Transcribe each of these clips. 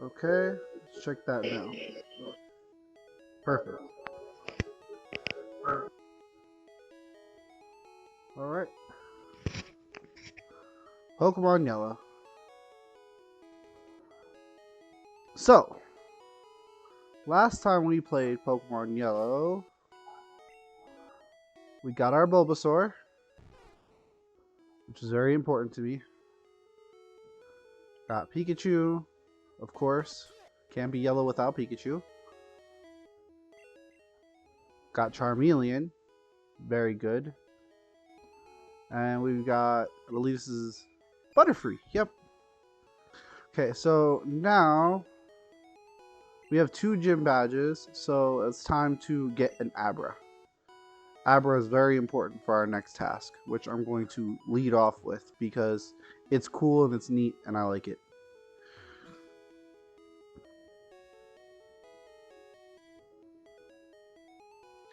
Okay, let's check that now. Perfect. Alright. Pokemon Yellow. So, last time we played Pokemon Yellow, we got our Bulbasaur, which is very important to me. Got Pikachu, of course. Can't be yellow without Pikachu. Got Charmeleon, very good. And we've got, I believe this is Butterfree, yep. Okay, so now we have 2 gym badges, so it's time to get an Abra. Abra is very important for our next task, which I'm going to lead off with because it's cool and it's neat and I like it.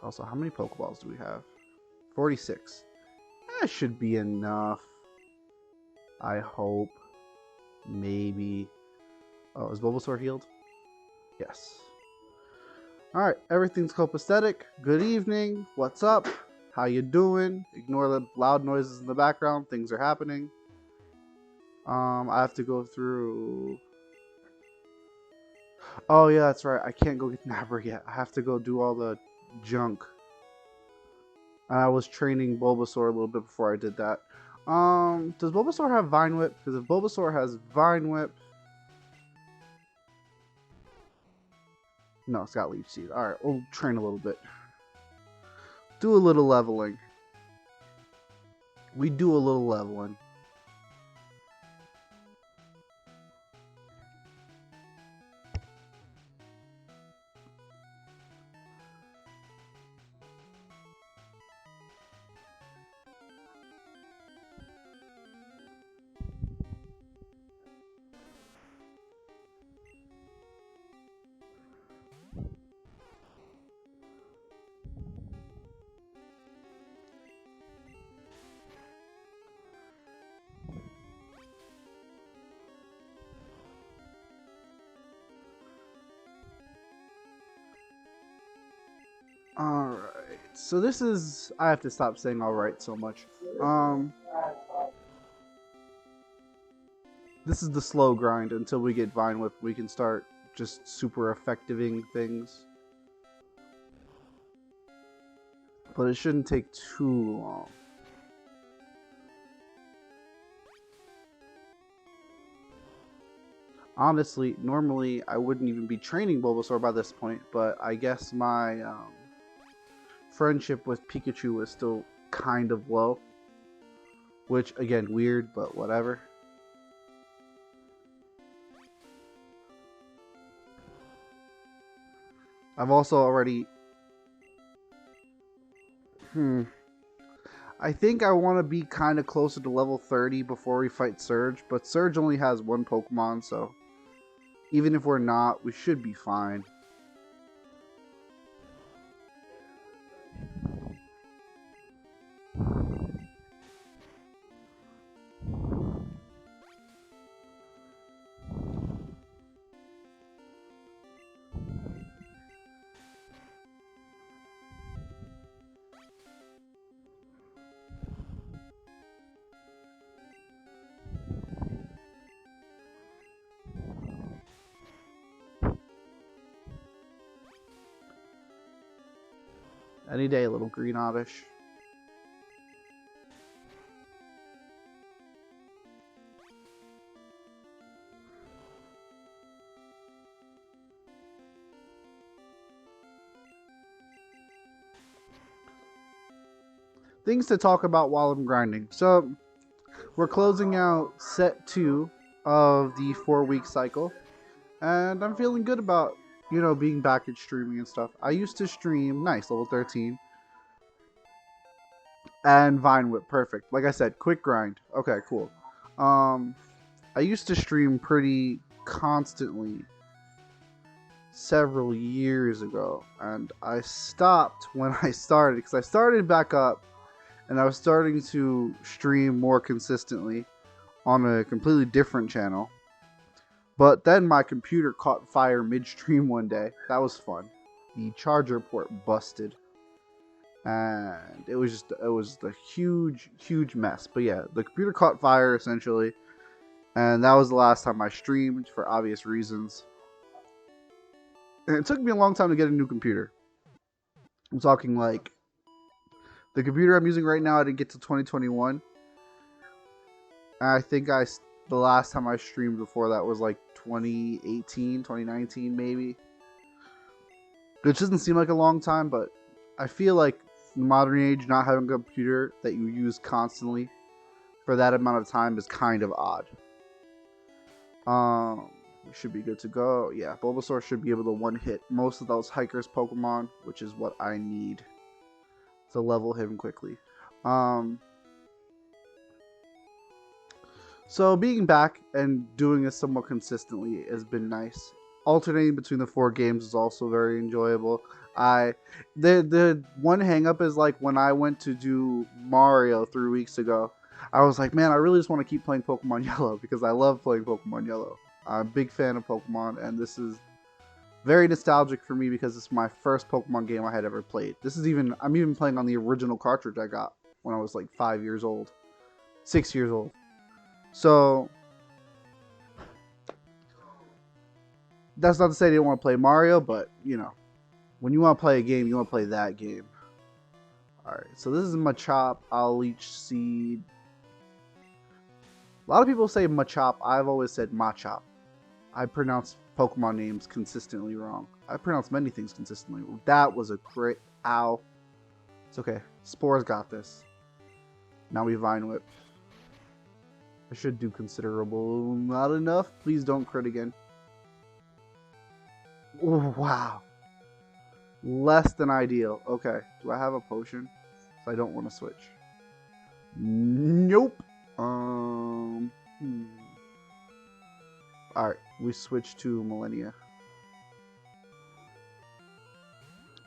Also, how many Pokeballs do we have? 46. That should be enough. I hope. Maybe. Oh, is Bulbasaur healed? Yes. Alright, everything's copacetic. Good evening. What's up? How you doing? Ignore the loud noises in the background. Things are happening. I have to go through... Oh yeah, that's right. I can't go get Nabra yet. I have to go do all the junk. I was training Bulbasaur a little bit before I did that. Does Bulbasaur have Vine Whip? Because if Bulbasaur has Vine Whip... No, it's got Leech Seed. Alright, we'll train a little bit. Do a little leveling. We do a little leveling. Alright, so this is... I have to stop saying alright so much. This is the slow grind until we get Vine Whip. We can start just super effectiving things. But it shouldn't take too long. Honestly, normally I wouldn't even be training Bulbasaur by this point, but I guess my friendship with Pikachu is still kind of low. Which, again, weird, but whatever. I've also already... I think I want to be kind of closer to level 30 before we fight Surge, but Surge only has 1 Pokemon, so even if we're not, we should be fine. Any day, little green oddish. Things to talk about while I'm grinding. So, we're closing out set 2 of the 4-week cycle. And I'm feeling good about, you know, being back at streaming and stuff. I used to stream, nice, level 13. And Vine Whip, perfect. Like I said, quick grind. Okay, cool. I used to stream pretty constantly several years ago. And I stopped when I started, because I started back up. And I was starting to stream more consistently on a completely different channel. But then my computer caught fire midstream one day. That was fun. The charger port busted. And it was a huge mess. But yeah, the computer caught fire essentially. And that was the last time I streamed for obvious reasons. And it took me a long time to get a new computer. I'm talking like the computer I'm using right now, I didn't get to 2021. And I think the last time I streamed before that was like 2018, 2019 maybe. Which doesn't seem like a long time, but I feel like in the modern age, not having a computer that you use constantly for that amount of time is kind of odd. We should be good to go. Yeah, Bulbasaur should be able to one-hit most of those Hikers Pokemon, which is what I need to level him quickly. So being back and doing this somewhat consistently has been nice. Alternating between the 4 games is also very enjoyable. The one hang-up is like when I went to do Mario 3 weeks ago, I was like, man, I really just want to keep playing Pokemon Yellow because I love playing Pokemon Yellow. I'm a big fan of Pokemon, and this is very nostalgic for me because it's my first Pokemon game I had ever played. I'm even playing on the original cartridge I got when I was like 5 years old, 6 years old. So that's not to say I didn't want to play Mario, but you know, when you want to play a game, you want to play that game. Alright, so this is Machop. I'll leech seed. A lot of people say Machop. I've always said Machop. I pronounce Pokemon names consistently wrong. I pronounce many things consistently wrong. That was a crit. Ow. It's okay. Spore's got this. Now we Vine Whip. I should do considerable. Not enough. Please don't crit again. Oh, wow. Less than ideal. Okay. Do I have a potion? So I don't want to switch. Nope. Alright. We switch to Millennia.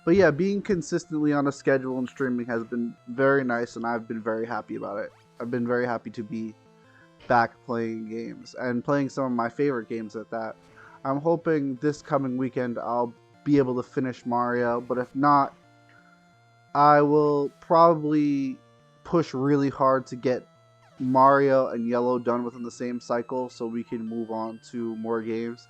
But yeah, being consistently on a schedule and streaming has been very nice, and I've been very happy about it. I've been very happy to be back playing games, and playing some of my favorite games at that. I'm hoping this coming weekend I'll be able to finish Mario, but if not, I will probably push really hard to get Mario and Yellow done within the same cycle so we can move on to more games.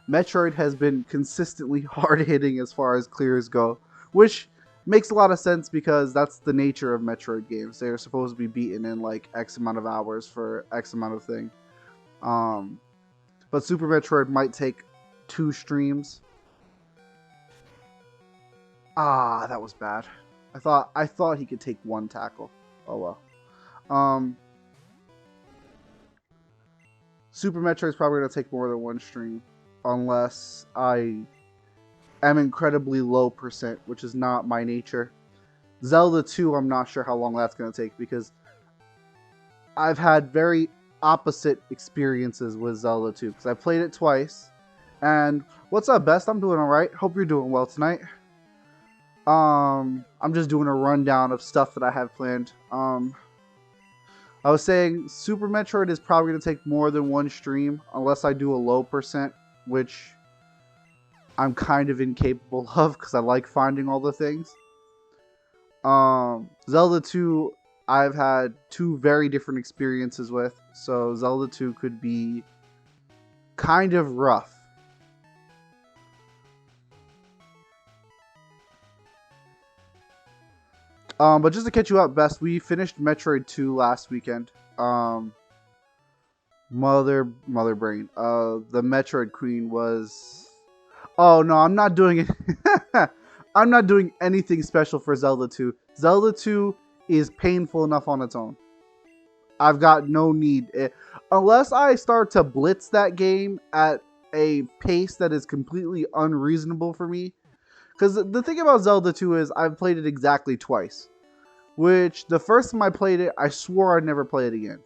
Metroid has been consistently hard-hitting as far as clears go, which makes a lot of sense because that's the nature of Metroid games. They're supposed to be beaten in like X amount of hours for X amount of thing. But Super Metroid might take 2 streams. Ah, that was bad. I thought he could take 1 tackle. Oh well. Super Metroid is probably going to take more than 1 stream. Unless I am incredibly low percent, which is not my nature. Zelda 2, I'm not sure how long that's going to take because I've had very opposite experiences with Zelda 2 because I played it twice. And what's up, Best? I'm doing alright. Hope you're doing well tonight. I'm just doing a rundown of stuff that I have planned. I was saying Super Metroid is probably going to take more than 1 stream unless I do a low percent, which I'm kind of incapable of because I like finding all the things. Zelda 2, I've had 2 very different experiences with, so Zelda 2 could be kind of rough. But just to catch you up, Best, we finished Metroid 2 last weekend. Mother brain. The Metroid Queen was... Oh, no, I'm not doing it. I'm not doing anything special for Zelda 2. Zelda 2 is painful enough on its own. I've got no need. Unless I start to blitz that game at a pace that is completely unreasonable for me. Because the thing about Zelda 2 is I've played it exactly twice. Which, the first time I played it, I swore I'd never play it again.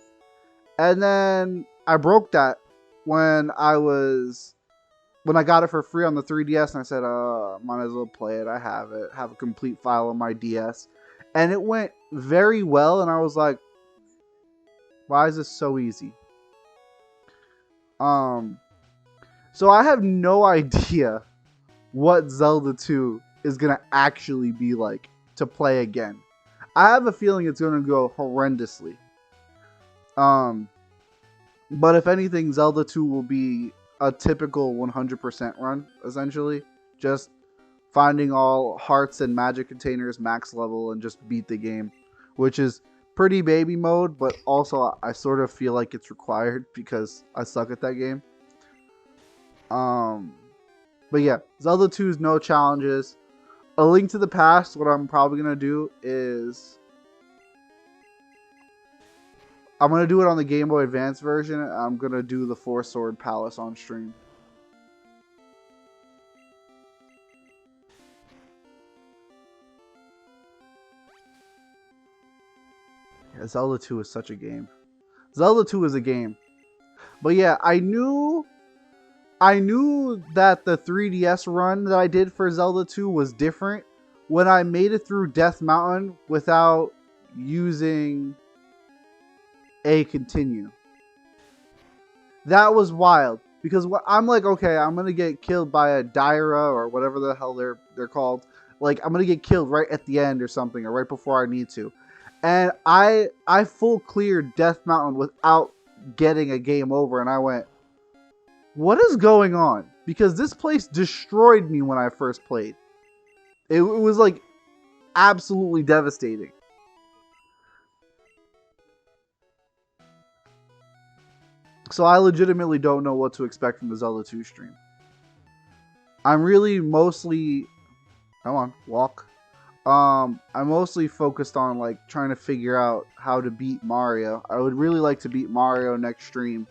And then I broke that when I got it for free on the 3DS, and I said, might as well play it. I have it. Have a complete file on my DS. And it went very well, and I was like, why is this so easy? So I have no idea what Zelda 2 is going to actually be like to play again. I have a feeling it's going to go horrendously. But if anything, Zelda 2 will be a typical 100% run, essentially. Just finding all hearts and magic containers max level and just beat the game, which is pretty baby mode, but also I sort of feel like it's required because I suck at that game. But yeah, Zelda 2 is no challenges. A Link to the Past, what I'm probably going to do is I'm going to do it on the Game Boy Advance version. I'm going to do the Four Sword Palace on stream. Yeah, Zelda 2 is such a game. Zelda 2 is a game. But yeah, I knew that the 3DS run that I did for Zelda 2 was different when I made it through Death Mountain without using a continue. That was wild because I'm like, okay, I'm gonna get killed by a Daira or whatever the hell they're called. Like, I'm gonna get killed right at the end or something, or right before I need to. And I full cleared Death Mountain without getting a game over, and I went, what is going on? Because this place destroyed me when I first played. It was like absolutely devastating. So I legitimately don't know what to expect from the Zelda 2 stream. I'm really mostly... Come on, walk. I'm mostly focused on like trying to figure out how to beat Mario. I would really like to beat Mario next stream.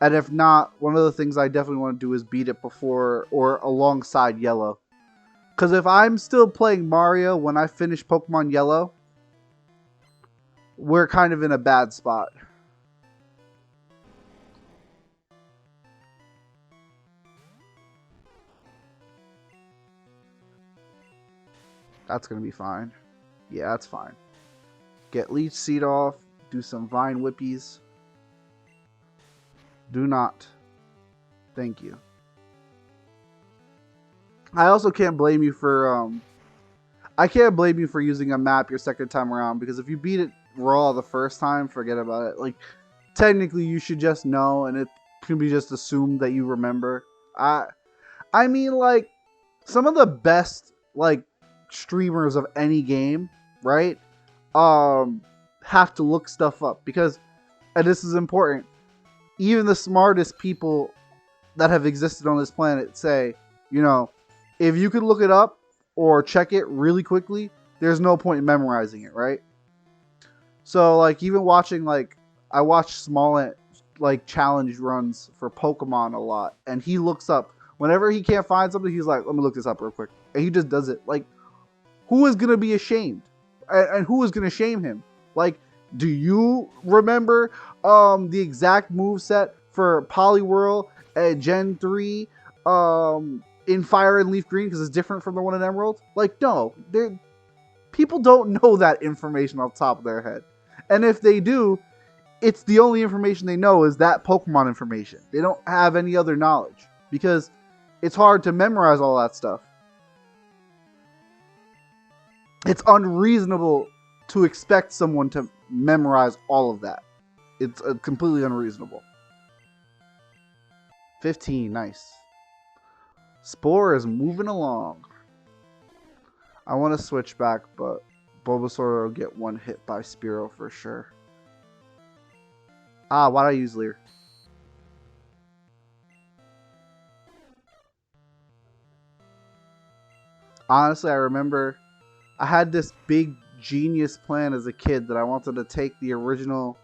And if not, one of the things I definitely want to do is beat it before or alongside Yellow. Because if I'm still playing Mario when I finish Pokemon Yellow, we're kind of in a bad spot. That's going to be fine. Yeah, that's fine. Get Leech Seed off. Do some Vine Whippies. Do not. Thank you. I also can't blame you for... I can't blame you for using a map your second time around, because if you beat it raw the first time, forget about it. Like, technically you should just know, and it can be just assumed that you remember. I mean, like, some of the best, like, streamers of any game, right, have to look stuff up, because, and this is important, even the smartest people that have existed on this planet say, you know, if you could look it up or check it really quickly, there's no point in memorizing it, right? So, like, even watching, like, I watch small, like, challenge runs for Pokemon a lot, and he looks up, whenever he can't find something, he's like, let me look this up real quick, and he just does it. Like, who is going to be ashamed? And who is going to shame him? Like, do you remember the exact moveset for Poliwhirl at Gen 3 in Fire and Leaf Green because it's different from the one in Emerald? Like, no. People don't know that information off the top of their head. And if they do, it's the only information they know is that Pokemon information. They don't have any other knowledge because it's hard to memorize all that stuff. It's unreasonable to expect someone to memorize all of that. It's completely unreasonable. 15, nice. Spore is moving along. I want to switch back, but Bulbasaur will get one hit by Spearow for sure. Ah, why'd I use Leer? Honestly, I remember I had this big genius plan as a kid that I wanted to take the original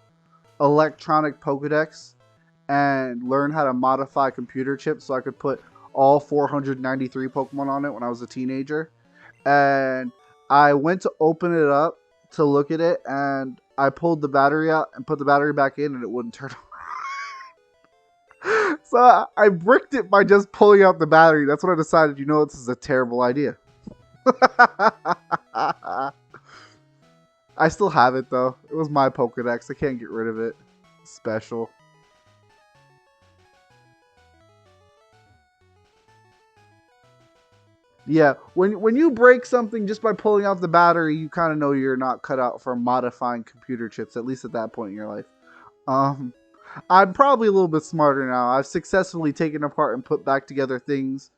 electronic Pokedex and learn how to modify computer chips so I could put all 493 Pokemon on it when I was a teenager. And I went to open it up to look at it, and I pulled the battery out and put the battery back in, and it wouldn't turn on. So I bricked it by just pulling out the battery. That's when I decided, you know, this is a terrible idea. I still have it though. It was my Pokedex. I can't get rid of it. Special. Yeah, when you break something just by pulling out the battery, you kind of know you're not cut out for modifying computer chips, at least at that point in your life. Um, I'm probably a little bit smarter now. I've successfully taken apart and put back together things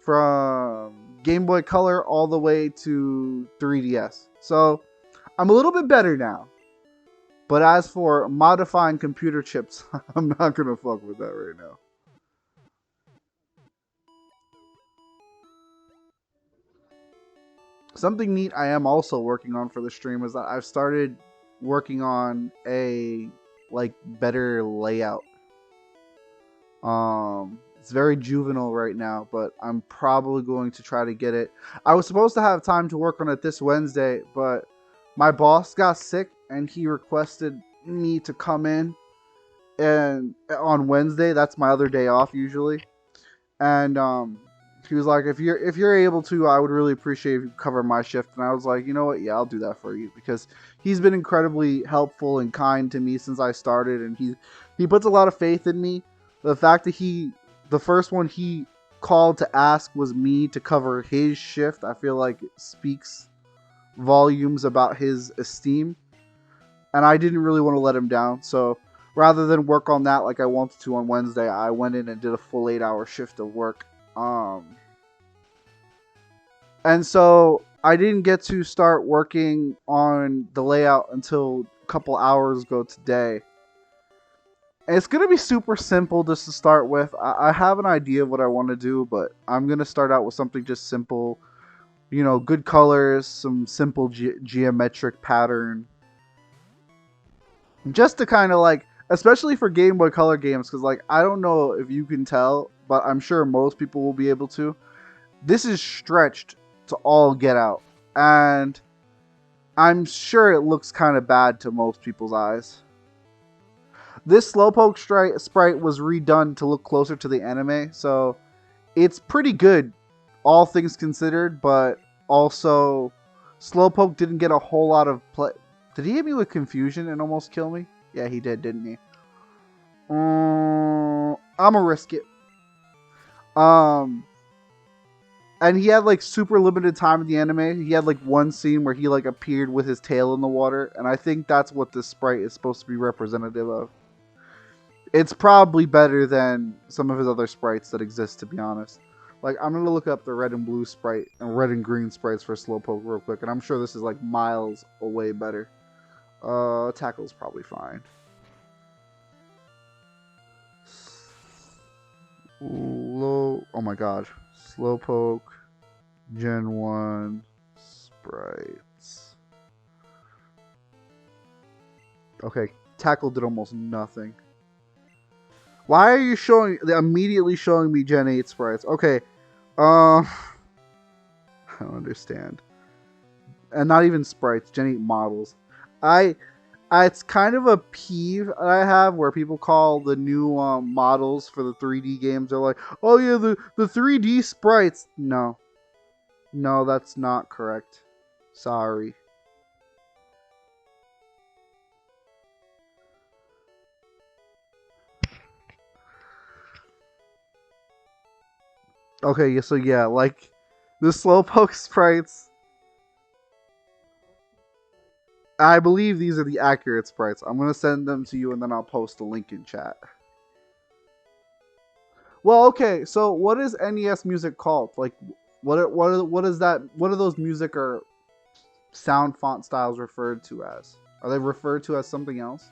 from Game Boy Color all the way to 3DS. So I'm a little bit better now. But as for modifying computer chips, I'm not gonna fuck with that right now. Something neat I am also working on for the stream is that I've started working on a like better layout. It's very juvenile right now, but I'm probably going to try to get it. I was supposed to have time to work on it this Wednesday, but my boss got sick and he requested me to come in and on Wednesday. That's my other day off usually. And he was like, if you're able to, I would really appreciate if you cover my shift. And I was like, you know what? Yeah, I'll do that for you, because he's been incredibly helpful and kind to me since I started, and he puts a lot of faith in me. The fact that the first one he called to ask was me to cover his shift, I feel like it speaks volumes about his esteem. And I didn't really want to let him down, so rather than work on that like I wanted to on Wednesday, I went in and did a full 8-hour shift of work. And so I didn't get to start working on the layout until a couple hours ago today. And it's going to be super simple just to start with. I have an idea of what I want to do, but I'm going to start out with something just simple. You know, good colors, some simple geometric pattern. Just to kind of like, especially for Game Boy Color games, because like, I don't know if you can tell, but I'm sure most people will be able to. This is stretched to all get out. And I'm sure it looks kind of bad to most people's eyes. This Slowpoke sprite was redone to look closer to the anime, so it's pretty good, all things considered, but also Slowpoke didn't get a whole lot of play. Did he hit me with confusion and almost kill me? Yeah, he did, didn't he? I'ma risk it. And he had like super limited time in the anime. He had like one scene where he like appeared with his tail in the water, and I think that's what this sprite is supposed to be representative of. It's probably better than some of his other sprites that exist, to be honest. Like, I'm gonna look up the red and blue sprite and red and green sprites for Slowpoke real quick, and I'm sure this is like miles away better. Tackle's probably fine. Oh my god. Slowpoke Gen 1 sprites. Okay, Tackle did almost nothing. Why are you immediately showing me Gen 8 sprites? Okay, I don't understand. And not even sprites, Gen 8 models. It's kind of a peeve I have where people call the new models for the 3D games. They're like, oh yeah, the 3D sprites. No, that's not correct. Sorry. Okay, so yeah, like the Slowpoke sprites. I believe these are the accurate sprites. I'm gonna send them to you, and then I'll post a link in chat. Well, okay. So, what is NES music called? Like, what is that? What are those music or sound font styles referred to as? Are they referred to as something else?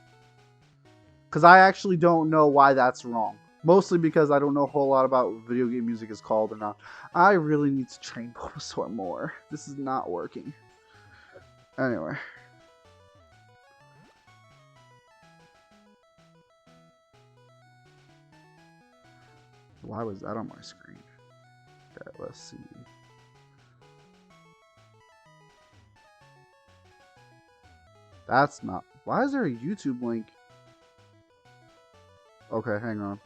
Because I actually don't know why that's wrong. Mostly because I don't know a whole lot about what video game music is called or not. I really need to train Bulbasaur more. This is not working. Anyway. Why was that on my screen? Okay, let's see. That's not... Why is there a YouTube link? Okay, hang on.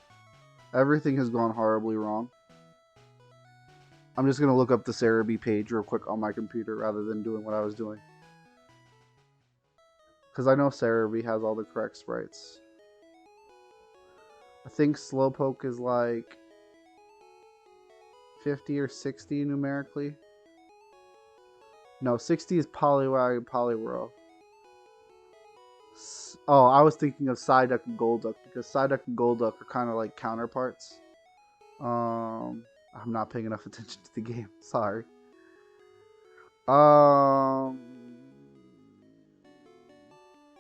Everything has gone horribly wrong. I'm just going to look up the Cerebi page real quick on my computer rather than doing what I was doing. Because I know Cerebi has all the correct sprites. I think Slowpoke is like... 50 or 60 numerically. No, 60 is Poliwag, Poliwhirl. Oh, I was thinking of Psyduck and Golduck because Psyduck and Golduck are kind of like counterparts. I'm not paying enough attention to the game. Sorry.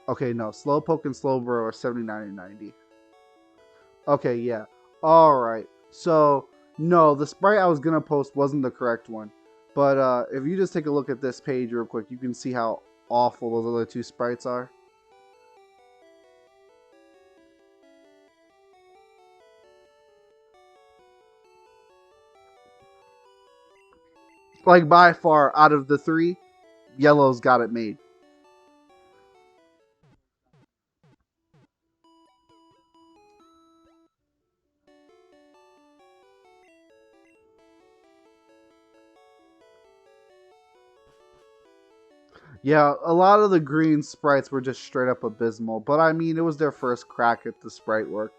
Okay, no. Slowpoke and Slowbro are 79 and 90. Okay, yeah. Alright. So, no, the sprite I was going to post wasn't the correct one. But if you just take a look at this page real quick, you can see how awful those other two sprites are. Like, by far, out of the three, Yellow's got it made. Yeah, a lot of the green sprites were just straight up abysmal. But I mean, it was their first crack at the sprite work.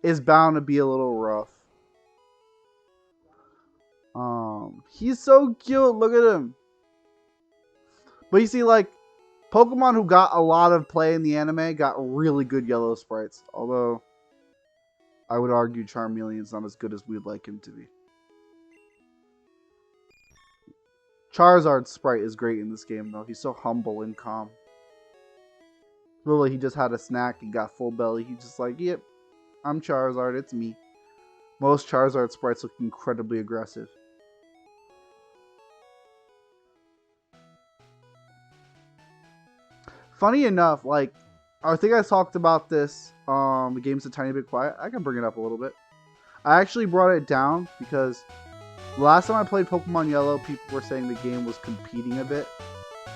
It's bound to be a little rough. He's so cute. Look at him. But you see, like, Pokemon who got a lot of play in the anime got really good yellow sprites. Although, I would argue Charmeleon's not as good as we'd like him to be. Charizard's sprite is great in this game, though. He's so humble and calm. Literally, he just had a snack and got full belly. He's just like, yep, I'm Charizard. It's me. Most Charizard sprites look incredibly aggressive. Funny enough, like, I think I talked about this, the game's a tiny bit quiet. I can bring it up a little bit. I actually brought it down because the last time I played Pokemon Yellow, people were saying the game was competing a bit.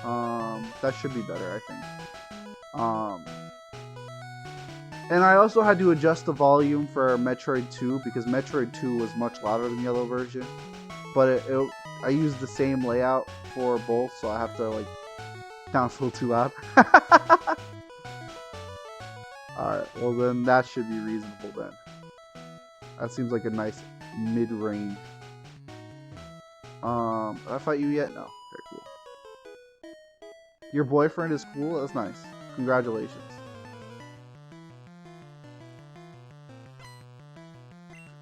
That should be better, I think. And I also had to adjust the volume for Metroid 2 because Metroid 2 was much louder than the Yellow version. But I used the same layout for both, so I have to, like, sounds a little too loud. Alright, well then that should be reasonable then. That seems like a nice mid-range. Did I fight you yet? No. Very cool. Your boyfriend is cool? That's nice. Congratulations.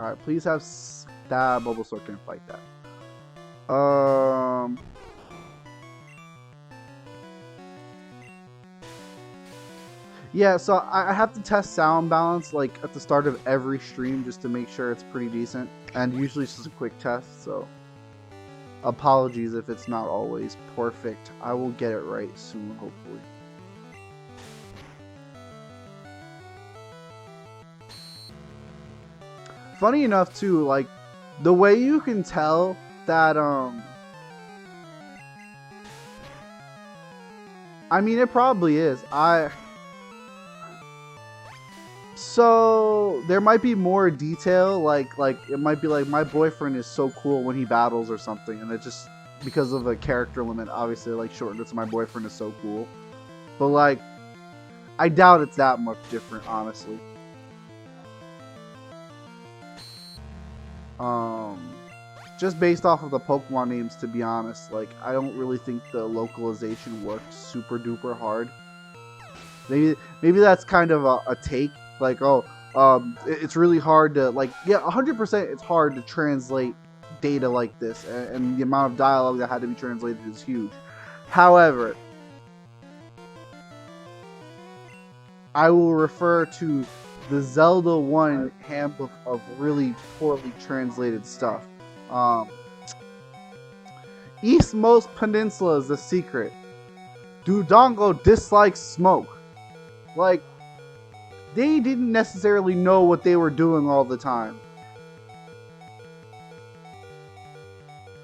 Alright, please have that Bulbasaur can fight that. Yeah, so I have to test sound balance like at the start of every stream just to make sure it's pretty decent. And usually it's just a quick test, so apologies if it's not always perfect. I will get it right soon, hopefully. Funny enough too, like the way you can tell that I mean it probably is. So there might be more detail, like it might be like my boyfriend is so cool when he battles or something, and it just because of a character limit, obviously like shortened it to my boyfriend is so cool. But like, I doubt it's that much different, honestly. Just based off of the Pokemon names, to be honest, like I don't really think the localization worked super duper hard. Maybe that's kind of a take. Like, oh, it's really hard to, like, yeah, 100% it's hard to translate data like this, and the amount of dialogue that had to be translated is huge. However, I will refer to the Zelda 1 handbook of really poorly translated stuff. Eastmost Peninsula is the secret. Dodongo dislikes smoke. Like, they didn't necessarily know what they were doing all the time.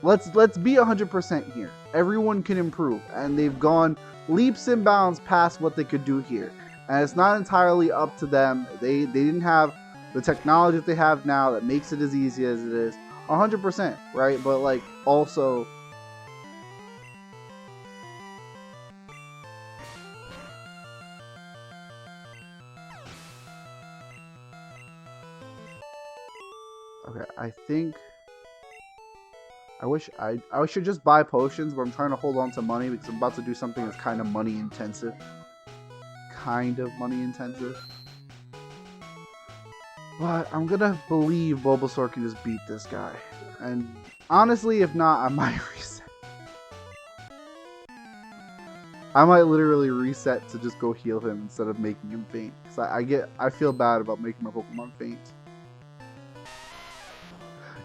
Let's be 100% here. Everyone can improve, and they've gone leaps and bounds past what they could do here. And it's not entirely up to them. They didn't have the technology that they have now that makes it as easy as it is. 100%, right? But like also, okay, I think I should just buy potions, but I'm trying to hold on to money because I'm about to do something that's kind of money intensive. But I'm gonna believe Bulbasaur can just beat this guy. And honestly, if not, I might reset. I might literally reset to just go heal him instead of making him faint. Because I feel bad about making my Pokemon faint.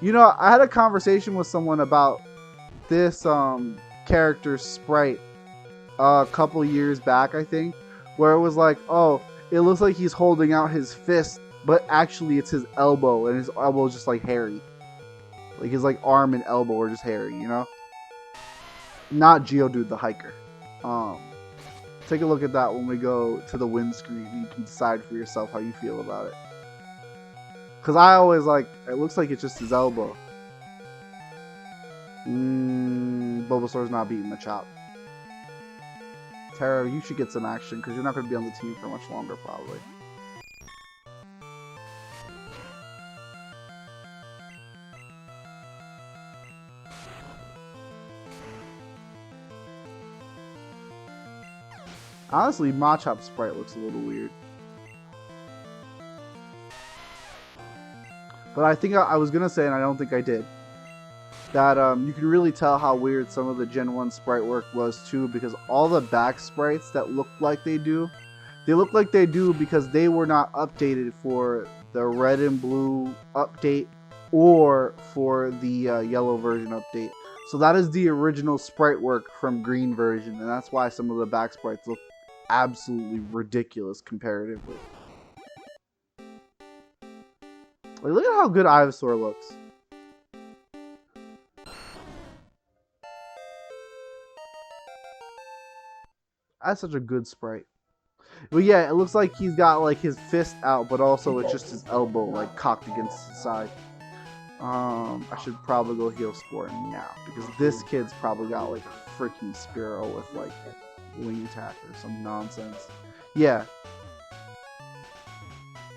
You know, I had a conversation with someone about this character's sprite a couple years back, I think, where it was like, oh, it looks like he's holding out his fist, but actually it's his elbow, and his elbow is just like hairy. Like his like arm and elbow are just hairy, you know? Not Geodude the hiker. Take a look at that when we go to the win screen, and you can decide for yourself how you feel about it. Because I always like, it looks like it's just his elbow. Bulbasaur's not beating the chop. Tara, you should get some action because you're not going to be on the team for much longer, probably. Honestly, Machop's sprite looks a little weird. But I think I was going to say, and I don't think I did, that you can really tell how weird some of the Gen 1 sprite work was too, because all the back sprites that look like they do, they look like they do because they were not updated for the red and blue update or for the yellow version update. So that is the original sprite work from green version, and that's why some of the back sprites look absolutely ridiculous comparatively. Like, look at how good Ivysaur looks. That's such a good sprite. But yeah, it looks like he's got like his fist out, but also it's just his elbow like cocked against his side. I should probably go heal Spore now because this kid's probably got like a freaking Spearow with like wing attack or some nonsense. Yeah.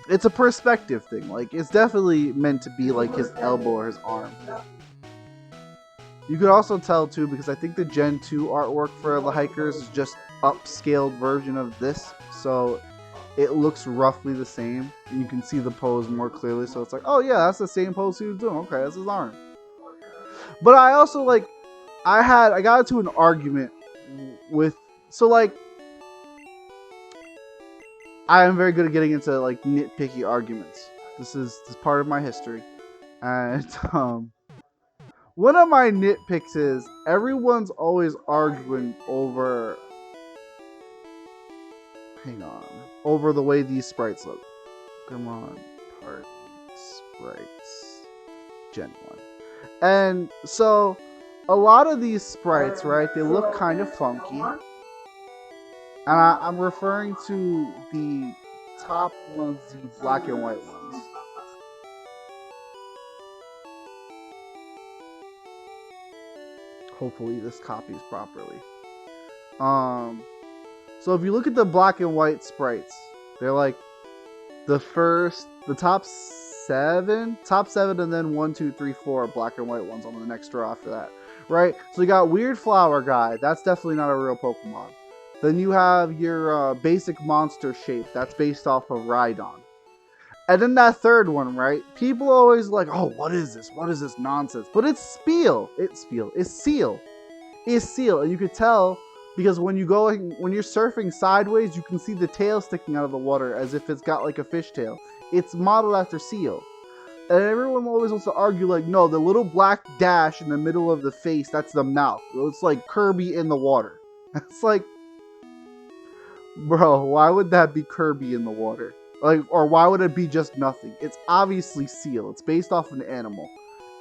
It's a perspective thing. Like, it's definitely meant to be like his elbow or his arm. You could also tell too, because I think the Gen 2 artwork for the hikers is just upscaled version of this, so it looks roughly the same. And you can see the pose more clearly, so it's like, oh yeah, that's the same pose he was doing. Okay, that's his arm. But I also like, I got into an argument with, so like, I am very good at getting into like nitpicky arguments. This is part of my history, and one of my nitpicks is everyone's always arguing over. Hang on, over the way these sprites look. Come on, party sprites, Gen 1, and so a lot of these sprites, right? They look kind of funky. And I'm referring to the top ones, the black and white ones. Hopefully this copies properly. So if you look at the black and white sprites, they're like the top seven, and then 1, 2, 3, 4 black and white ones on the next row after that, right? So you got Weird Flower Guy. That's definitely not a real Pokemon. Then you have your basic monster shape. That's based off of Rhydon. And then that third one, right? People always like, oh, what is this? What is this nonsense? But it's Seal. It's Seal. It's Seal. And you could tell because when you're surfing sideways, you can see the tail sticking out of the water as if it's got like a fishtail. It's modeled after Seal. And everyone always wants to argue like, no, the little black dash in the middle of the face, that's the mouth. It's like Kirby in the water. It's like, bro, why would that be Kirby in the water? Like, or why would it be just nothing? It's obviously Seal. It's based off of an animal.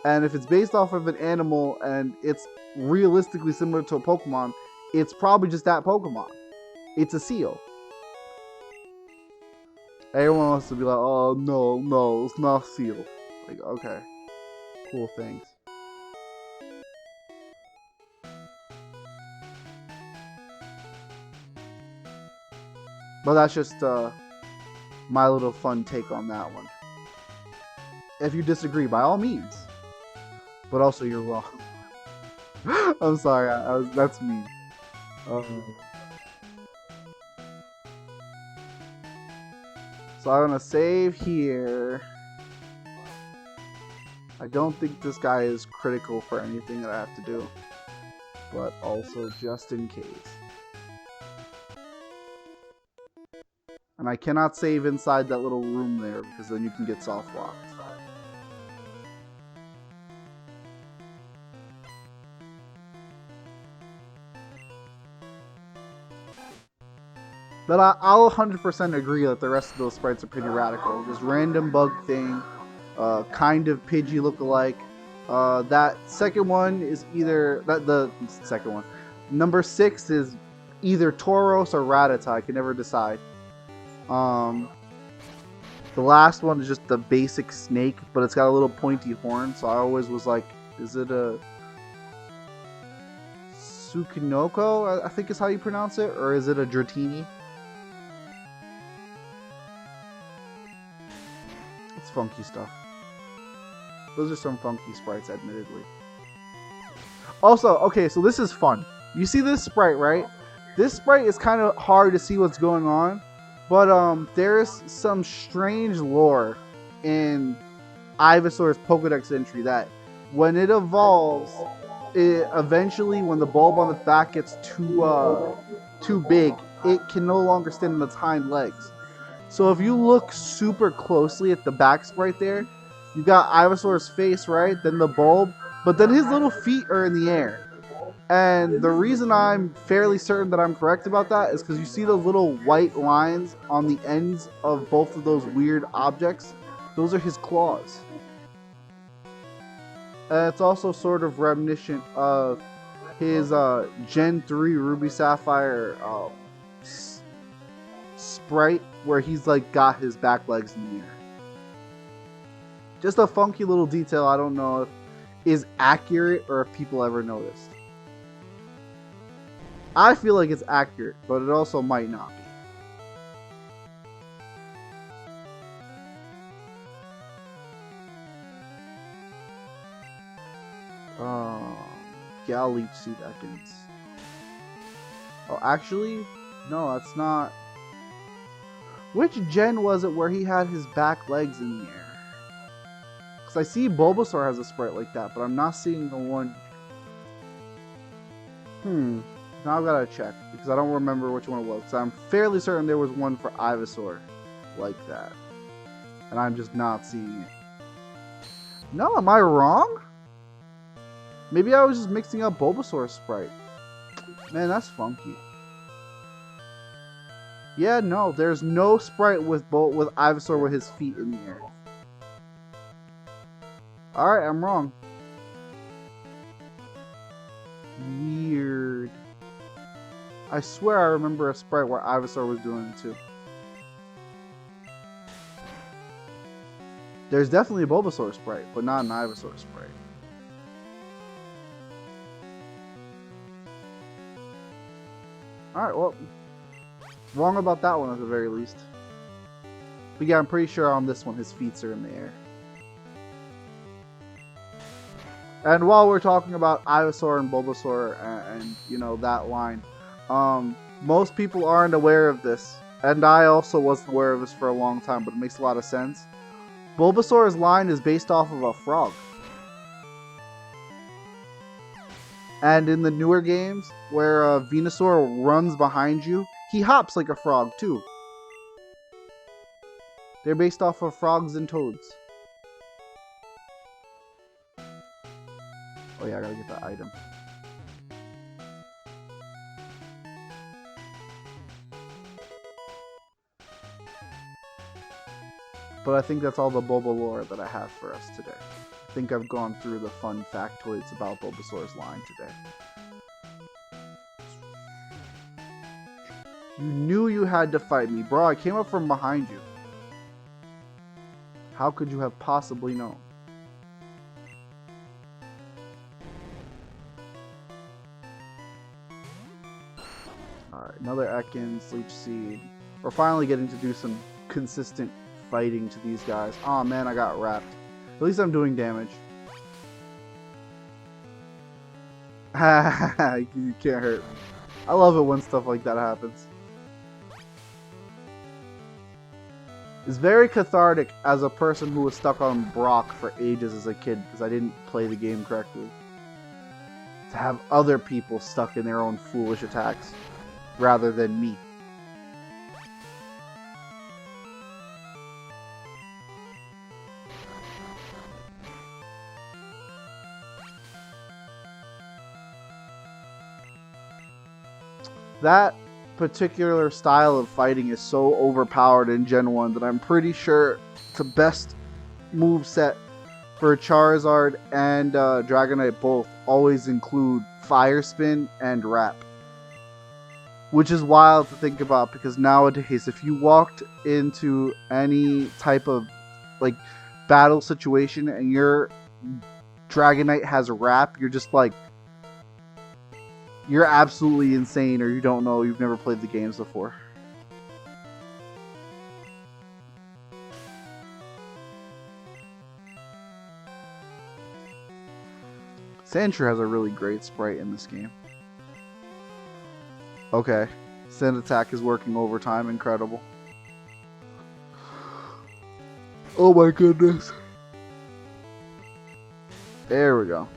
And if it's based off of an animal and it's realistically similar to a Pokemon, it's probably just that Pokemon. It's a Seal. Everyone wants to be like, oh, no, it's not Seal. Like, okay. Cool, thanks. But that's just my little fun take on that one. If you disagree, by all means. But also, you're wrong. I'm sorry, that's me. So I'm gonna save here. I don't think this guy is critical for anything that I have to do, but also just in case. And I cannot save inside that little room there because then you can get soft locked. But I'll 100% agree that the rest of those sprites are pretty radical. This random bug thing, kind of Pidgey look-alike. That second one is either the second one. Number 6 is either Tauros or Rattata. I can never decide. The last one is just the basic snake, but it's got a little pointy horn. So I always was like, is it a Tsukinoko? I think is how you pronounce it, or is it a Dratini? It's funky stuff. Those are some funky sprites, admittedly. Also, okay, so this is fun. You see this sprite, right? This sprite is kind of hard to see what's going on, but there's some strange lore in Ivysaur's Pokedex entry that when it evolves, eventually when the bulb on its back gets too big, it can no longer stand on its hind legs. So if you look super closely at the back sprite there, you got Ivysaur's face, right? Then the bulb, but then his little feet are in the air. And the reason I'm fairly certain that I'm correct about that is because you see those little white lines on the ends of both of those weird objects? Those are his claws. And it's also sort of reminiscent of his Gen 3 Ruby Sapphire sprite, where he's like got his back legs in the air. Just a funky little detail I don't know if is accurate or if people ever noticed. I feel like it's accurate, but it also might not be. Gal Leech Seed Ekans. Oh, actually, no, that's not. Which gen was it where he had his back legs in the air? Because I see Bulbasaur has a sprite like that, but I'm not seeing the one. Now I've got to check, because I don't remember which one it was. So I'm fairly certain there was one for Ivysaur like that. And I'm just not seeing it. No, am I wrong? Maybe I was just mixing up Bulbasaur's sprite. Man, that's funky. Yeah, no, there's no sprite with Ivysaur with his feet in the air. Alright, I'm wrong. Weird. I swear I remember a sprite where Ivysaur was doing it too. There's definitely a Bulbasaur sprite, but not an Ivysaur sprite. Alright, well, wrong about that one at the very least. But yeah, I'm pretty sure on this one his feet are in the air. And while we're talking about Ivysaur and Bulbasaur and you know, that line, most people aren't aware of this. And I also wasn't aware of this for a long time, but it makes a lot of sense. Bulbasaur's line is based off of a frog. And in the newer games, where Venusaur runs behind you, he hops like a frog too. They're based off of frogs and toads. Oh yeah, I gotta get that item. But I think that's all the Bulba lore that I have for us today. I think I've gone through the fun factoids about Bulbasaur's line today. You knew you had to fight me. Bro, I came up from behind you. How could you have possibly known? Alright, another Ekans, Leech Seed. We're finally getting to do some consistent fighting to these guys. Aw, man, I got wrapped. At least I'm doing damage. You can't hurt me. I love it when stuff like that happens. It's very cathartic as a person who was stuck on Brock for ages as a kid because I didn't play the game correctly. To have other people stuck in their own foolish attacks rather than me. That particular style of fighting is so overpowered in Gen 1 that I'm pretty sure the best moveset for Charizard and Dragonite both always include Fire Spin and Wrap. Which is wild to think about because nowadays if you walked into any type of like battle situation and your Dragonite has a Wrap, you're just like, you're absolutely insane, or you don't know, you've never played the games before. Sandshrew has a really great sprite in this game. Okay, Sand Attack is working overtime, incredible. Oh my goodness. There we go.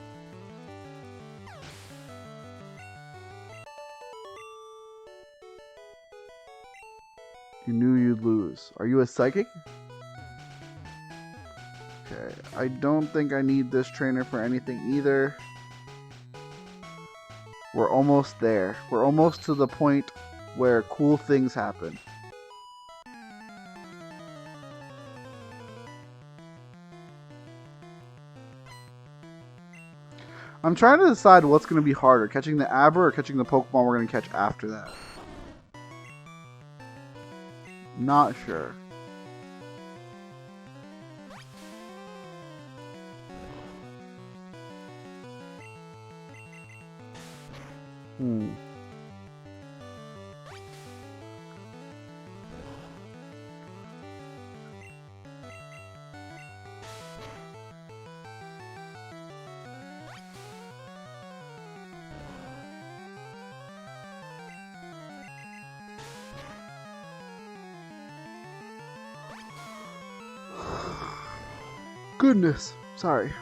You knew you'd lose. Are you a psychic? Okay, I don't think I need this trainer for anything either. We're almost there. We're almost to the point where cool things happen. I'm trying to decide what's going to be harder, catching the Aber or catching the Pokemon we're going to catch after that. Not sure. Goodness, sorry.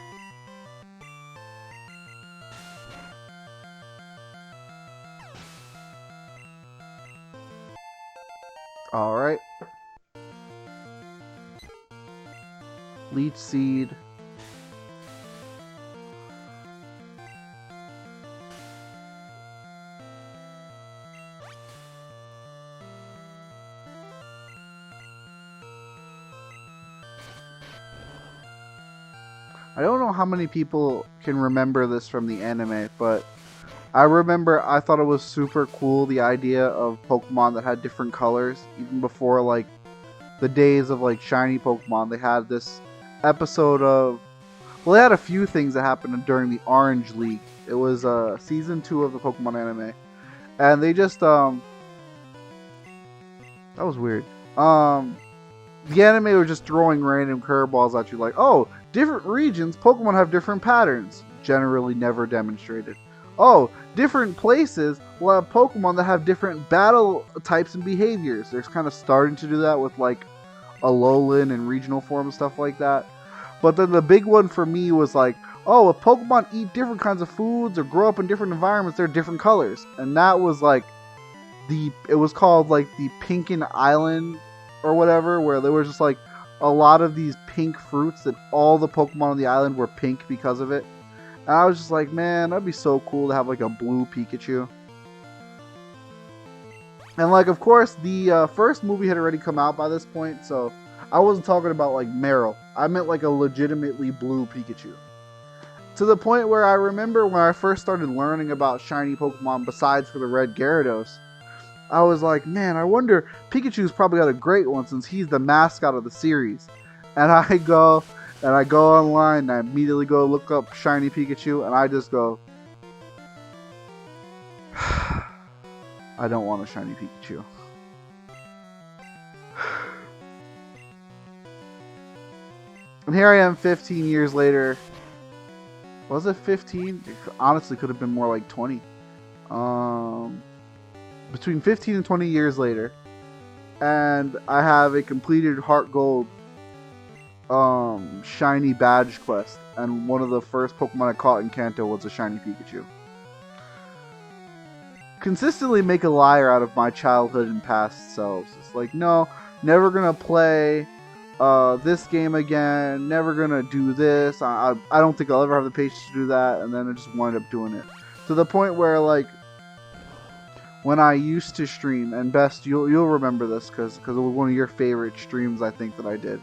All right. Leech Seed. I don't know how many people can remember this from the anime, but I remember I thought it was super cool, the idea of Pokemon that had different colors. Even before like the days of like shiny Pokemon, they had this episode of, well, they had a few things that happened during the Orange League. It was season 2 of the Pokemon anime, and they just that was weird. The anime were just throwing random curveballs at you, like, oh, different regions, Pokemon have different patterns, generally never demonstrated. Oh, different places will have Pokemon that have different battle types and behaviors. They're kind of starting to do that with like Alolan and regional form and stuff like that. But then the big one for me was like, oh, if Pokemon eat different kinds of foods or grow up in different environments, they're different colors. And that was like it was called like the Pinkin Island or whatever, where there was just like a lot of these pink fruits that all the Pokemon on the island were pink because of it. And I was just like, man, that'd be so cool to have like a blue Pikachu. And like, of course, the first movie had already come out by this point, so I wasn't talking about like Meryl. I meant like a legitimately blue Pikachu. To the point where I remember when I first started learning about shiny Pokemon besides for the red Gyarados, I was like, man, I wonder, Pikachu's probably got a great one since he's the mascot of the series. And I go online and I immediately go look up shiny Pikachu and I just go, I don't want a shiny Pikachu. And here I am 15 years later, Was it 15? It honestly could have been more like 20. Between 15 and 20 years later, and I have a completed Heart Gold shiny badge quest, and one of the first Pokemon I caught in Kanto was a shiny Pikachu. Consistently make a liar out of my childhood and past selves. It's like, no, never gonna play this game again, never gonna do this. I don't think I'll ever have the patience to do that, and then I just wind up doing it. To the point where, like, when I used to stream, and Best, you'll remember this because it was one of your favorite streams, I think, that I did.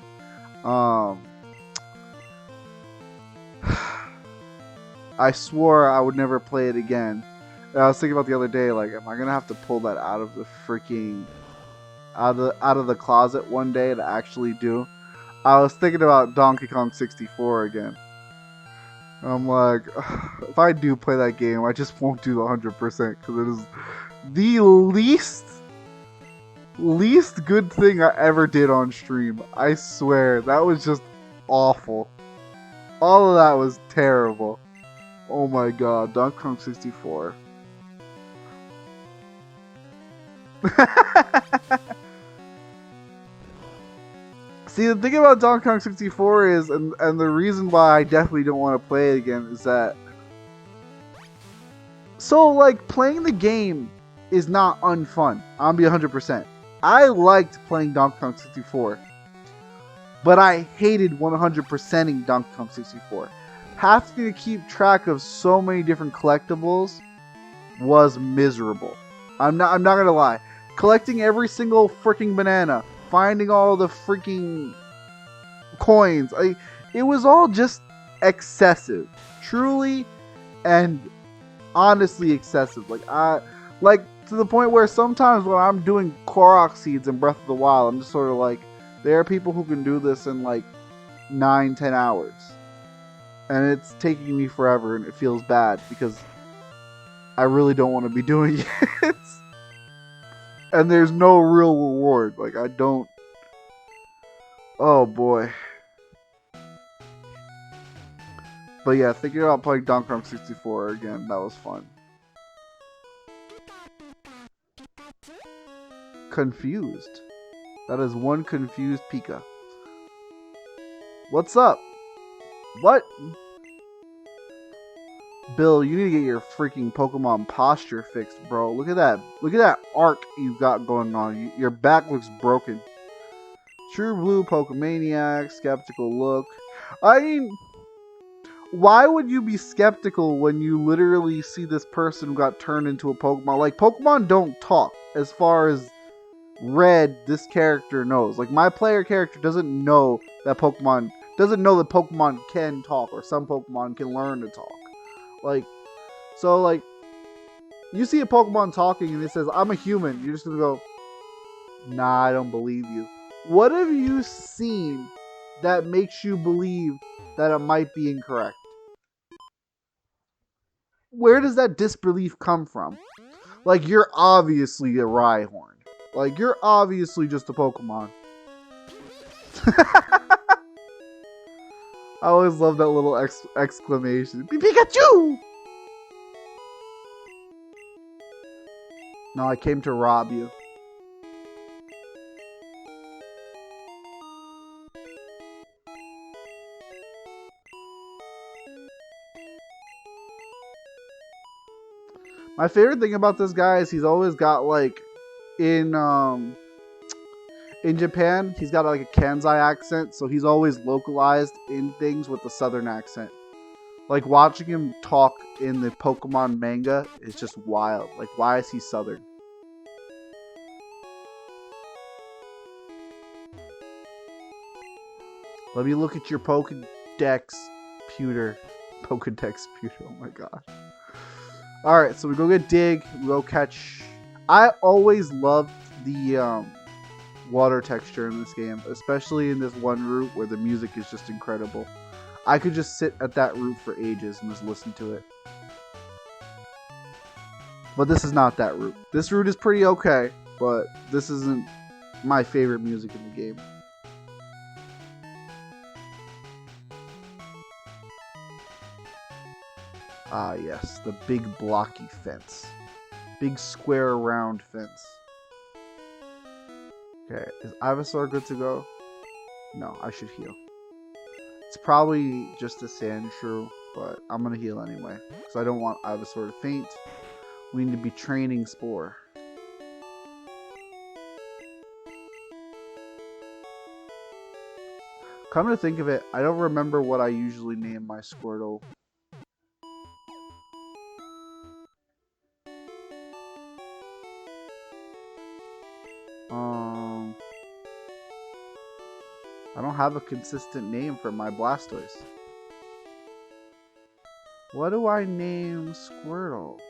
I swore I would never play it again. And I was thinking about the other day, like, am I gonna have to pull that out of the freaking out of the closet one day to actually do? I was thinking about Donkey Kong 64 again. I'm like, if I do play that game, I just won't do 100% because it is the least good thing I ever did on stream. I swear, that was just awful. All of that was terrible. Oh my god, Donkey Kong 64. See, the thing about Donkey Kong 64 is, and the reason why I definitely don't want to play it again is that, so, like, playing the game is not unfun. I'll be 100%. I liked playing Donkey Kong 64, but I hated 100%ing Donkey Kong 64. Having to keep track of so many different collectibles was miserable. I'm not gonna lie. Collecting every single freaking banana, finding all the freaking coins, it was all just excessive. Truly and honestly excessive. Like to the point where sometimes when I'm doing Korok seeds in Breath of the Wild, I'm just sort of like, there are people who can do this in like 9-10 hours. And it's taking me forever, and it feels bad because I really don't want to be doing it. And there's no real reward. Like, I don't... Oh, boy. But yeah, thinking about playing Donkey Kong 64 again, that was fun. Confused. That is one confused Pika. What's up? What? Bill, you need to get your freaking Pokemon posture fixed, bro. Look at that. Look at that arc you've got going on. Your back looks broken. True Blue Pokemaniac, skeptical look. I mean, why would you be skeptical when you literally see this person who got turned into a Pokemon? Like, Pokemon don't talk as far as Red, this character knows. Like, my player character doesn't know that Pokemon can talk, or some Pokemon can learn to talk. Like, so, like, you see a Pokemon talking and it says, I'm a human. You're just gonna go, nah, I don't believe you. What have you seen that makes you believe that it might be incorrect? Where does that disbelief come from? Like, you're obviously a Rhyhorn. Like, you're obviously just a Pokemon. I always love that little exclamation. Pikachu! No, I came to rob you. My favorite thing about this guy is he's always got, like, in Japan, he's got like a Kansai accent, so he's always localized in things with the southern accent. Like, watching him talk in the Pokemon manga is just wild. Like, why is he southern? Let me look at your Pokedex pewter. Pokedex pewter, oh my god. Alright, so we go get Dig, we go catch... I always loved the water texture in this game, especially in this one route where the music is just incredible. I could just sit at that route for ages and just listen to it. But this is not that route. This route is pretty okay, but this isn't my favorite music in the game. Ah, yes, the big blocky fence. Big square round fence. Okay, is Ivysaur good to go? No, I should heal. It's probably just a Sandshrew, but I'm gonna heal anyway. Because I don't want Ivysaur to faint. We need to be training Spore. Come to think of it, I don't remember what I usually name my Squirtle. I don't have a consistent name for my Blastoise. What do I name Squirtle?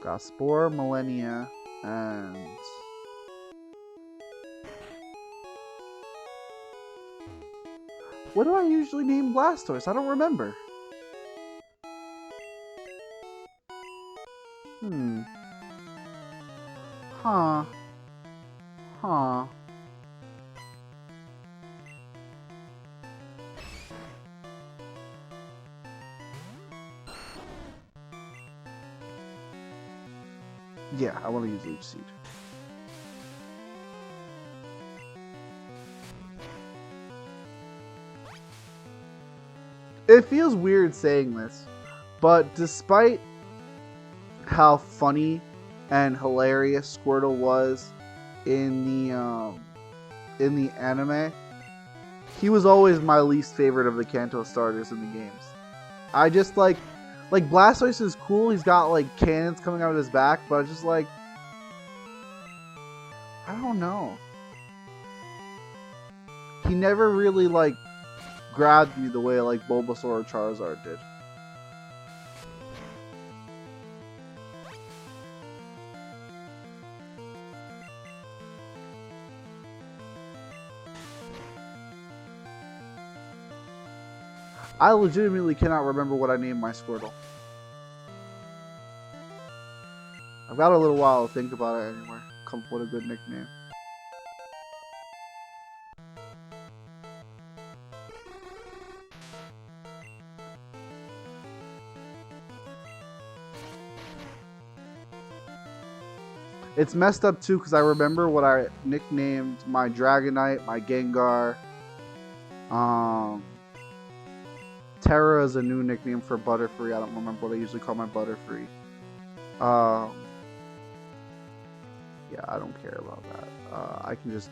Got Spore, Millennia, and... What do I usually name Blastoise? I don't remember. Huh. Yeah, I want to use Leech Seed. It feels weird saying this, but despite how funny and hilarious Squirtle was in the anime, he was always my least favorite of the Kanto starters in the games. I just like Blastoise is cool. He's got like cannons coming out of his back, but it's just like, I don't know. He never really like grabbed me the way like Bulbasaur or Charizard did. I legitimately cannot remember what I named my Squirtle. I've got a little while to think about it anyway. Come up with a good nickname. It's messed up too because I remember what I nicknamed my Dragonite, my Gengar. Terra is a new nickname for Butterfree. I don't remember what I usually call my Butterfree. Yeah, I don't care about that. I can just...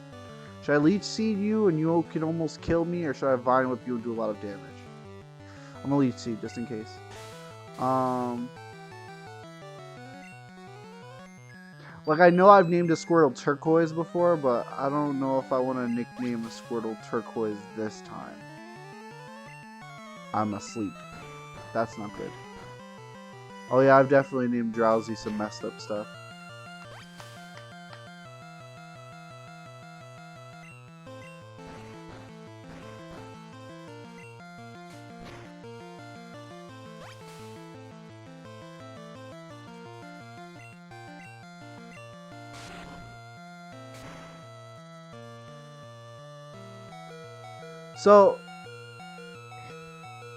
Should I Leech Seed you and you can almost kill me, or should I Vine Whip you and do a lot of damage? I'm gonna Leech Seed just in case. Like, I know I've named a Squirtle Turquoise before, but I don't know if I want to nickname a Squirtle Turquoise this time. I'm asleep. That's not good. Oh yeah, I've definitely named Drowsy some messed up stuff. So,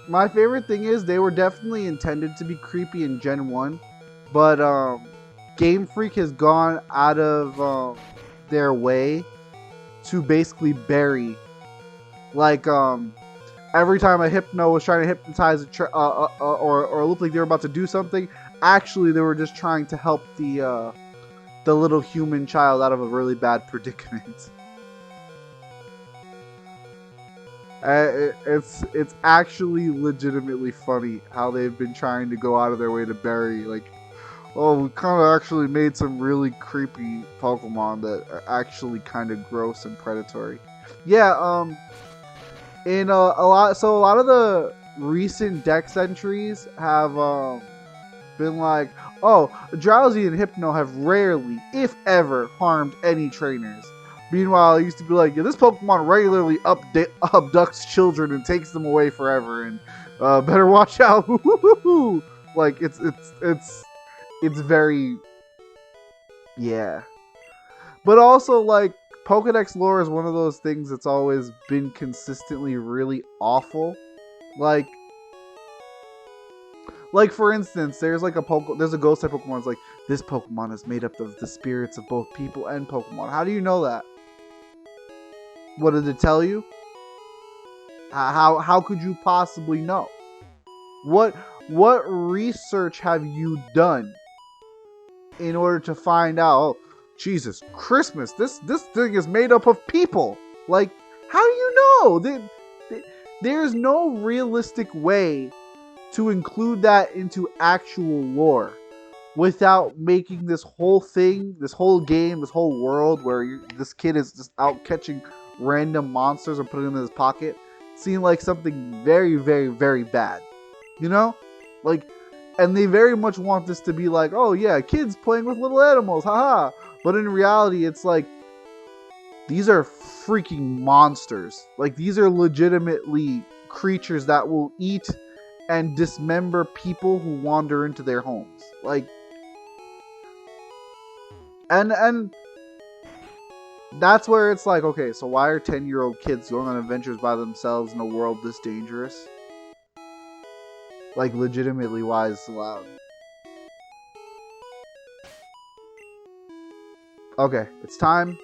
my favorite thing is they were definitely intended to be creepy in Gen 1, but Game Freak has gone out of their way to basically bury. Like, every time a Hypno was trying to hypnotize or looked like they were about to do something, actually they were just trying to help the little human child out of a really bad predicament. It's actually legitimately funny how they've been trying to go out of their way to bury, like, oh, we kind of actually made some really creepy Pokemon that are actually kind of gross and predatory. Yeah, in a lot of the recent Dex entries have been like, oh, Drowsy and Hypno have rarely, if ever, harmed any trainers. Meanwhile, it used to be like, yeah, this Pokemon regularly abducts children and takes them away forever, and better watch out. Like, it's very, yeah. But also, like, Pokedex lore is one of those things that's always been consistently really awful. Like, Like for instance, there's like there's a ghost type Pokemon. It's like this Pokemon is made up of the spirits of both people and Pokemon. How do you know that? What did it tell you? How could you possibly know? What research have you done in order to find out? Oh, Jesus Christmas! This thing is made up of people. Like, how do you know? There's no realistic way to include that into actual lore without making this whole thing, this whole game, this whole world where this kid is just out catching random monsters and putting them in his pocket seem like something very, very, very bad. You know? Like, and they very much want this to be like, oh yeah, kids playing with little animals, haha. But in reality, it's like, these are freaking monsters. Like, these are legitimately creatures that will eat and dismember people who wander into their homes. Like, and that's where it's like, okay, so why are 10-year-old kids going on adventures by themselves in a world this dangerous? Like, legitimately, why is this allowed? Okay, it's time.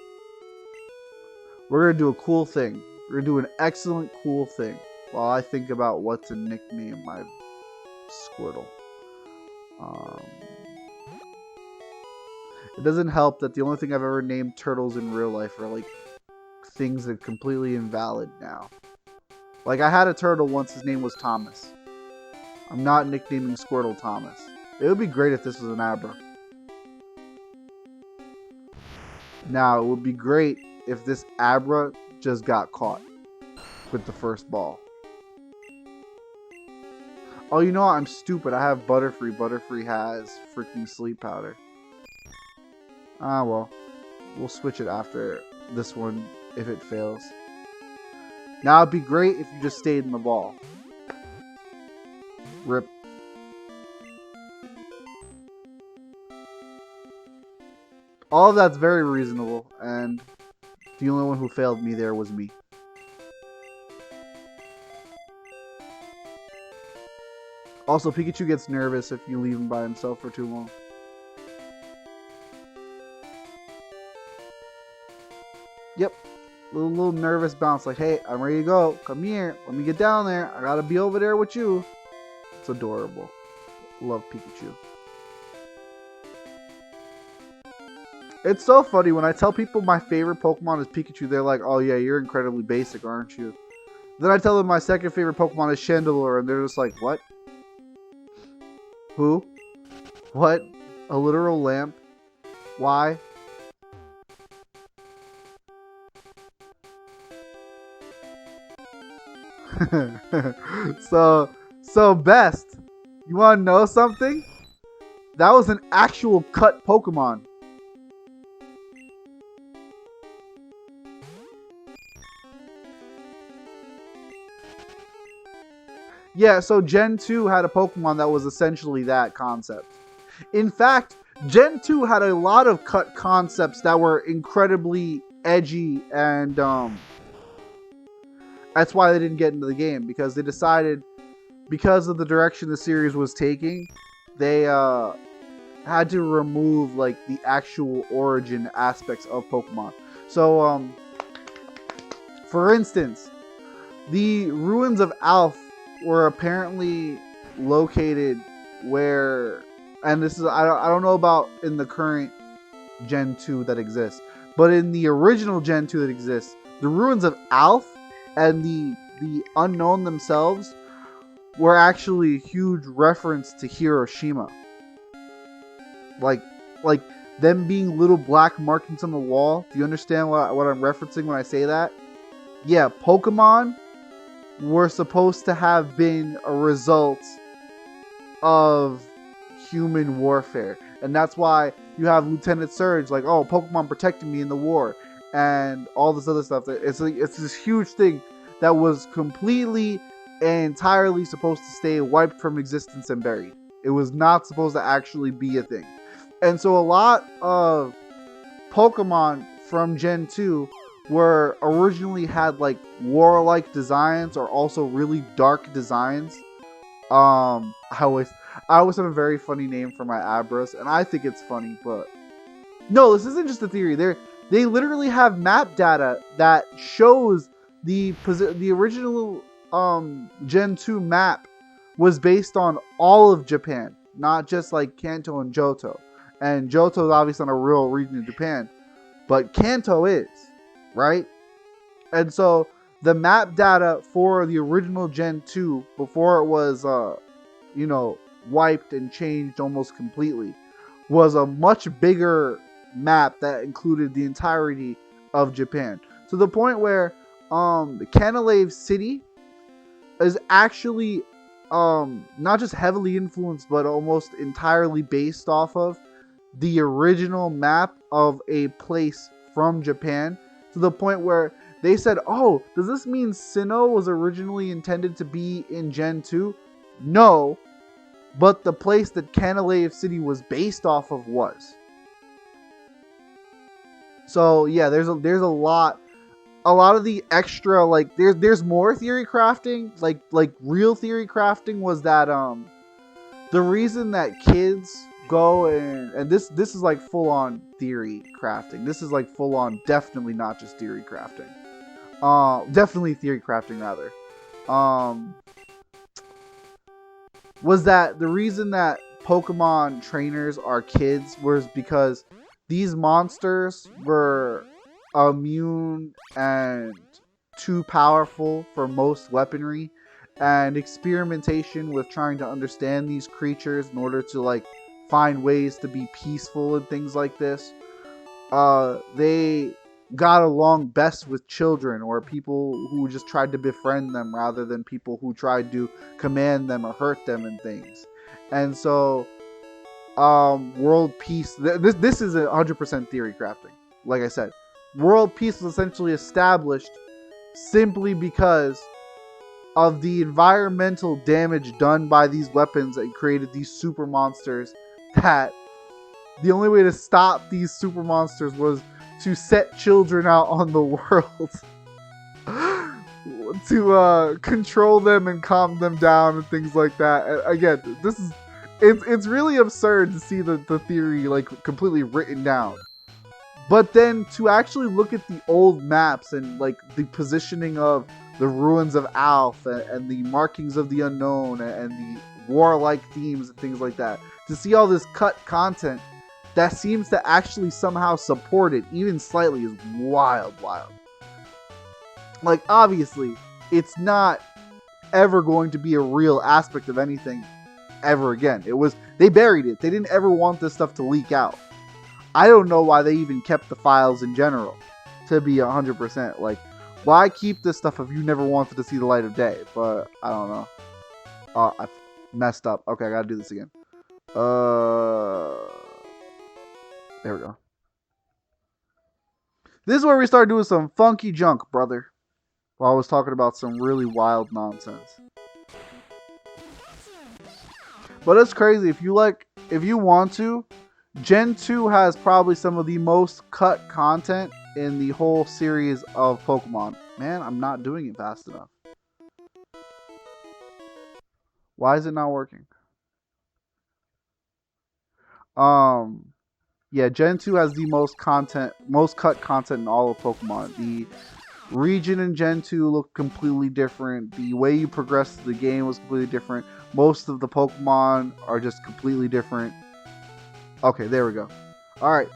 We're gonna do a cool thing. We're gonna do an excellent cool thing while I think about what to nickname my Squirtle. It doesn't help that the only thing I've ever named turtles in real life are like things that are completely invalid now. Like, I had a turtle once, his name was Thomas. I'm not nicknaming Squirtle Thomas. It would be great if this was an Abra. Now, it would be great if this Abra just got caught with the first ball. Oh, you know what? I'm stupid. I have Butterfree. Butterfree has freaking sleep powder. Ah, well. We'll switch it after this one if it fails. Now, it'd be great if you just stayed in the ball. Rip. All of that's very reasonable, and the only one who failed me there was me. Also, Pikachu gets nervous if you leave him by himself for too long. Yep. Little nervous bounce, like, hey, I'm ready to go. Come here. Let me get down there. I gotta be over there with you. It's adorable. Love Pikachu. It's so funny when I tell people my favorite Pokemon is Pikachu, they're like, oh yeah, you're incredibly basic, aren't you? Then I tell them my second favorite Pokemon is Chandelure, and they're just like, what? Who? What? A literal lamp? Why? So Best, you want to know something? That was an actual cut Pokemon. Yeah, so Gen 2 had a Pokemon that was essentially that concept. In fact, Gen 2 had a lot of cut concepts that were incredibly edgy, and that's why they didn't get into the game, because they decided, because of the direction the series was taking, they had to remove like the actual origin aspects of Pokemon. So, for instance, the ruins of Alph were apparently located where, and this is, I don't know about in the current Gen 2 that exists, but in the original Gen 2 that exists, the ruins of Alph and the unknown themselves were actually a huge reference to Hiroshima. Like them being little black markings on the wall. Do you understand what I'm referencing when I say that? Yeah, Pokemon were supposed to have been a result of human warfare. And that's why you have Lieutenant Surge, like, oh, Pokemon protecting me in the war. And all this other stuff. It's this huge thing that was completely and entirely supposed to stay wiped from existence and buried. It was not supposed to actually be a thing. And so a lot of Pokemon from Gen 2 were originally had like warlike designs or also really dark designs. I always have a very funny name for my Abras, and I think it's funny, but no, this isn't just a theory. They literally have map data that shows the original Gen 2 map was based on all of Japan, not just like Kanto and Johto. And Johto is obviously not a real region of Japan, but Kanto is, right? And so the map data for the original Gen 2 before it was wiped and changed almost completely was a much bigger map that included the entirety of Japan, to the point where Canalave City is actually not just heavily influenced but almost entirely based off of the original map of a place from Japan, to the point where they said, oh, does this mean Sinnoh was originally intended to be in Gen 2? No, but the place that Canalave City was based off of was. So yeah, there's a lot of the extra, like there's more theory crafting, like real theory crafting was that the reason that kids go and this is like full on theory crafting. This is like full on, definitely not just theory crafting. Definitely theory crafting rather. Was that the reason that Pokemon trainers are kids was because these monsters were immune and too powerful for most weaponry, and experimentation with trying to understand these creatures in order to like find ways to be peaceful and things like this, they got along best with children or people who just tried to befriend them rather than people who tried to command them or hurt them and things. And so world peace, this is 100% theory crafting. Like I said, world peace was essentially established simply because of the environmental damage done by these weapons that created these super monsters, that the only way to stop these super monsters was to set children out on the world to control them and calm them down and things like that. And again, it's really absurd to see the theory like completely written down. But then to actually look at the old maps and like the positioning of the ruins of Alph and the markings of the unknown and the warlike themes and things like that, to see all this cut content that seems to actually somehow support it, even slightly, is wild. Like, obviously, it's not ever going to be a real aspect of anything ever again. They buried it. They didn't ever want this stuff to leak out. I don't know why they even kept the files in general, to be 100%. Like, why keep this stuff if you never wanted to see the light of day? But, I don't know. Oh, I messed up. Okay, I gotta do this again. There we go. This is where we start doing some funky junk, brother. While I was talking about some really wild nonsense. But it's crazy. If you want to, Gen 2 has probably some of the most cut content in the whole series of Pokemon. Man, I'm not doing it fast enough. Why is it not working? Yeah, Gen 2 has the most cut content in all of Pokemon. The region in Gen 2 looked completely different. The way you progressed the game was completely different. Most of the Pokemon are just completely different. Okay, there we go. Alright.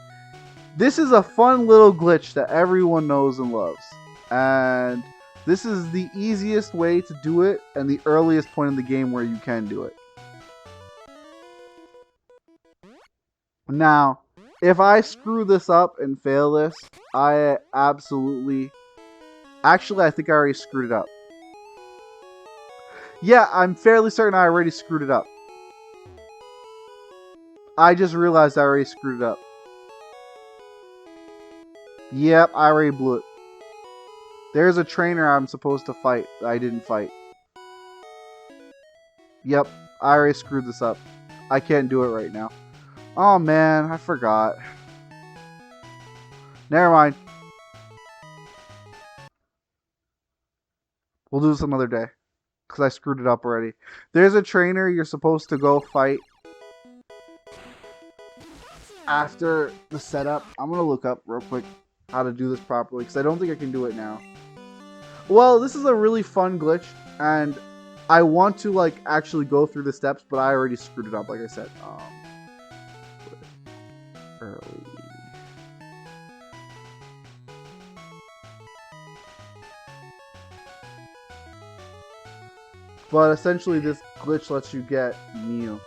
This is a fun little glitch that everyone knows and loves. And this is the easiest way to do it and the earliest point in the game where you can do it. Now, if I screw this up and fail this, I absolutely... Actually, I think I already screwed it up. Yeah, I'm fairly certain I already screwed it up. I just realized I already screwed it up. Yep, I already blew it. There's a trainer I'm supposed to fight that I didn't fight. Yep, I already screwed this up. I can't do it right now. Oh man, I forgot. Never mind. We'll do this another day. because I screwed it up already. There's a trainer you're supposed to go fight after the setup. I'm going to look up real quick how to do this properly, because I don't think I can do it now. Well, this is a really fun glitch, and I want to like actually go through the steps, but I already screwed it up, like I said. Early. But essentially, this glitch lets you get Mew.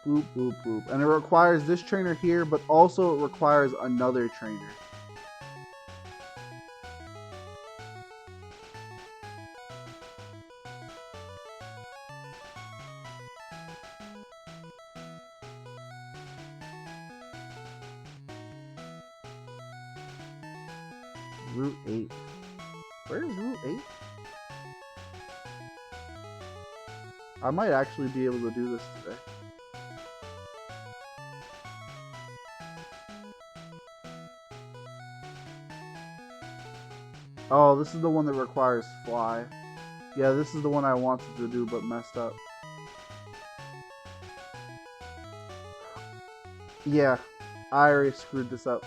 Boop, boop, boop. And it requires this trainer here, but also it requires another trainer. Route 8. Where is Route 8? I might actually be able to do this today. Oh, this is the one that requires fly. Yeah, this is the one I wanted to do but messed up. Yeah, I already screwed this up.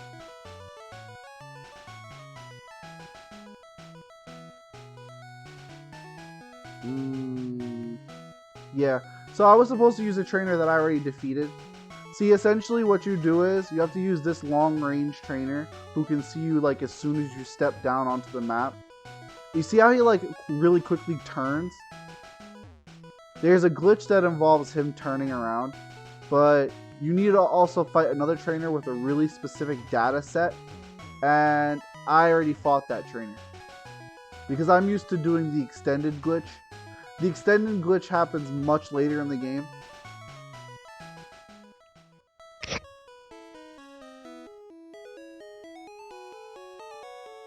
Yeah, so I was supposed to use a trainer that I already defeated. See, essentially what you do is you have to use this long range trainer who can see you like as soon as you step down onto the map. You see how he like really quickly turns? There's a glitch that involves him turning around, but you need to also fight another trainer with a really specific data set, and I already fought that trainer. Because I'm used to doing the extended glitch. The extended glitch happens much later in the game.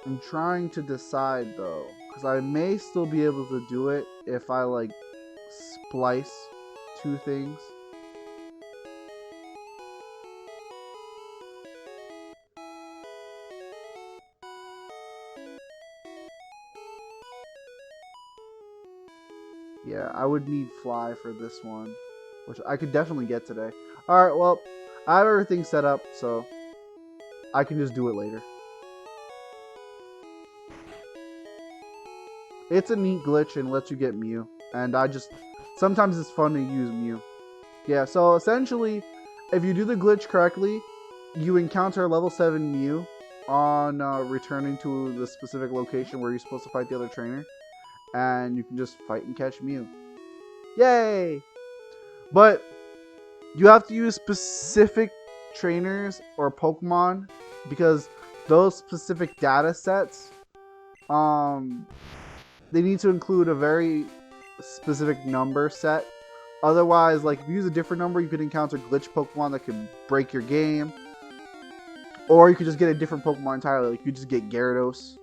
I'm trying to decide though, because I may still be able to do it if I like splice two things. Yeah, I would need fly for this one, which I could definitely get today. Alright, well, I have everything set up, so I can just do it later. It's a neat glitch and lets you get Mew, and sometimes it's fun to use Mew. Yeah, so essentially, if you do the glitch correctly, you encounter a level 7 Mew on returning to the specific location where you're supposed to fight the other trainer. And you can just fight and catch Mew. Yay! But you have to use specific trainers or Pokemon because those specific data sets, they need to include a very specific number set. Otherwise, like if you use a different number, you could encounter glitch Pokemon that could break your game. Or you could just get a different Pokemon entirely. Like you just get Gyarados.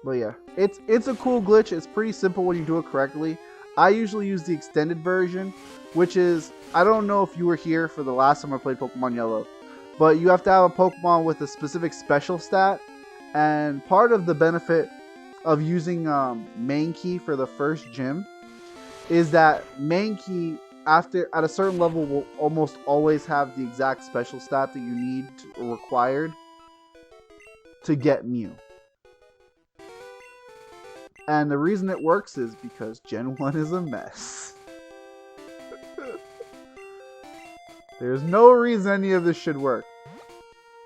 But yeah, it's a cool glitch. It's pretty simple when you do it correctly. I usually use the extended version, which is, I don't know if you were here for the last time I played Pokemon Yellow, but you have to have a Pokemon with a specific special stat, and part of the benefit of using Mankey for the first gym is that Mankey, at a certain level, will almost always have the exact special stat that you need or required to get Mew. And the reason it works is because Gen 1 is a mess. There's no reason any of this should work.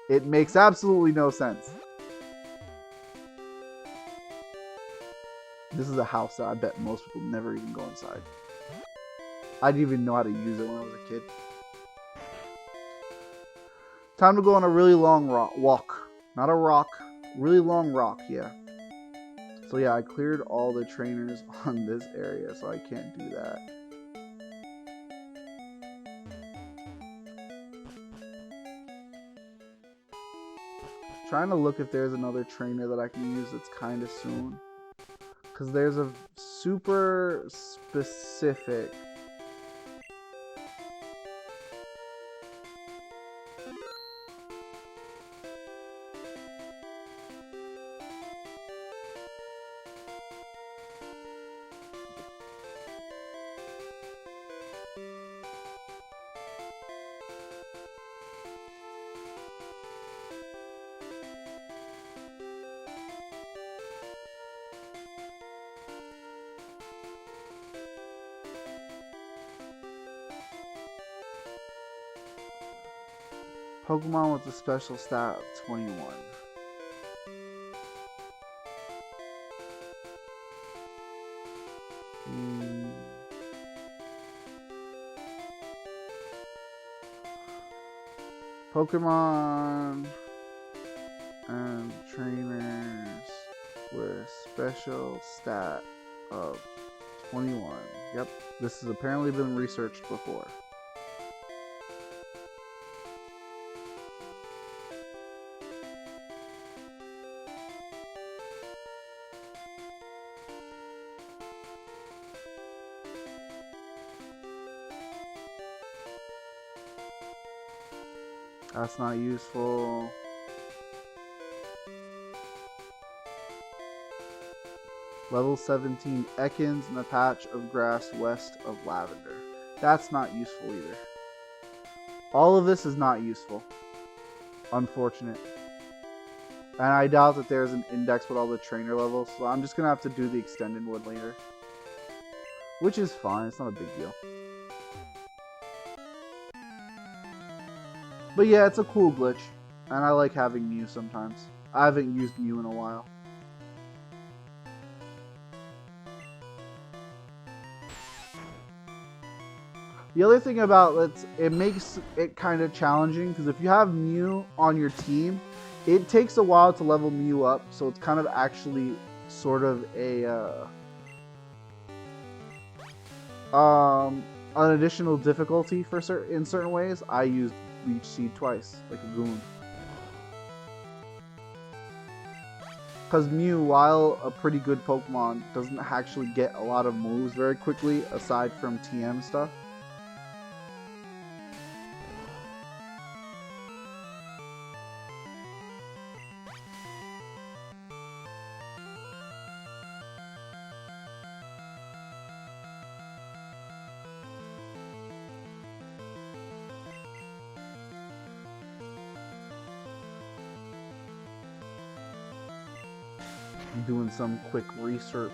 It makes absolutely no sense. This is a house that I bet most people never even go inside. I didn't even know how to use it when I was a kid. Time to go on a really long walk. Not a rock. Really long rock, yeah. So yeah, I cleared all the trainers on this area, so I can't do that. Trying to look if there's another trainer that I can use that's kind of soon. Because there's a super specific. Pokemon with a special stat of 21. Pokemon and trainers with special stat of 21. Yep, this has apparently been researched before. That's not useful. Level 17 Ekans in the patch of grass west of Lavender. That's not useful either. All of this is not useful. Unfortunate. And I doubt that there's an index with all the trainer levels, so I'm just going to have to do the extended one later. Which is fine, it's not a big deal. But yeah, it's a cool glitch, and I like having Mew sometimes. I haven't used Mew in a while. The other thing about it makes it kind of challenging, because if you have Mew on your team, it takes a while to level Mew up, so it's kind of actually sort of a an additional difficulty for in certain ways. I used Leech Seed twice, like a goon. Because Mew, while a pretty good Pokemon, doesn't actually get a lot of moves very quickly, aside from TM stuff. Doing some quick research.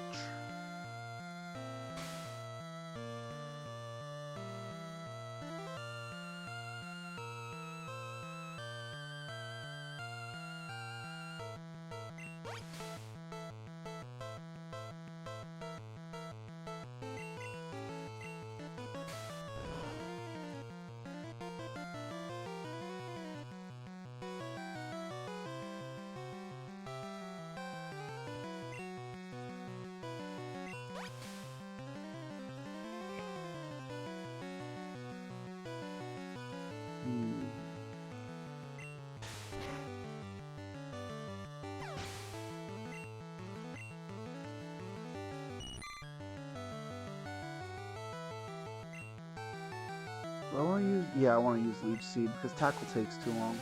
I want to use, yeah, I want to use Leech Seed because Tackle takes too long.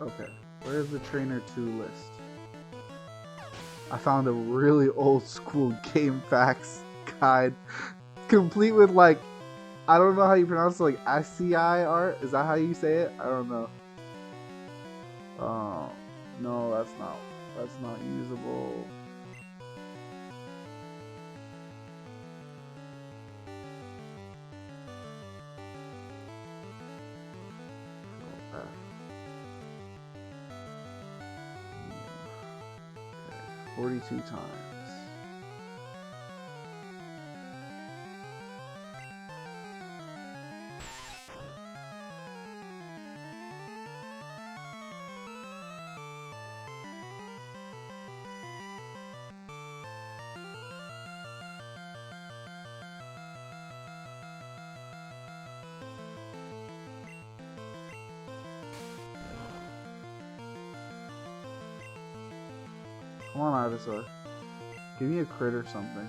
Okay, where's the Trainer 2 list? I found a really old school game facts guide, complete with like, I don't know how you pronounce it, like SCI art? Is that how you say it? I don't know. No, that's not usable. Okay, 42 times. Come on, Ivysaur. Give me a crit or something.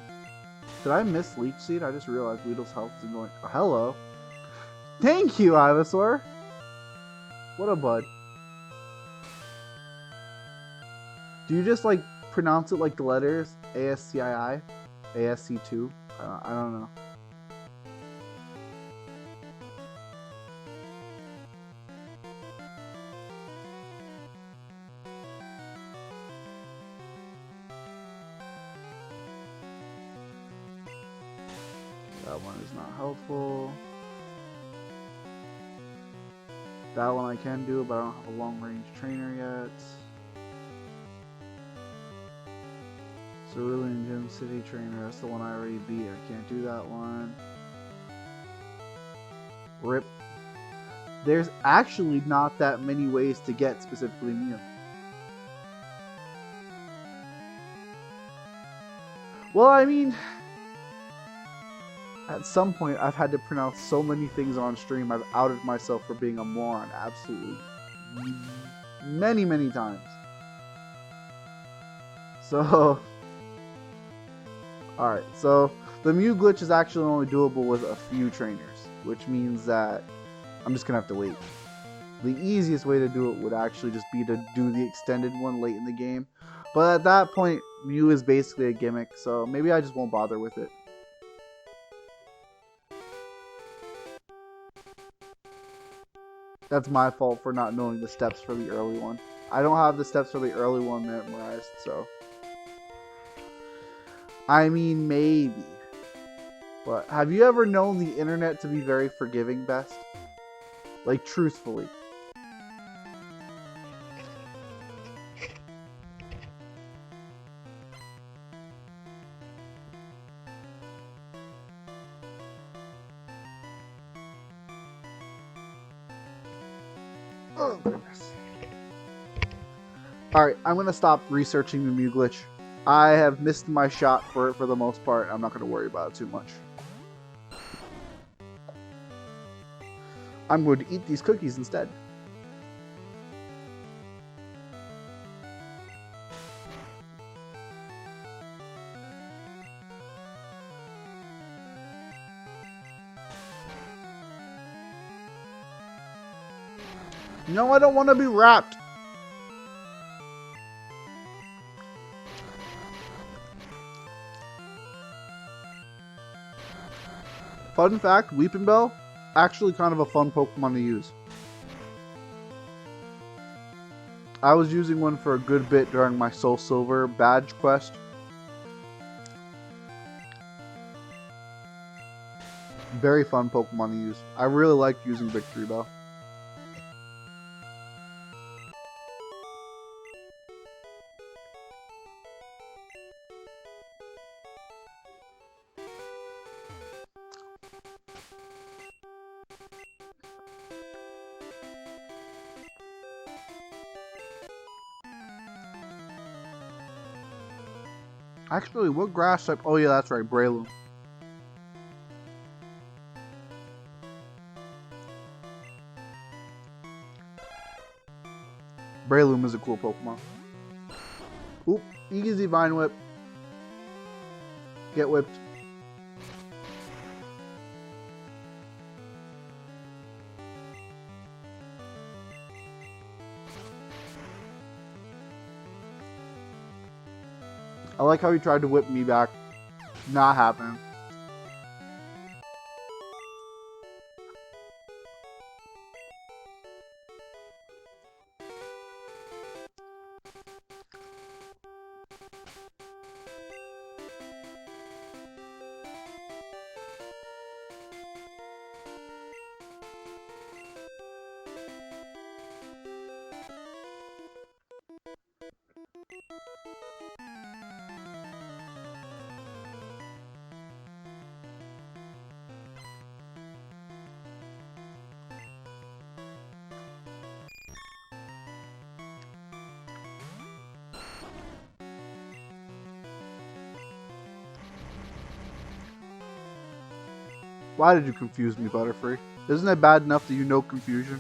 Did I miss Leech Seed? I just realized Weedle's health isn't going. Oh, hello. Thank you, Ivysaur. What a bud. Do you just like pronounce it like the letters? ASCII? ASC2? I don't know. That one is not helpful. That one I can do, but I don't have a long range trainer yet. Cerulean Gym City Trainer, that's the one I already beat. I can't do that one. RIP. There's actually not that many ways to get specifically Mew. Well, I mean, at some point I've had to pronounce so many things on stream, I've outed myself for being a moron absolutely many, many times. So, alright, so the Mew glitch is actually only doable with a few trainers, which means that I'm just gonna have to wait. The easiest way to do it would actually just be to do the extended one late in the game. But at that point, Mew is basically a gimmick, so maybe I just won't bother with it. That's my fault for not knowing the steps for the early one. I don't have the steps for the early one memorized, so. I mean, maybe. But have you ever known the internet to be very forgiving, Best? Like, truthfully. Oh, goodness. Alright, I'm going to stop researching the Mew glitch. I have missed my shot for it for the most part. I'm not going to worry about it too much. I'm going to eat these cookies instead. No, I don't want to be wrapped. Fun fact, Weeping Bell, actually kind of a fun Pokemon to use. I was using one for a good bit during my Soul Silver badge quest. Very fun Pokemon to use. I really like using Victory Bell. Actually, what grass type? Oh yeah, that's right, Breloom. Breloom is a cool Pokemon. Oop, easy Vine Whip. Get whipped. I like how he tried to whip me back. Not happening. Why did you confuse me, Butterfree? Isn't it bad enough that you know confusion?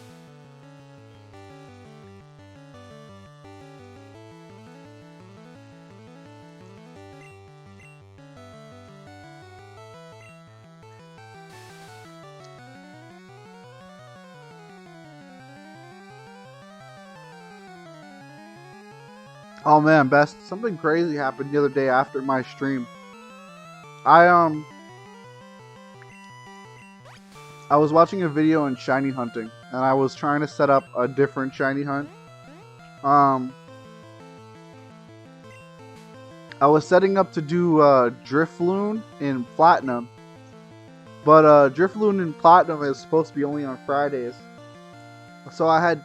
Oh man, Best, something crazy happened the other day after my stream. I was watching a video on shiny hunting, and I was trying to set up a different shiny hunt. I was setting up to do Drifloon in Platinum, but Drifloon in Platinum is supposed to be only on Fridays. So I had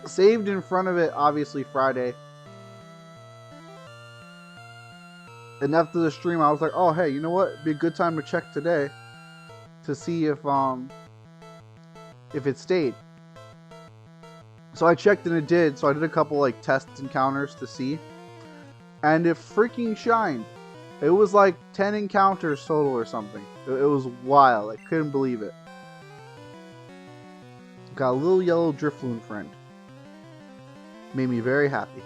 saved in front of it, obviously, Friday. And after the stream, I was like, oh, hey, you know what? It'd be a good time to check today to see if it stayed. So I checked and it did. So I did a couple like test encounters to see. And it freaking shined. It was like 10 encounters total or something. It was wild. I couldn't believe it. Got a little yellow Drifloon friend. Made me very happy.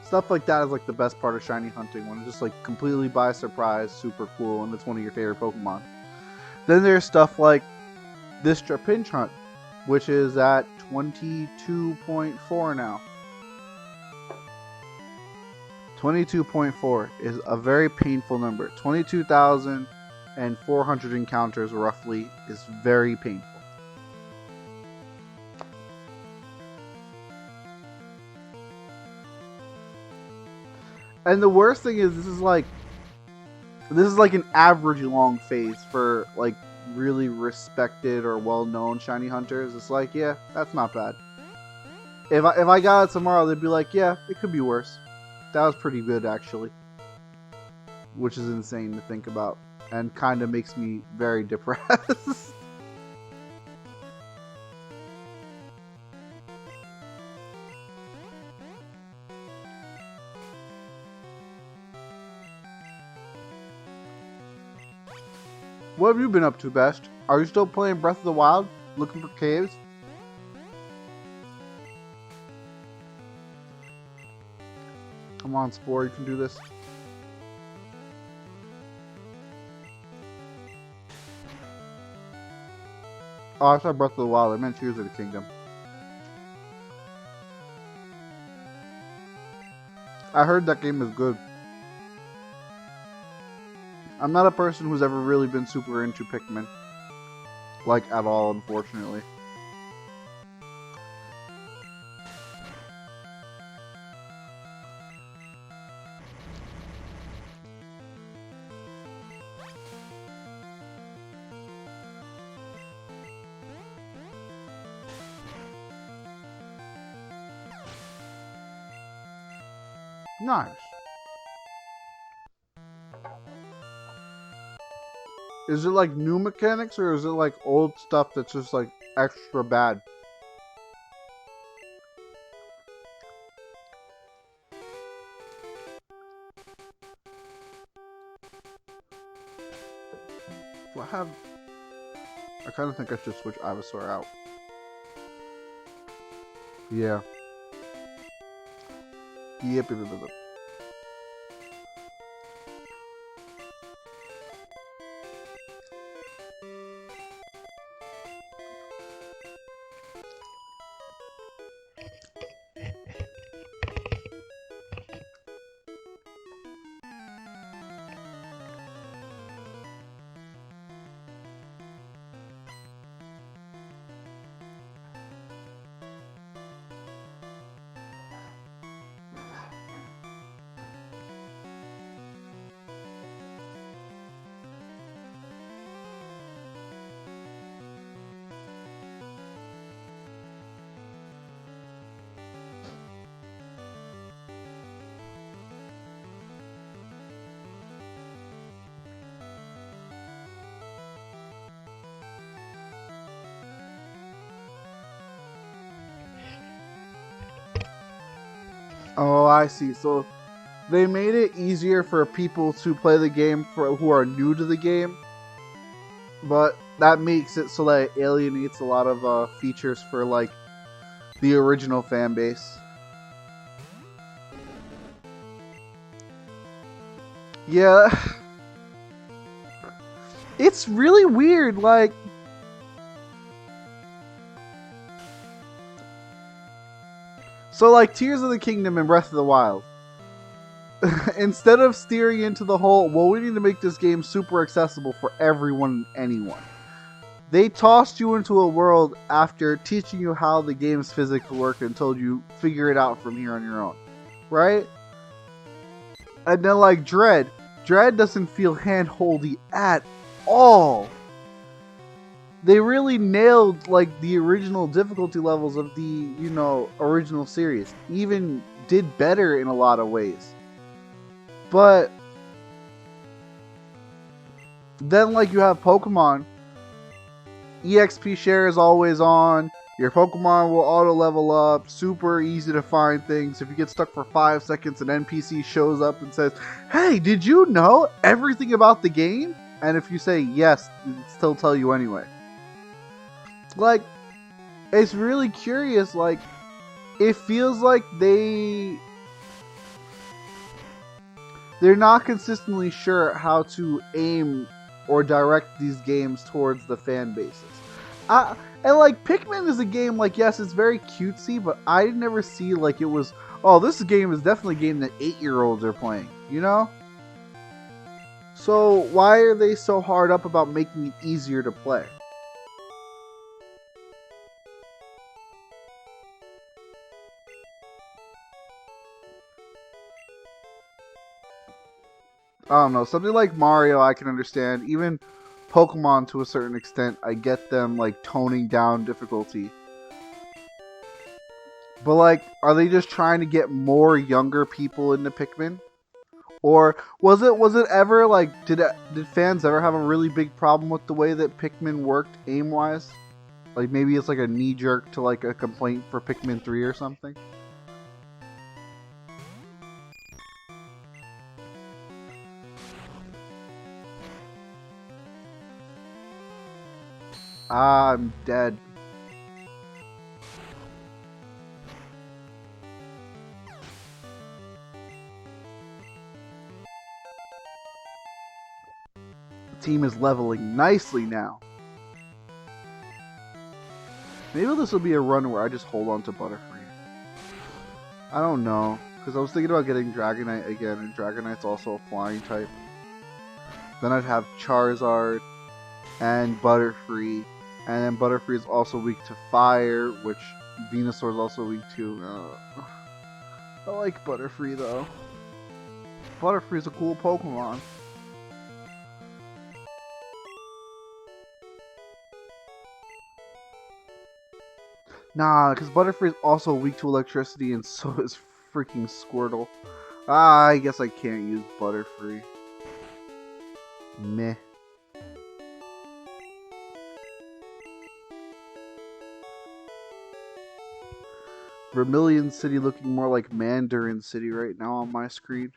Stuff like that is like the best part of shiny hunting, when it's just like completely by surprise, super cool, and it's one of your favorite Pokemon. Then there's stuff like this Trapinch hunt, which is at 22.4 now. 22.4 is a very painful number. 22,400 encounters roughly is very painful. And the worst thing is this is like an average long phase for like really respected or well-known shiny hunters. It's like, yeah, that's not bad. If I got it tomorrow, they'd be like, yeah, it could be worse. That was pretty good, actually. Which is insane to think about, and kind of makes me very depressed. What have you been up to, Best? Are you still playing Breath of the Wild? Looking for caves? Come on, Spore, you can do this. Oh, I said Breath of the Wild. I meant Tears of the Kingdom. I heard that game is good. I'm not a person who's ever really been super into Pikmin. Like, at all, unfortunately. Nice. Is it like new mechanics, or is it like old stuff that's just like extra bad? Do I have... I kind of think I should switch Ivysaur out. Yeah. Yep. Oh, I see. So they made it easier for people to play the game for who are new to the game, but that makes it so that it alienates a lot of features for like the original fan base. Yeah, it's really weird. Like, so like Tears of the Kingdom and Breath of the Wild. Instead of steering into the whole, well, we need to make this game super accessible for everyone and anyone, they tossed you into a world after teaching you how the game's physics work and told you figure it out from here on your own, right? And then like Dread doesn't feel hand-holdy at all. They really nailed like the original difficulty levels of the, original series. Even did better in a lot of ways. But then like you have Pokemon, EXP share is always on. Your Pokemon will auto level up. Super easy to find things. If you get stuck for 5 seconds, an NPC shows up and says, "Hey, did you know everything about the game?" And if you say yes, it'll still tell you anyway. Like, it's really curious. Like, it feels like they're not consistently sure how to aim or direct these games towards the fan bases. And like Pikmin is a game, like, yes, it's very cutesy, but I never see like it was, oh, this game is definitely a game that 8-year-olds are playing, you know? So why are they so hard up about making it easier to play? I don't know, something like Mario I can understand. Even Pokemon to a certain extent, I get them like toning down difficulty. But like, are they just trying to get more younger people into Pikmin? Or was it ever like, did fans ever have a really big problem with the way that Pikmin worked aim wise? Like maybe it's like a knee jerk to like a complaint for Pikmin 3 or something? I'm dead. The team is leveling nicely now. Maybe this will be a run where I just hold on to Butterfree. I don't know, because I was thinking about getting Dragonite again, and Dragonite's also a flying type. Then I'd have Charizard and Butterfree, and then Butterfree is also weak to fire, which Venusaur is also weak to. I like Butterfree though. Butterfree's a cool Pokemon. Nah, because Butterfree is also weak to electricity, and so is freaking Squirtle. I guess I can't use Butterfree. Meh. Vermilion City looking more like Mandarin City right now on my screen.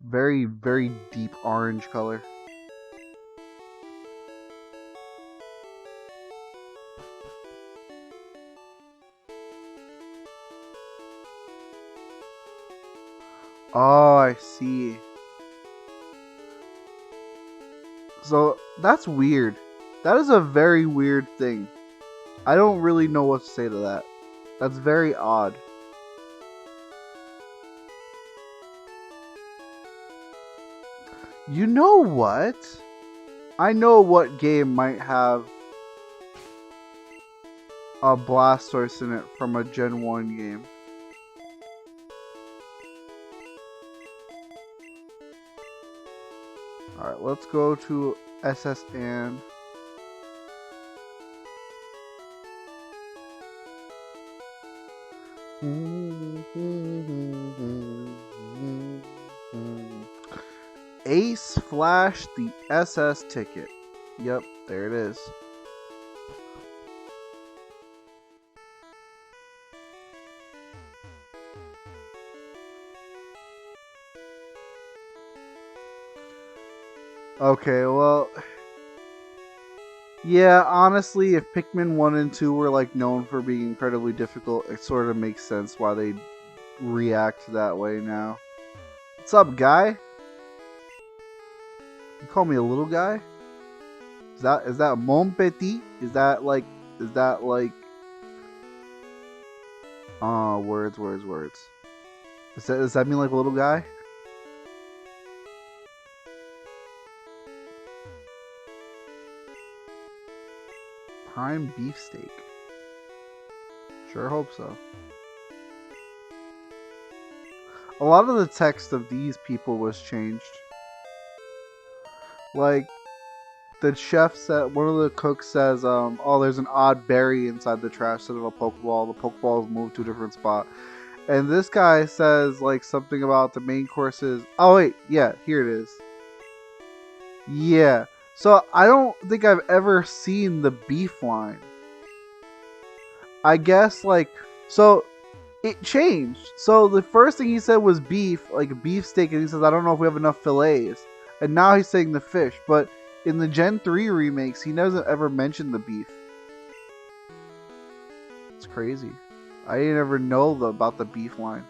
Very, very deep orange color. Oh, I see. So, that's weird. That is a very weird thing. I don't really know what to say to that. That's very odd. You know what? I know what game might have a Blastoise in it from a Gen 1 game. Alright, let's go to SS Anne. Ace Flash the SS ticket. Yep, there it is. Okay, well, yeah, honestly, if Pikmin 1 and 2 were like known for being incredibly difficult, it sort of makes sense why they react that way now. What's up, guy? You call me a little guy? Is that mon petit? Is that like words. Does that mean like a little guy? Prime beefsteak. Sure hope so. A lot of the text of these people was changed. Like the chef said, one of the cooks says, "Oh, there's an odd berry inside the trash instead of a Pokeball. The Pokeball is moved to a different spot." And this guy says like something about the main courses. Oh wait, yeah, here it is. Yeah. So I don't think I've ever seen the beef line. I guess like so it changed. So the first thing he said was beef, like beefsteak, and he says, "I don't know if we have enough fillets." And now he's saying the fish, but in the Gen 3 remakes, he doesn't ever mention the beef. It's crazy. I didn't ever know about the beef line.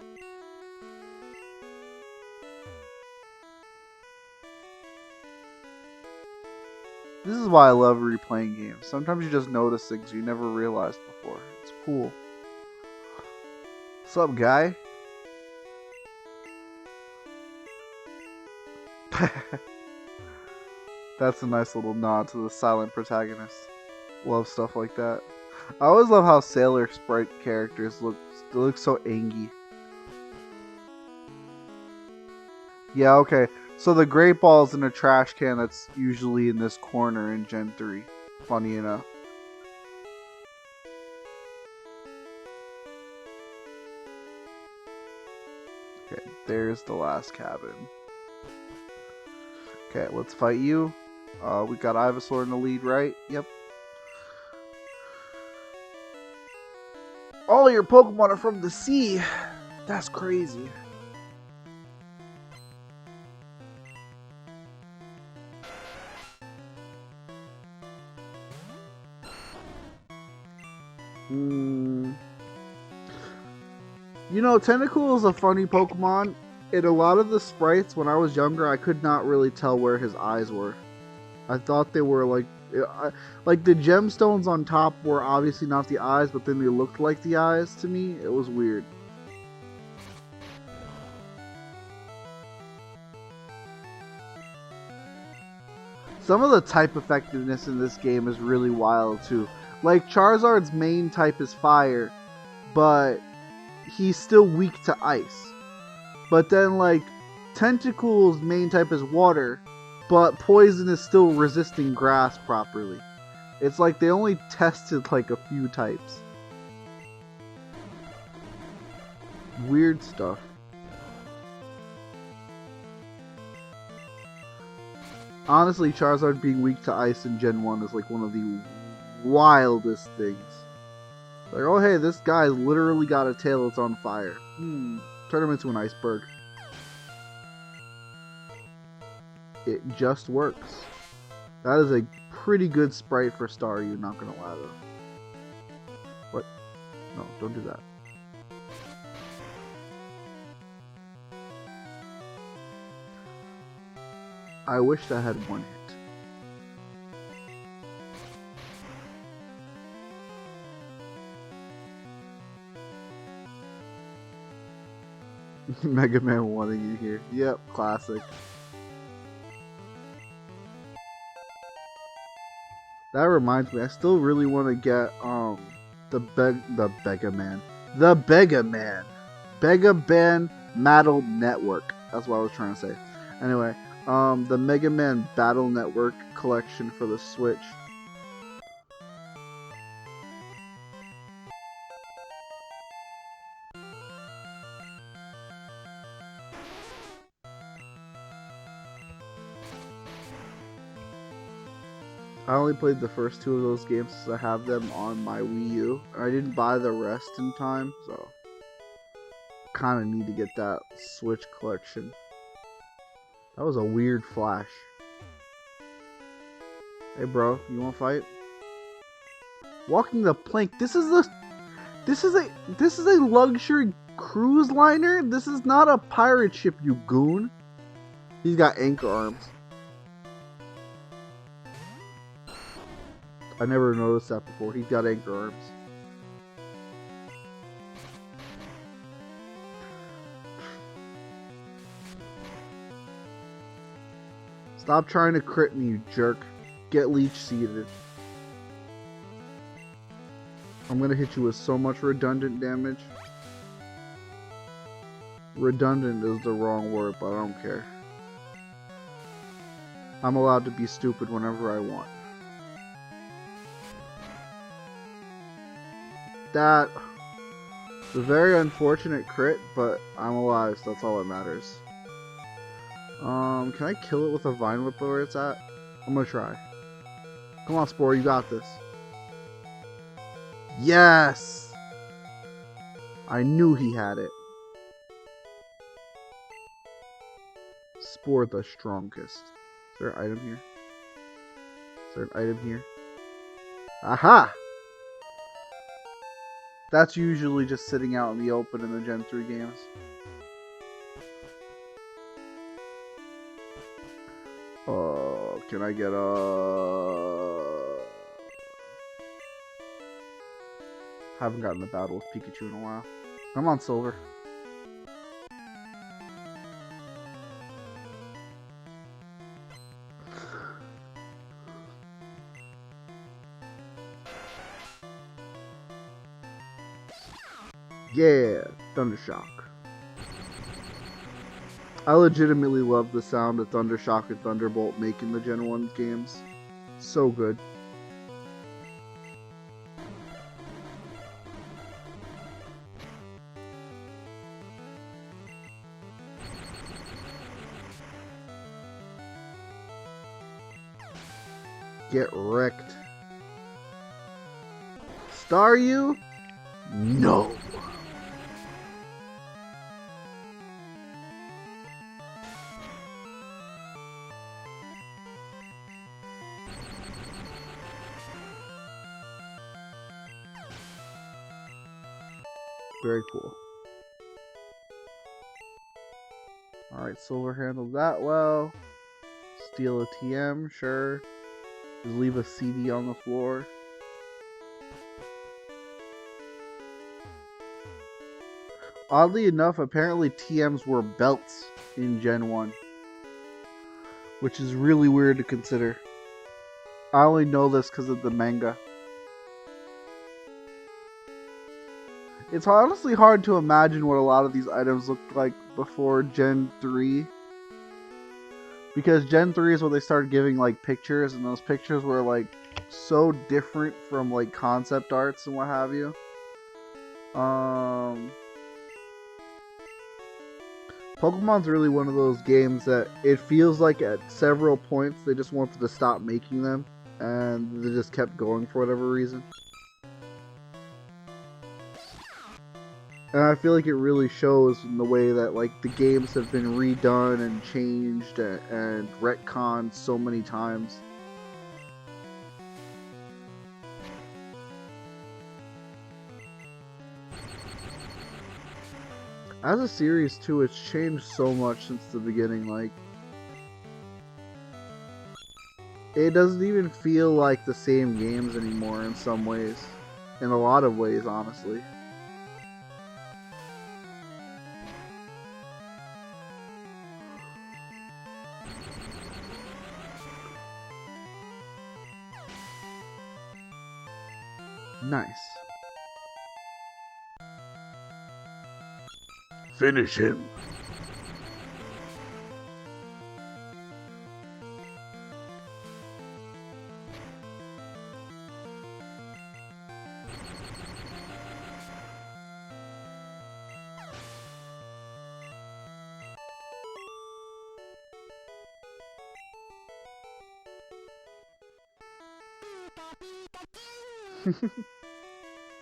This is why I love replaying games. Sometimes you just notice things you never realized before. It's cool. What's up, guy? That's a nice little nod to the silent protagonist. Love stuff like that. I always love how Sailor Sprite characters look so angy. Yeah, okay. So the Great Ball's in a trash can that's usually in this corner in Gen 3. Funny enough. Okay, there's the last cabin. Okay, let's fight you. We got Ivysaur in the lead, right? Yep. All your Pokemon are from the sea. That's crazy. You know, Tentacool is a funny Pokemon. In a lot of the sprites, when I was younger, I could not really tell where his eyes were. I thought they were like the gemstones on top were obviously not the eyes, but then they looked like the eyes to me. It was weird. Some of the type effectiveness in this game is really wild too. Like Charizard's main type is fire, but he's still weak to ice. But then like Tentacool's main type is water, but poison is still resisting grass properly. It's like they only tested like a few types. Weird stuff. Honestly, Charizard being weak to ice in Gen 1 is like one of the wildest things. Like, oh hey, this guy's literally got a tail that's on fire. Turn him into an iceberg. It just works. That is a pretty good sprite for Staryu, not gonna lie though. What? No, don't do that. I wish that had one hit. Mega Man wanting you here. Yep, classic. That reminds me, I still really want to get the Bega Man. Bega Man Battle Network. That's what I was trying to say. Anyway, the Mega Man Battle Network collection for the Switch. I only played the first two of those games because I have them on my Wii U. I didn't buy the rest in time, so kind of need to get that Switch collection. That was a weird flash. Hey bro, you wanna fight? Walking the plank. This is a luxury cruise liner. This is not a pirate ship, you goon. He's got anchor arms. I never noticed that before. He's got anchor arms. Stop trying to crit me, you jerk. Get leech seeded. I'm gonna hit you with so much redundant damage. Redundant is the wrong word, but I don't care. I'm allowed to be stupid whenever I want. That is a very unfortunate crit, but I'm alive, so that's all that matters. Can I kill it with a vine whip where it's at? I'm gonna try. Come on, Spore, you got this. Yes! I knew he had it. Spore the strongest. Is there an item here? Is there an item here? Aha! That's usually just sitting out in the open in the Gen 3 games. Oh, can I get a... Haven't gotten a battle with Pikachu in a while. Come on, Silver. Yeah, Thundershock. I legitimately love the sound of Thundershock and Thunderbolt making the Gen 1 games. So good. Get wrecked. Staryu? No. Very cool. Alright, Silver handled that well. Steal a TM, sure. Just leave a CD on the floor. Oddly enough, apparently TMs were belts in Gen 1. Which is really weird to consider. I only know this because of the manga. It's honestly hard to imagine what a lot of these items looked like before Gen 3. Because Gen 3 is when they started giving like pictures, and those pictures were like so different from like concept arts and what have you. Pokemon's really one of those games that it feels like at several points they just wanted to stop making them, and they just kept going for whatever reason. And I feel like it really shows in the way that like the games have been redone and changed and retconned so many times. As a series too, it's changed so much since the beginning. Like, it doesn't even feel like the same games anymore in some ways. In a lot of ways, honestly. Nice. Finish him.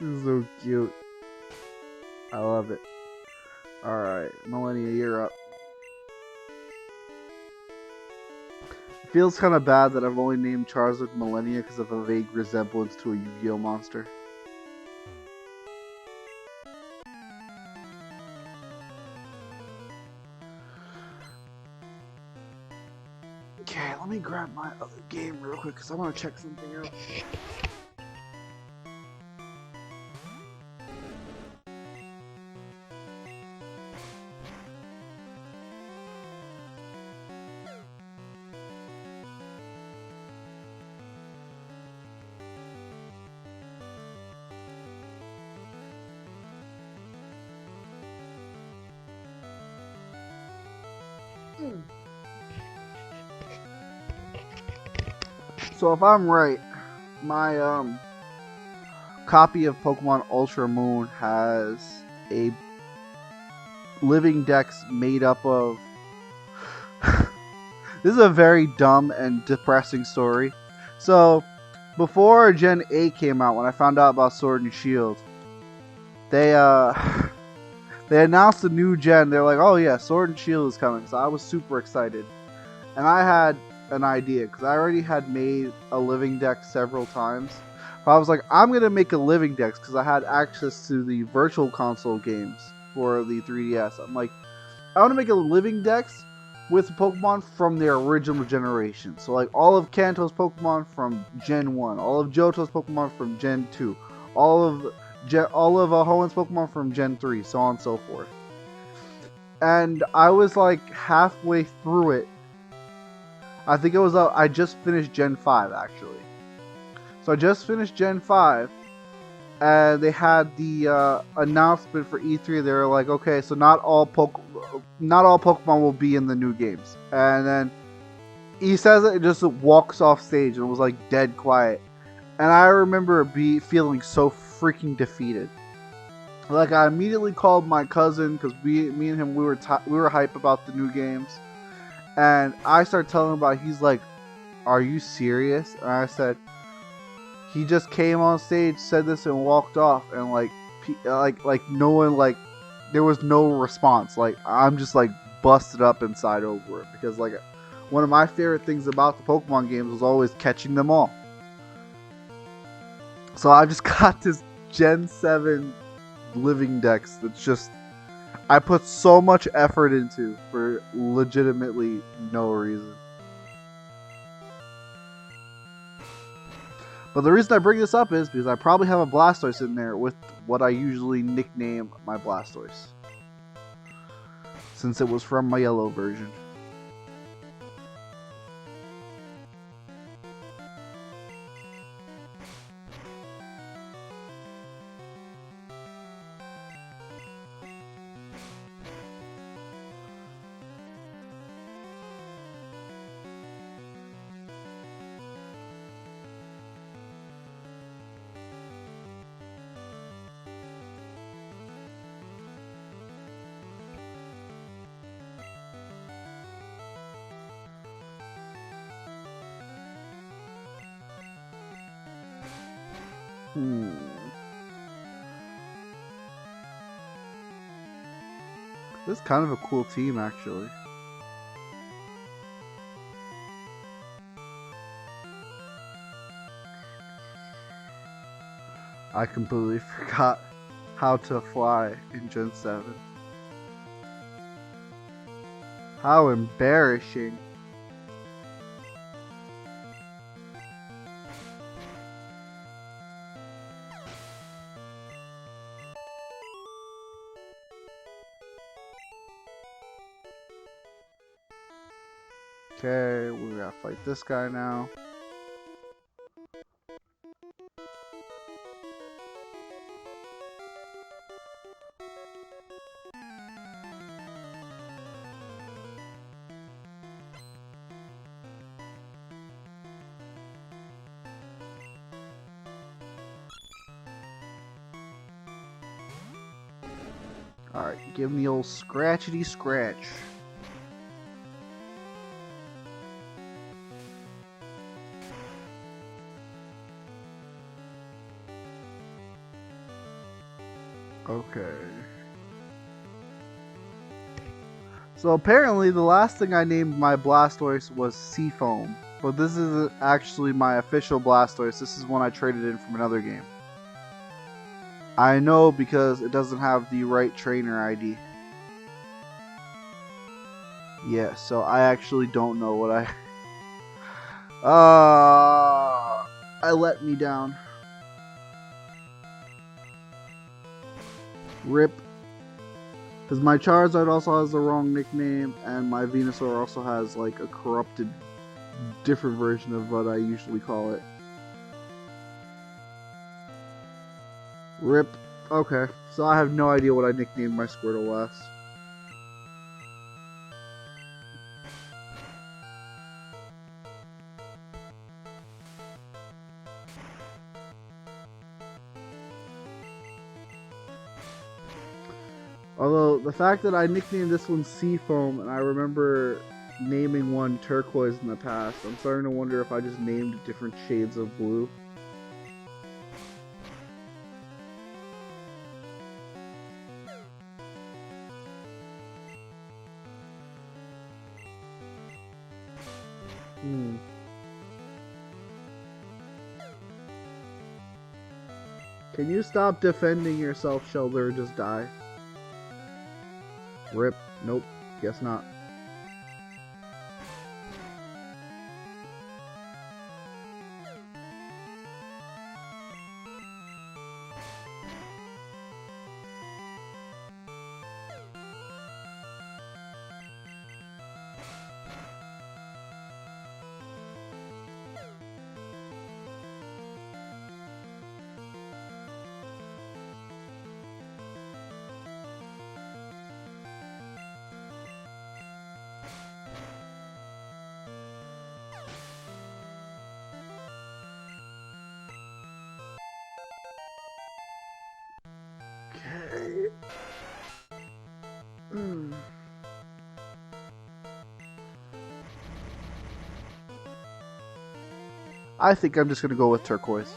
This is so cute. I love it. Alright, Millennia, you're up. feels kind of bad that I've only named Charizard Millennia because of a vague resemblance to a Yu-Gi-Oh monster. Okay, let me grab my other game real quick because I want to check something out. So if I'm right, my copy of Pokemon Ultra Moon has a living dex made up of this is a very dumb and depressing story. So before Gen 8 came out, when I found out about Sword and Shield, they announced a new gen. They're like, oh yeah, Sword and Shield is coming. So I was super excited. And I had an idea, because I already had made a living dex several times. But I was like, I'm going to make a living dex, because I had access to the virtual console games for the 3DS. I'm like, I want to make a living dex with Pokemon from their original generation. So like all of Kanto's Pokemon from Gen 1, all of Johto's Pokemon from Gen 2, all of Hoenn Pokemon from Gen 3, so on and so forth. And I was like halfway through it. I think it was, I just finished Gen 5 actually. So I just finished Gen 5, and they had the announcement for E3. They were like, okay, so not all Pokemon will be in the new games. And then he says it and just walks off stage, and it was like dead quiet. And I remember feeling so freaking defeated. Like I immediately called my cousin, because me and him we were hype about the new games. And I started telling him about it. He's like, are you serious? And I said, he just came on stage, said this, and walked off. And like no one, like, there was no response. Like, I'm just like busted up inside over it. Because like, one of my favorite things about the Pokemon games was always catching them all. So I just got this Gen 7 living dex that's just, I put so much effort into for legitimately no reason. But the reason I bring this up is because I probably have a Blastoise in there with what I usually nickname my Blastoise, since it was from my yellow version. This is kind of a cool team, actually. I completely forgot how to fly in Gen 7. How embarrassing. Okay, we gotta fight this guy now. Alright, give me the old scratchity scratch. Okay. So apparently the last thing I named my Blastoise was Seafoam. But this isn't actually my official Blastoise. This is one I traded in from another game. I know because it doesn't have the right trainer ID. Yeah, so I actually don't know what I... I let me down. RIP. Because my Charizard also has the wrong nickname, and my Venusaur also has like a corrupted, different version of what I usually call it. RIP. Okay, so I have no idea what I nicknamed my Squirtle last. Although, the fact that I nicknamed this one Seafoam, and I remember naming one Turquoise in the past, I'm starting to wonder if I just named different shades of blue. Can you stop defending yourself, Shelter, or just die? RIP. Nope. Guess not. Okay. I think I'm just gonna go with Turquoise.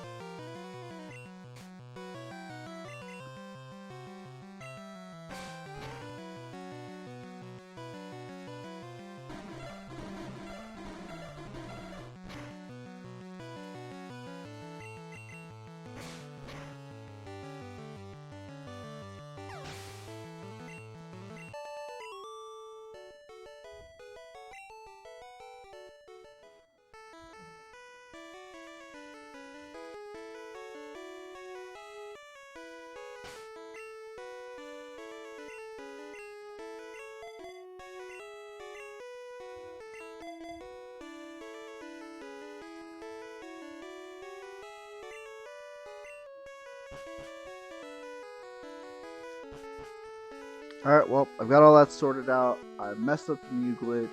Alright, well, I've got all that sorted out. I messed up the Mew glitch.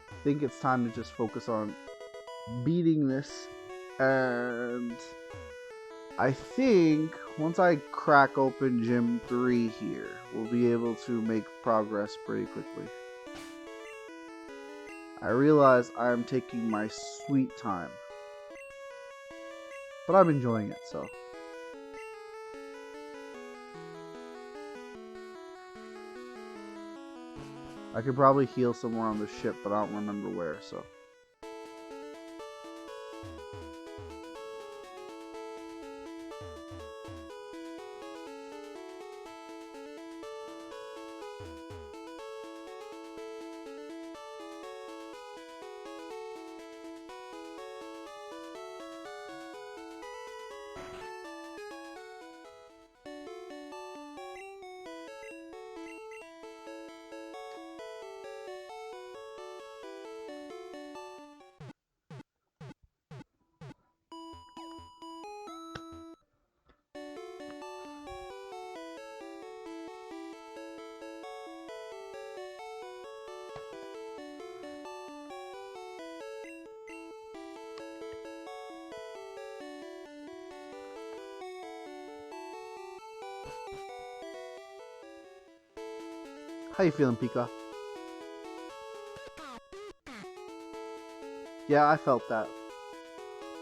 I think it's time to just focus on beating this. And I think once I crack open Gym 3 here, we'll be able to make progress pretty quickly. I realize I am taking my sweet time, but I'm enjoying it, so. I could probably heal somewhere on the ship, but I don't remember where, so. How you feeling, Pika? Yeah, I felt that.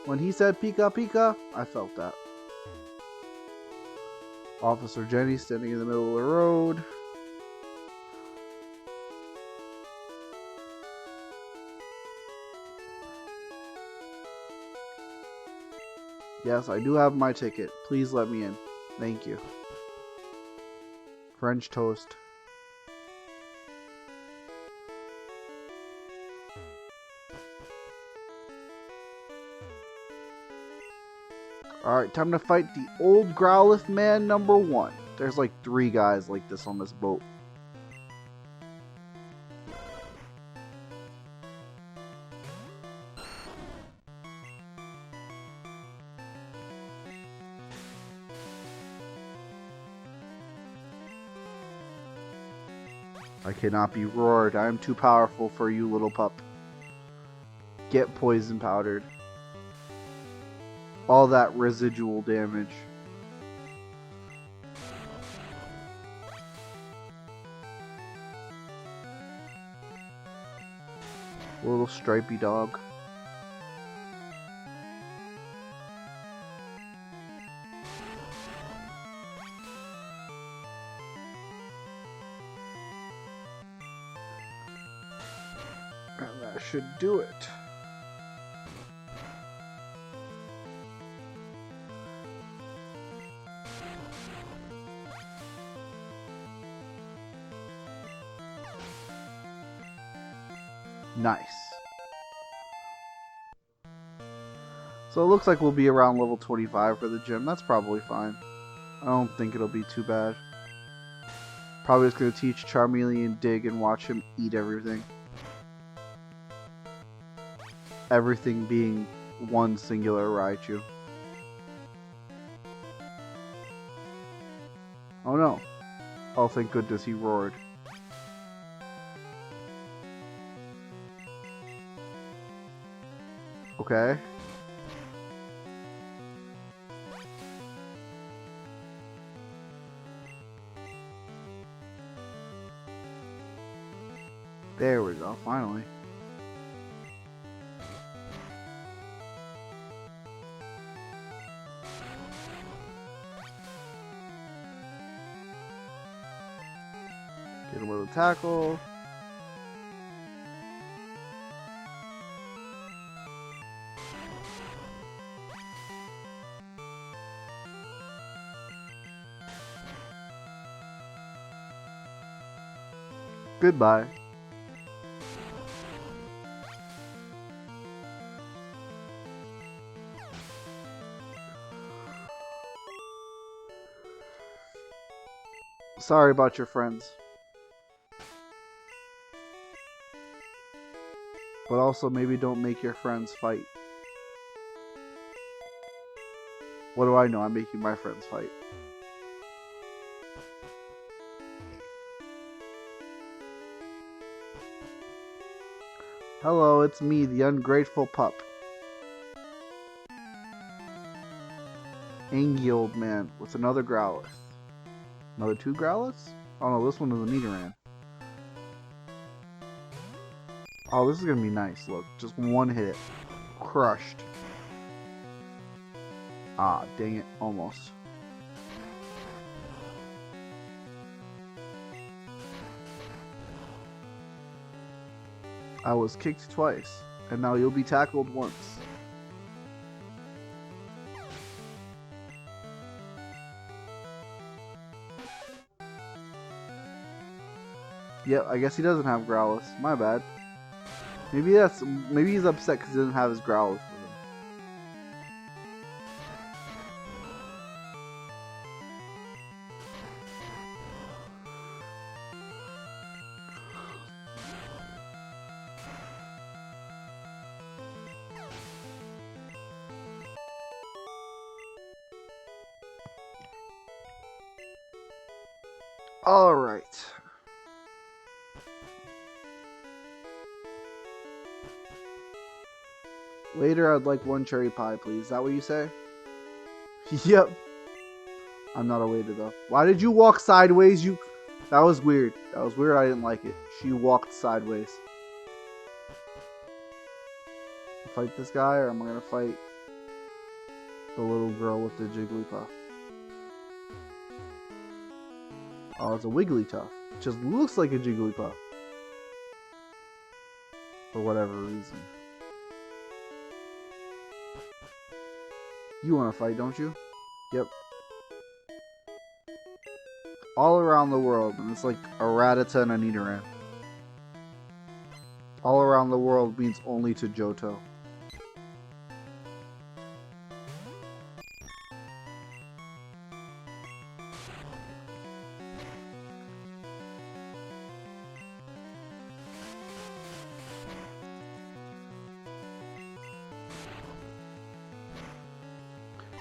When he said Pika Pika, I felt that. Officer Jenny standing in the middle of the road. Yes, I do have my ticket. Please let me in. Thank you. French toast. Alright, time to fight the old Growlithe man number 1. There's like 3 guys like this on this boat. I cannot be roared. I am too powerful for you, little pup. Get poison powdered. All that residual damage. Little stripy dog. And that should do it. Nice. So it looks like we'll be around level 25 for the gym. That's probably fine. I don't think it'll be too bad. Probably just going to teach Charmeleon Dig and watch him eat everything. Everything being one singular Raichu. Oh no. Oh, thank goodness he roared. Okay. There we go, finally. Get him with a tackle. Goodbye. Sorry about your friends. But also maybe don't make your friends fight. What do I know? I'm making my friends fight. Hello, it's me, the ungrateful pup. Angry old man with another Growlithe. Another 2 Growliths? Oh no, this one is a Nidoran. Oh, this is gonna be nice. Look, just one hit. Crushed. Ah, dang it. Almost. I was kicked twice, and now you'll be tackled once. Yep, I guess he doesn't have Growlithe. My bad. Maybe he's upset because he doesn't have his Growlithe with him. All right. Later, I'd like 1 cherry pie, please. Is that what you say? Yep. I'm not a waiter, though. Why did you walk sideways? That was weird. That was weird. I didn't like it. She walked sideways. Fight this guy, or am I gonna fight the little girl with the Jigglypuff? Oh, it's a Wigglytuff. It just looks like a Jigglypuff. For whatever reason. You want to fight, don't you? Yep. All around the world, and it's like a Rattata and a Nidoran. All around the world means only to Johto.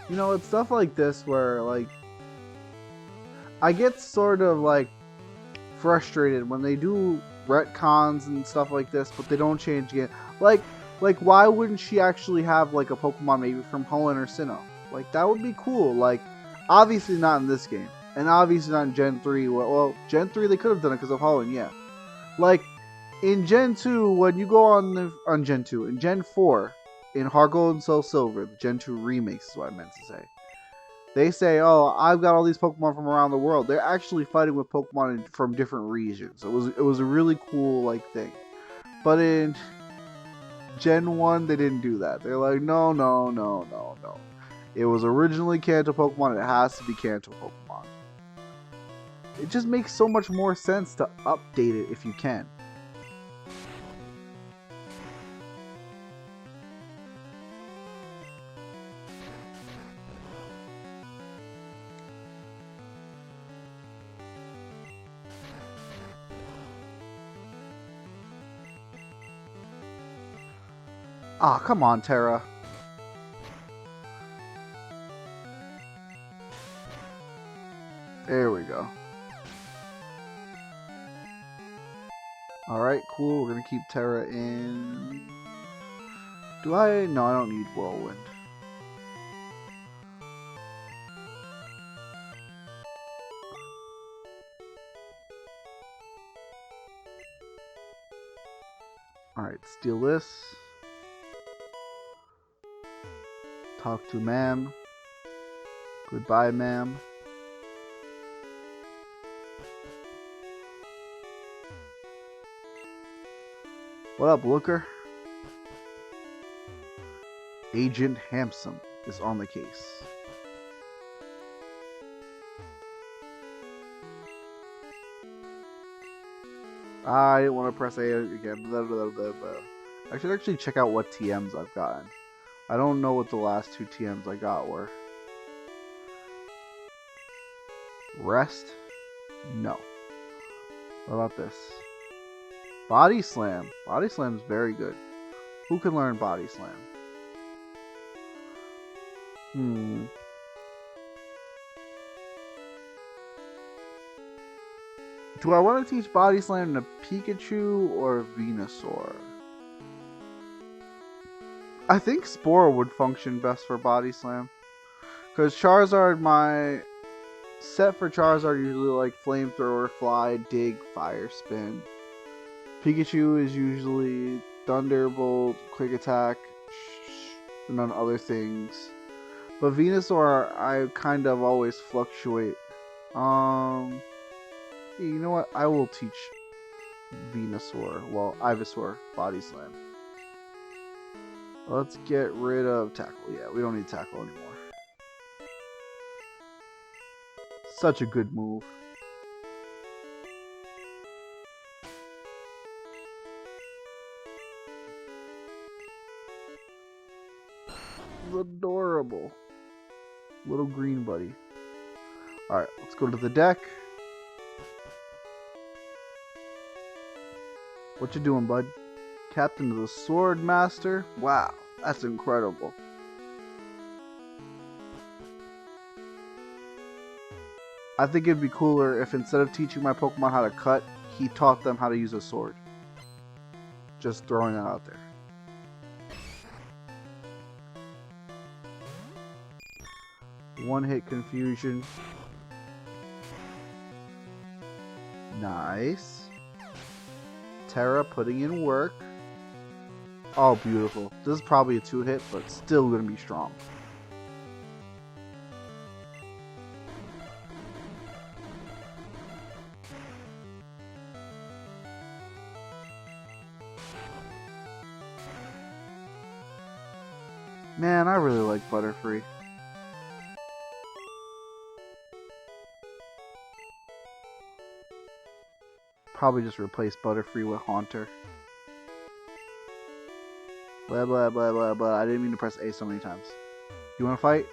You know, it's stuff like this where, like, I get sort of, like, frustrated when they do retcons and stuff like this, but they don't change again. Like, why wouldn't she actually have, like, a Pokemon maybe from Hoenn or Sinnoh? Like, that would be cool. Like, obviously not in this game. And obviously not in Gen 3. Well, Gen 3 they could have done it because of Hoenn, yeah. Like, in Gen 2, when you go on Gen 2, in Gen 4, in Heart Gold and Soul Silver, the Gen 2 remakes is what I meant to say. They say, oh, I've got all these Pokemon from around the world. They're actually fighting with Pokemon from different regions. It was a really cool, like, thing. But in Gen 1, they didn't do that. They're like, no. It was originally Kanto Pokemon. It has to be Kanto Pokemon. It just makes so much more sense to update it if you can. Ah, come on, Terra. There we go. Alright, cool. We're going to keep Terra in... Do I? No, I don't need Whirlwind. Alright, steal this. Talk to ma'am. Goodbye, ma'am. What up, Looker? Agent Hampson is on the case. I didn't want to press A again. I should actually check out what TMs I've gotten. I don't know what the last 2 TMs I got were. Rest? No. What about this? Body Slam. Body Slam is very good. Who can learn Body Slam? Do I want to teach Body Slam to Pikachu or Venusaur? I think Spore would function best for Body Slam. Because Charizard, my set for Charizard usually like Flamethrower, Fly, Dig, Fire Spin. Pikachu is usually Thunderbolt, Quick Attack, and on other things. But Venusaur, I kind of always fluctuate. You know what? I will teach Venusaur, well, Ivysaur, Body Slam. Let's get rid of Tackle. Yeah, we don't need Tackle anymore. Such a good move. Adorable. Little green buddy. Alright, let's go to the deck. What you doing, bud? Captain of the Sword Master? Wow, that's incredible. I think it'd be cooler if instead of teaching my Pokemon how to cut, he taught them how to use a sword. Just throwing that out there. One-hit confusion. Nice. Terra putting in work. Oh, beautiful. This is probably a 2-hit, but still going to be strong. Man, I really like Butterfree. probably just replace Butterfree with Haunter. Blah, blah, blah, blah, blah. I didn't mean to press A so many times. You want to fight?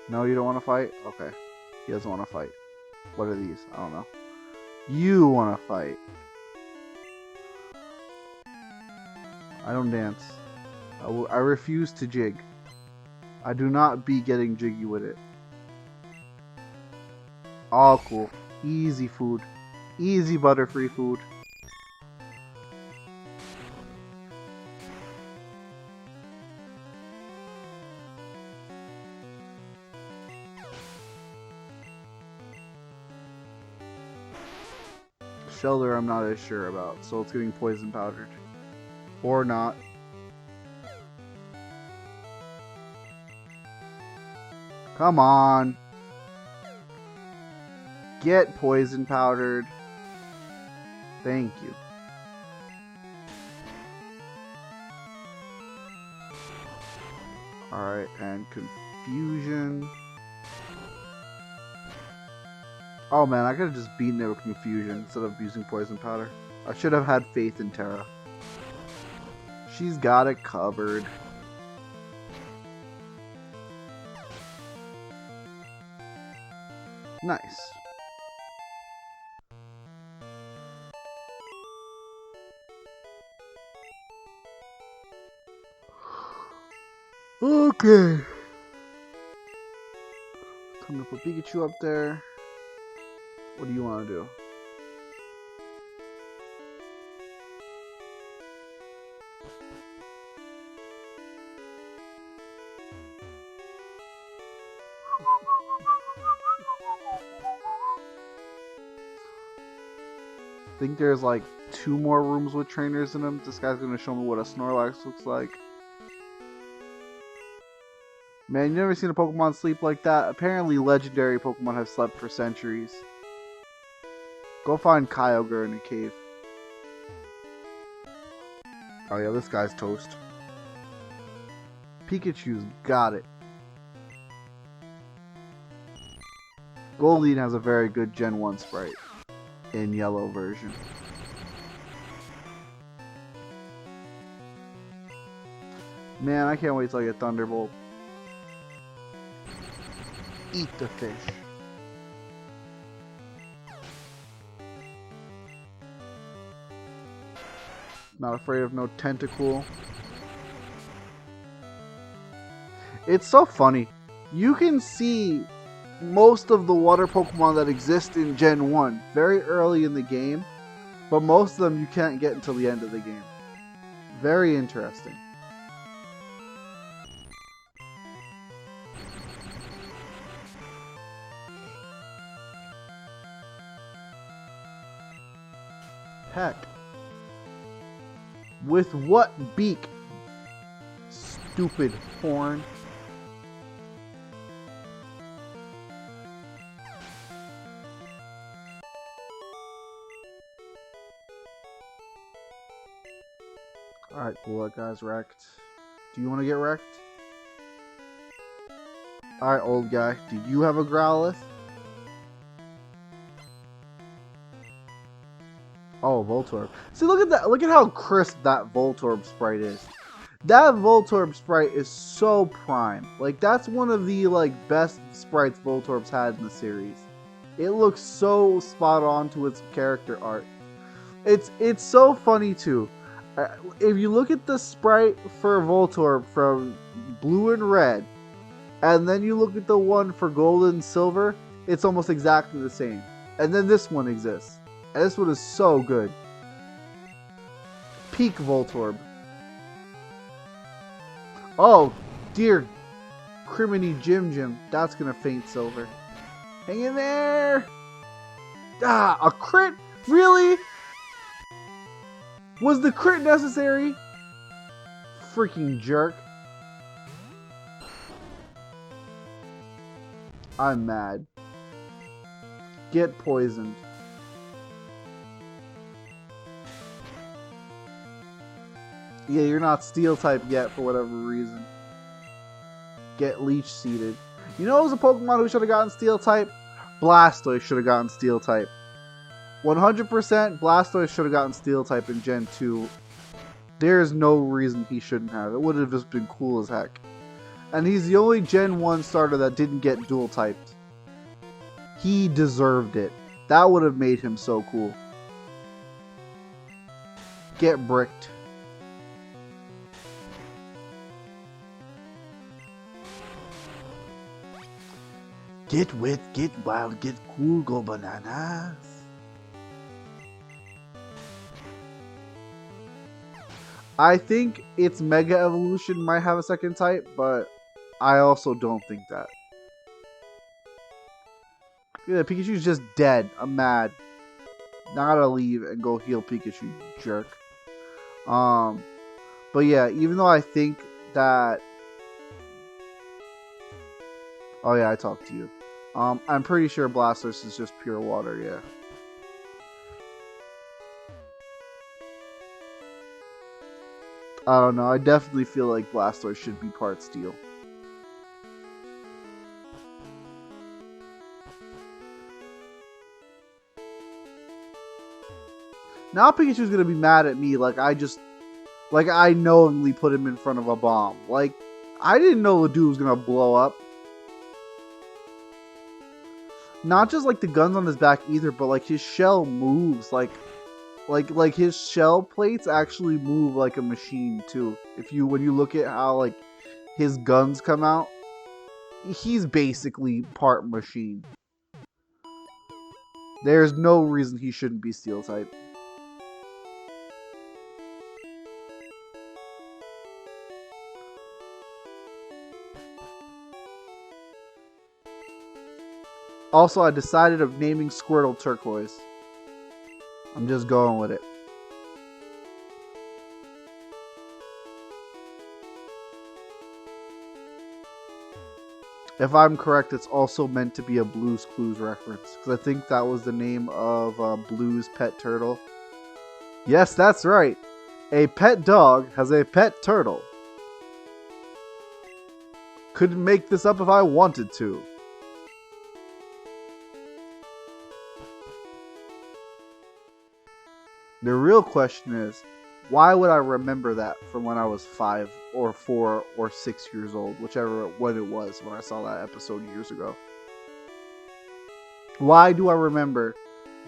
No, you don't want to fight? Okay. He doesn't want to fight. What are these? I don't know. You want to fight. I don't dance. I refuse to jig. I do not be getting jiggy with it. All cool. Easy food. Easy Butterfree food. Shelter I'm not as sure about, so it's getting poison powdered. Or not. Come on. Get poison powdered. Thank you. Alright, and confusion. Oh man, I could have just beaten it with confusion instead of using poison powder. I should have had faith in Terra. She's got it covered. Nice. Okay. Time to put Pikachu up there. What do you want to do? I think there's like 2 more rooms with trainers in them. This guy's gonna show me what a Snorlax looks like. Man, you never seen a Pokemon sleep like that? Apparently legendary Pokemon have slept for centuries. Go find Kyogre in a cave. Oh yeah, this guy's toast. Pikachu's got it. Goldeen has a very good Gen 1 sprite in yellow version. Man, I can't wait till I get Thunderbolt. Eat the fish. Not afraid of no Tentacool. It's so funny. You can see most of the water Pokemon that exist in Gen 1 very early in the game, but most of them you can't get until the end of the game. Very interesting. Heck. With what beak? Stupid horn. Alright, cool, that guy's wrecked. Do you want to get wrecked? Alright, old guy, do you have a Growlithe? Oh, Voltorb. See, look at that. Look at how crisp that Voltorb sprite is. That Voltorb sprite is so prime. Like, that's one of the, like, best sprites Voltorb's had in the series. It looks so spot on to its character art. It's so funny, too. If you look at the sprite for Voltorb from Blue and Red, and then you look at the one for Gold and Silver, it's almost exactly the same. And then this one exists. And this one is so good. Peak Voltorb. Oh, dear Criminy Jim. That's gonna faint Silver. Hang in there! Ah, a crit? Really? Was the crit necessary? Freaking jerk. I'm mad. Get poisoned. Yeah, you're not Steel type yet for whatever reason. Get Leech Seeded. You know, it was a Pokemon who should have gotten Steel type? Blastoise should have gotten Steel type. 100% Blastoise should have gotten Steel type in Gen 2. There's no reason he shouldn't have. It would have just been cool as heck. And he's the only Gen 1 starter that didn't get dual typed. He deserved it. That would have made him so cool. Get bricked. Get wet, get wild, get cool, go bananas. I think its Mega Evolution might have a second type, but I also don't think that. Yeah, Pikachu's just dead. I'm mad. Now I gotta leave and go heal Pikachu, you jerk. But yeah, even though I think that... Oh yeah, I talked to you. I'm pretty sure Blastoise is just pure water, yeah. I don't know, I definitely feel like Blastoise should be part Steel. Now Pikachu's gonna be mad at me like I knowingly put him in front of a bomb. Like, I didn't know the dude was gonna blow up. Not just like the guns on his back either, but like his shell moves like his shell plates actually move like a machine too. When you look at how like his guns come out, he's basically part machine. There's no reason he shouldn't be Steel type. Also, I decided of naming Squirtle Turquoise. I'm just going with it. If I'm correct, it's also meant to be a Blue's Clues reference. Because I think that was the name of Blue's pet turtle. Yes, that's right. A pet dog has a pet turtle. Couldn't make this up if I wanted to. The real question is, why would I remember that from when I was 5 or 4 or 6 years old, whichever one it was when I saw that episode years ago? Why do I remember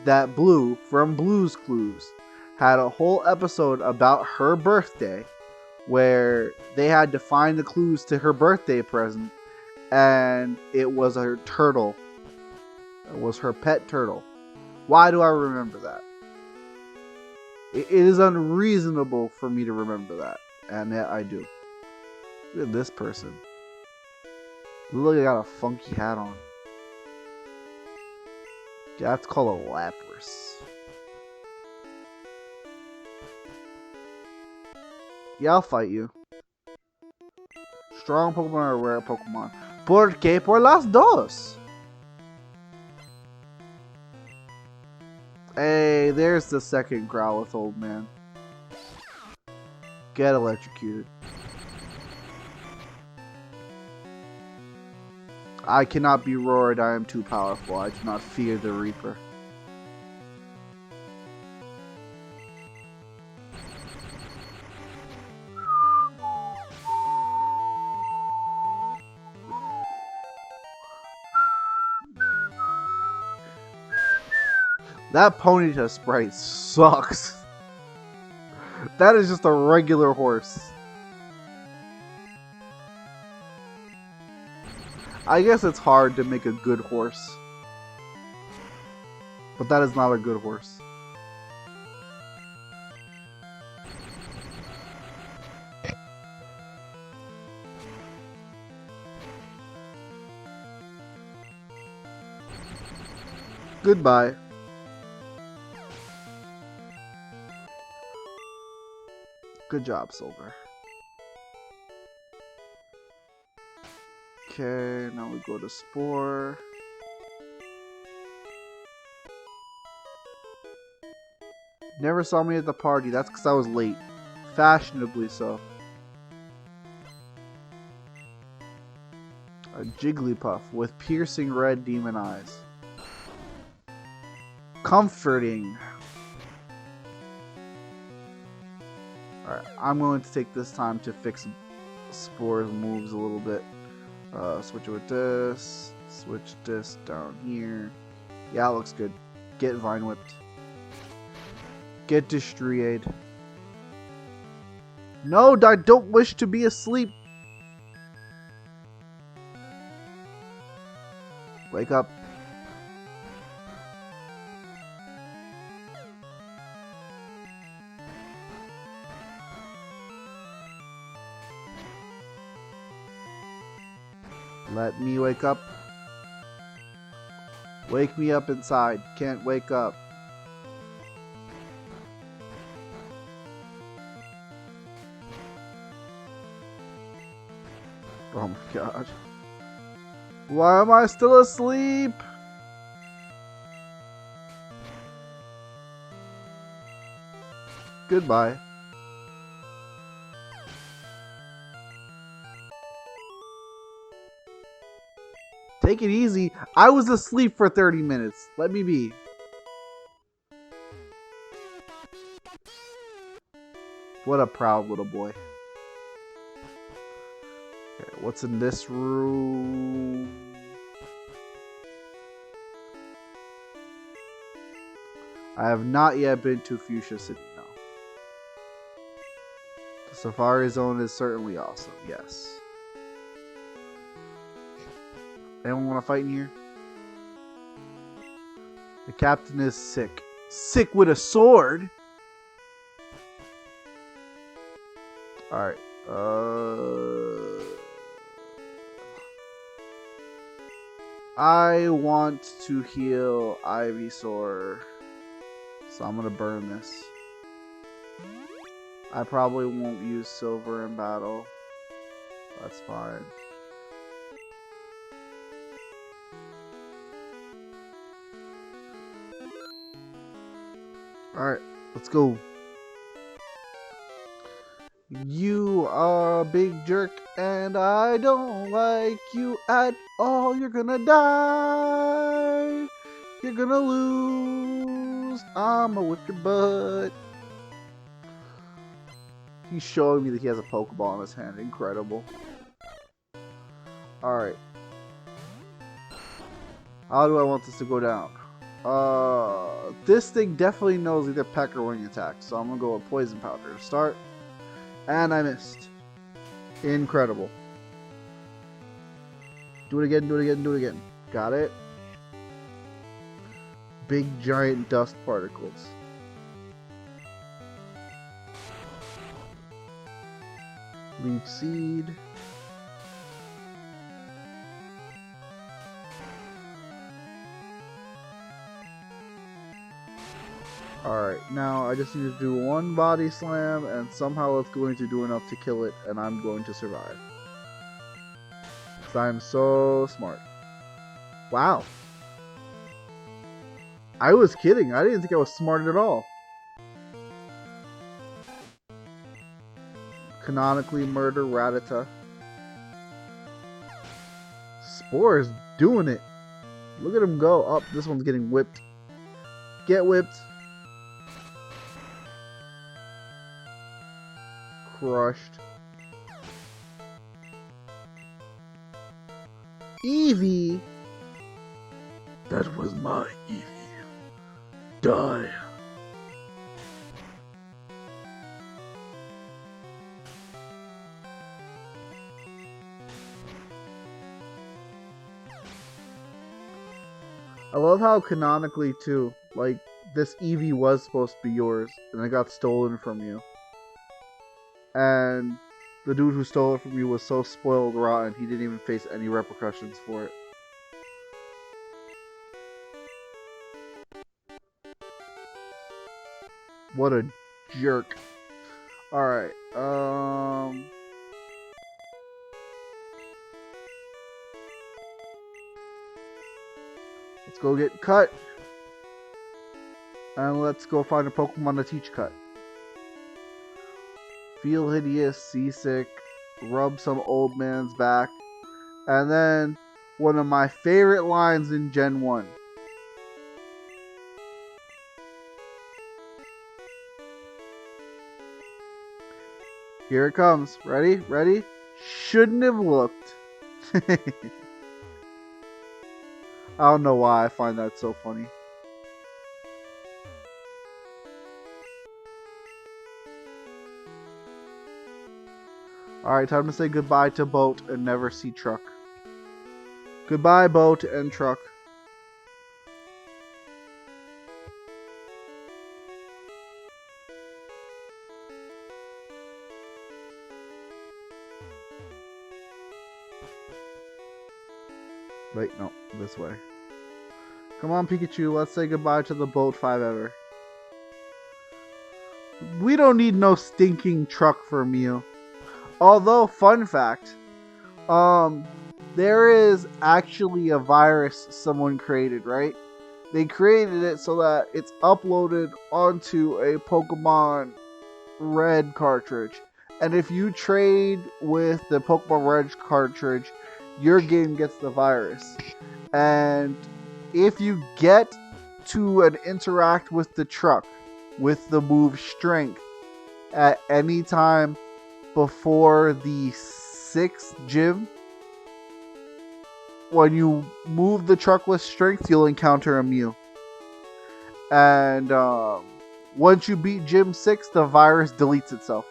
that Blue from Blue's Clues had a whole episode about her birthday where they had to find the clues to her birthday present, and it was her turtle. It was her pet turtle. Why do I remember that? It is unreasonable for me to remember that, and yet I do. Look at this person. Look, I got a funky hat on. Yeah, that's called a Lapras. Yeah, I'll fight you. Strong Pokemon or rare Pokemon? ¿Por qué por las dos? Hey, there's the second Growlithe, old man. Get electrocuted. I cannot be roared, I am too powerful. I do not fear the Reaper. That Ponyta sprite sucks. That is just a regular horse. I guess it's hard to make a good horse. But that is not a good horse. Goodbye. Good job, Silver. Okay, now we go to Spore. Never saw me at the party. That's because I was late. Fashionably so. A Jigglypuff with piercing red demon eyes. Comforting. Alright, I'm going to take this time to fix Spore's moves a little bit. Switch it with this. Switch this down here. Yeah, it looks good. Get Vine Whipped. Get Destroyed. No, I don't wish to be asleep. Wake up. Let me wake up. Wake me up inside. Can't wake up. Oh my god. Why am I still asleep? Goodbye. Take it easy. I was asleep for 30 minutes. Let me be. What a proud little boy. Okay, what's in this room? I have not yet been to Fuchsia City, no. The Safari Zone is certainly awesome, yes. Anyone want to fight in here? The captain is sick. Sick with a sword? Alright. I want to heal Ivysaur. So I'm going to burn this. I probably won't use silver in battle. That's fine. Alright, let's go. You are a big jerk and I don't like you at all. You're gonna die. You're gonna lose. I'ma whip your butt. He's showing me that he has a Pokeball in his hand. Incredible. Alright. How do I want this to go down? This thing definitely knows either Peck or Wing Attack. So I'm gonna go with Poison Powder to start. And I missed. Incredible. Do it again, do it again, do it again. Got it. Big giant dust particles. Leaf Seed. Alright, now I just need to do one body slam and somehow it's going to do enough to kill it and I'm going to survive. Because I'm so smart. Wow. I was kidding. I didn't think I was smart at all. Canonically murder Rattata. Spore is doing it. Look at him go. Oh, this one's getting whipped. Get whipped. Crushed. Eevee. That was my Eevee. Die. I love how canonically too, like, this Eevee was supposed to be yours, and it got stolen from you. And the dude who stole it from you was so spoiled rotten, he didn't even face any repercussions for it. What a jerk. Alright, let's go get Cut. And let's go find a Pokemon to teach Cut. Feel hideous, seasick, rub some old man's back. And then, one of my favorite lines in Gen 1. Here it comes. Ready? Ready? Shouldn't have looked. I don't know why I find that so funny. Alright, time to say goodbye to boat and never see truck. Goodbye, boat and truck. Wait, no, this way. Come on, Pikachu, let's say goodbye to the boat 5 ever. We don't need no stinking truck from you. Although, fun fact, there is actually a virus someone created, right? They created it so that it's uploaded onto a Pokemon Red cartridge. And if you trade with the Pokemon Red cartridge, your game gets the virus. And if you get to interact with the truck with the move Strength at any time before the 6th gym, when you move the truck with Strength, you'll encounter a Mew. And once you beat Gym 6, the virus deletes itself.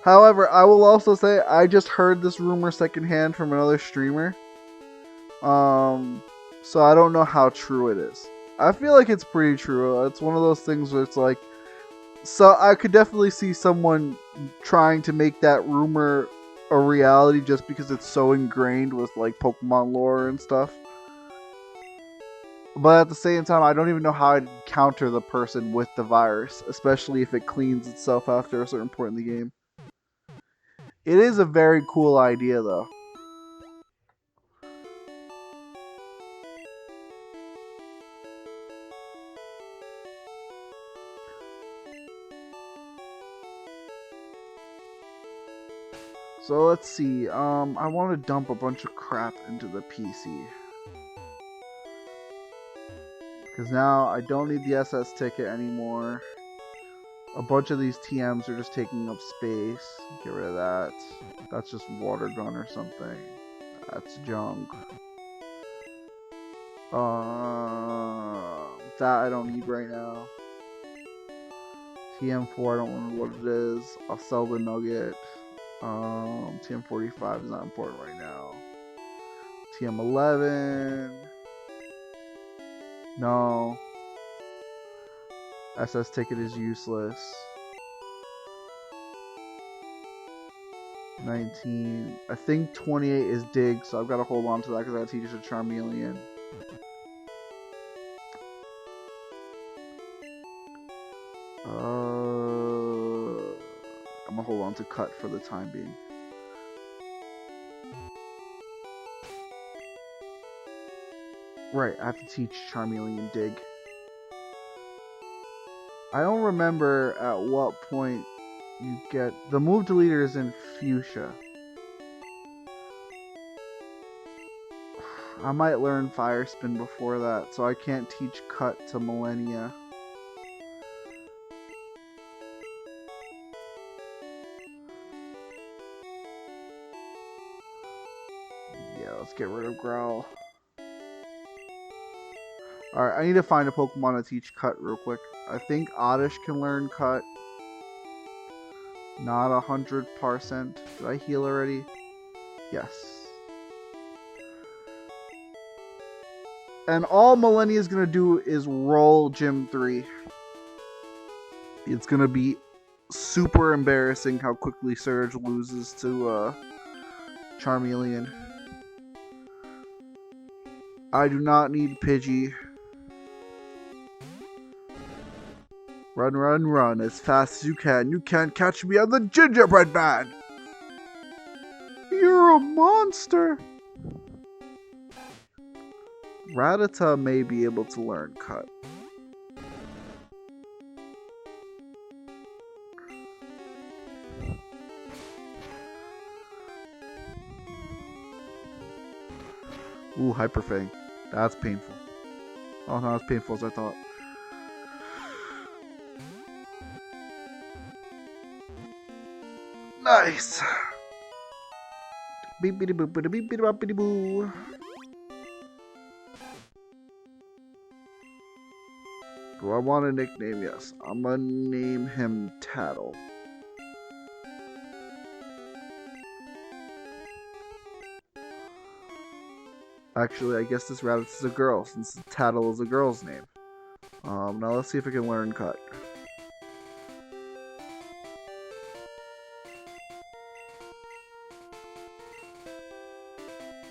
However, I will also say I just heard this rumor secondhand from another streamer. So I don't know how true it is. I feel like it's pretty true. It's one of those things where it's like, so I could definitely see someone trying to make that rumor a reality just because it's so ingrained with like Pokemon lore and stuff. But at the same time, I don't even know how I'd counter the person with the virus, especially if it cleans itself after a certain point in the game. It is a very cool idea, though. So let's see, I want to dump a bunch of crap into the PC. Because now I don't need the SS ticket anymore. A bunch of these TMs are just taking up space. Get rid of that. That's just water gun or something. That's junk. That I don't need right now. TM4, I don't remember what it is. I'll sell the nugget. TM45 is not important right now. TM11. No. SS ticket is useless. 19. I think 28 is dig, so I've got to hold on to that because I got to teach a Charmeleon. I'm gonna hold on to cut for the time being. Right, I have to teach Charmeleon dig. I don't remember at what point you get... The move deleter is in Fuchsia. I might learn Fire Spin before that, so I can't teach cut to Millennia. Yeah, let's get rid of Growl. Alright, I need to find a Pokemon to teach cut real quick. I think Oddish can learn cut. Not 100%. Did I heal already? Yes. And all Millennia is going to do is roll Gym 3. It's going to be super embarrassing how quickly Surge loses to Charmeleon. I do not need Pidgey. Run, run, run as fast as you can. You can't catch me on the gingerbread man. You're a monster. Rattata may be able to learn cut. Ooh, Hyper Fang. That's painful. Oh, not as painful as I thought. Nice. Beep beep boop beep beep bop beep boo. Do I want a nickname? Yes. I'm gonna name him Tattle. Actually, I guess this rabbit is a girl, since Tattle is a girl's name. Now let's see if I can learn cut.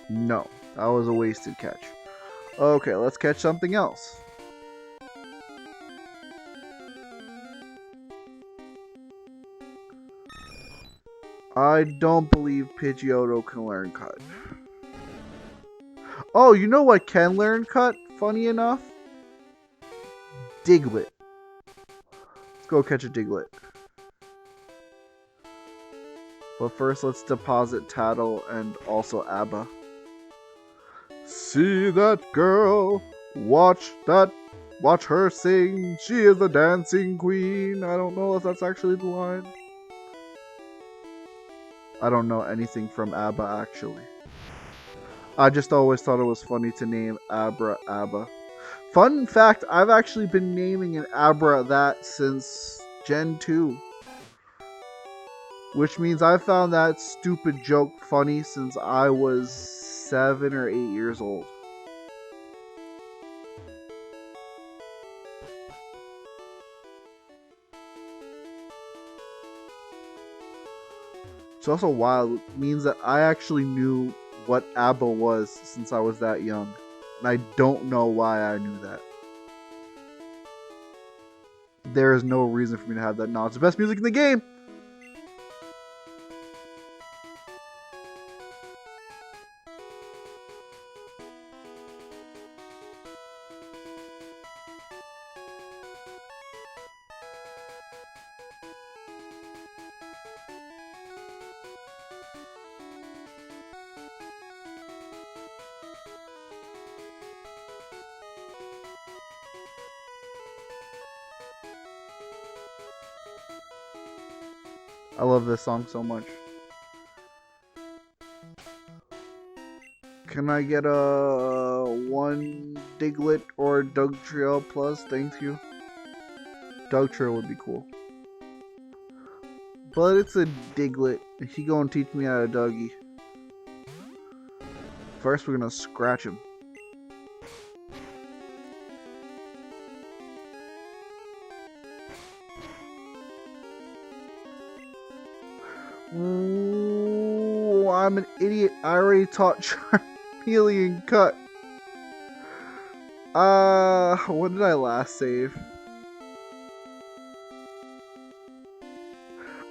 No, that was a wasted catch. Okay, let's catch something else. I don't believe Pidgeotto can learn cut. Oh, you know what can learn cut? Funny enough? Diglett. Let's go catch a Diglett. But first, let's deposit Tattle and also Abba. See that girl? Watch her sing. She is the dancing queen. I don't know if that's actually the line. I don't know anything from ABBA, actually. I just always thought it was funny to name Abra Abba. Fun fact, I've actually been naming an Abra that since Gen 2. Which means I found that stupid joke funny since I was 7 or 8 years old. It's also wild. It means that I actually knew what ABBA was since I was that young. And I don't know why I knew that. There is no reason for me to have that knowledge. It's the best music in the game! I love this song so much. Can I get a 1 Diglett or Dugtrio plus? Thank you. Dugtrio would be cool. But it's a Diglett. He gonna teach me how to Dougie. First, we're gonna scratch him. Ooh, I'm an idiot. I already taught Charmeleon cut. When did I last save?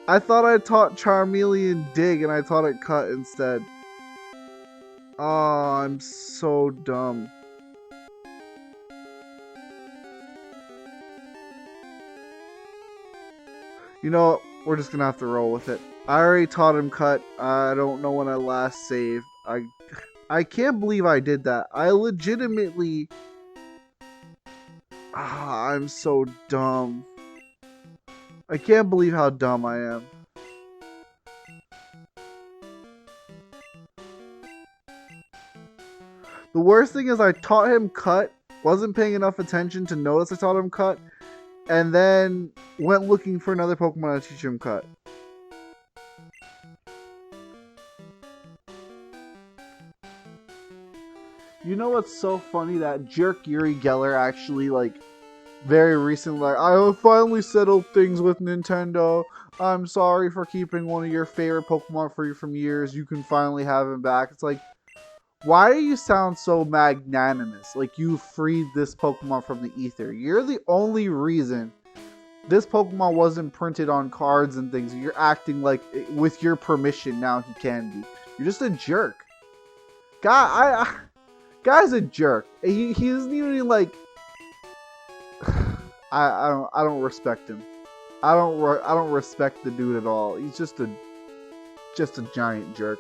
I thought I taught Charmeleon dig and I taught it cut instead. Oh, I'm so dumb. You know what? We're just gonna have to roll with it. I already taught him cut. I don't know when I last saved. I can't believe I did that. I legitimately... I'm so dumb. I can't believe how dumb I am. The worst thing is I taught him cut, wasn't paying enough attention to notice I taught him cut, and then went looking for another Pokemon to teach him cut. You know what's so funny? That jerk Yuri Geller actually, like, very recently, like, I have finally settled things with Nintendo. I'm sorry for keeping one of your favorite Pokemon for you from years. You can finally have him back. It's like, why do you sound so magnanimous? Like you freed this Pokemon from the ether. You're the only reason this Pokemon wasn't printed on cards and things. You're acting like, with your permission, now he can be. You're just a jerk. Guy's a jerk. He isn't even like... I don't respect him. I don't respect the dude at all. He's just a giant jerk.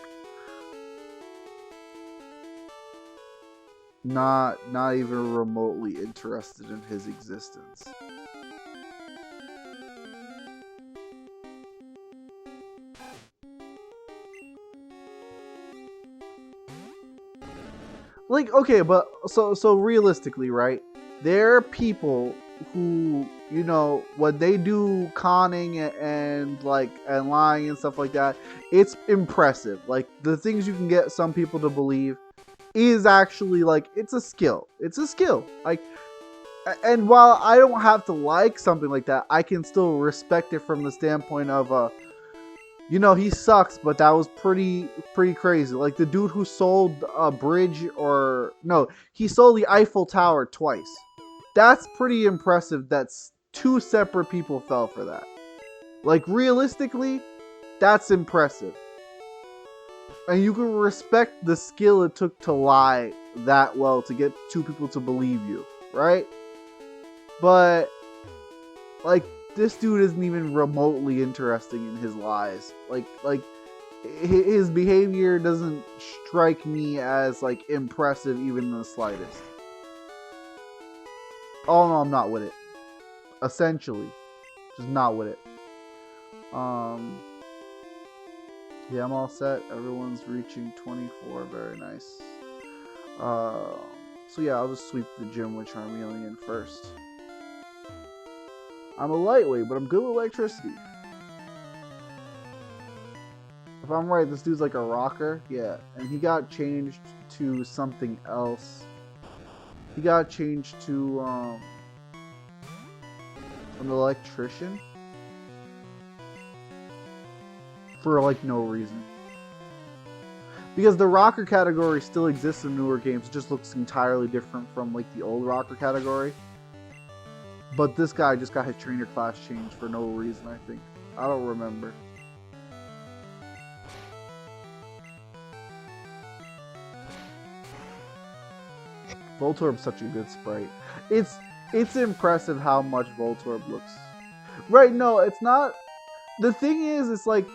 Not even remotely interested in his existence. Like, okay, but so realistically, right? There are people who, you know, when they do conning and like and lying and stuff like that, it's impressive. Like the things you can get some people to believe is actually like it's a skill. It's a skill. Like, and while I don't have to like something like that, I can still respect it from the standpoint of you know, he sucks, but that was pretty crazy. Like the dude who sold a bridge, or no, he sold the Eiffel Tower twice. That's pretty impressive. That's two separate people fell for that. Like realistically, that's impressive. And you can respect the skill it took to lie that well to get two people to believe you, right? But like this dude isn't even remotely interesting in his lies. Like his behavior doesn't strike me as like impressive even in the slightest. Oh no, I'm not with it. Essentially, just not with it. Yeah, I'm all set. Everyone's reaching 24. Very nice. So yeah, I'll just sweep the gym with Charmeleon first. I'm a lightweight, but I'm good with electricity. If I'm right, this dude's like a rocker. Yeah, and he got changed to something else. He got changed to an electrician for like no reason. Because the rocker category still exists in newer games. It just looks entirely different from like the old rocker category. But this guy just got his trainer class changed for no reason, I think. I don't remember. Voltorb's such a good sprite. It's impressive how much Voltorb looks. Right, no, it's not. The thing is, it's like,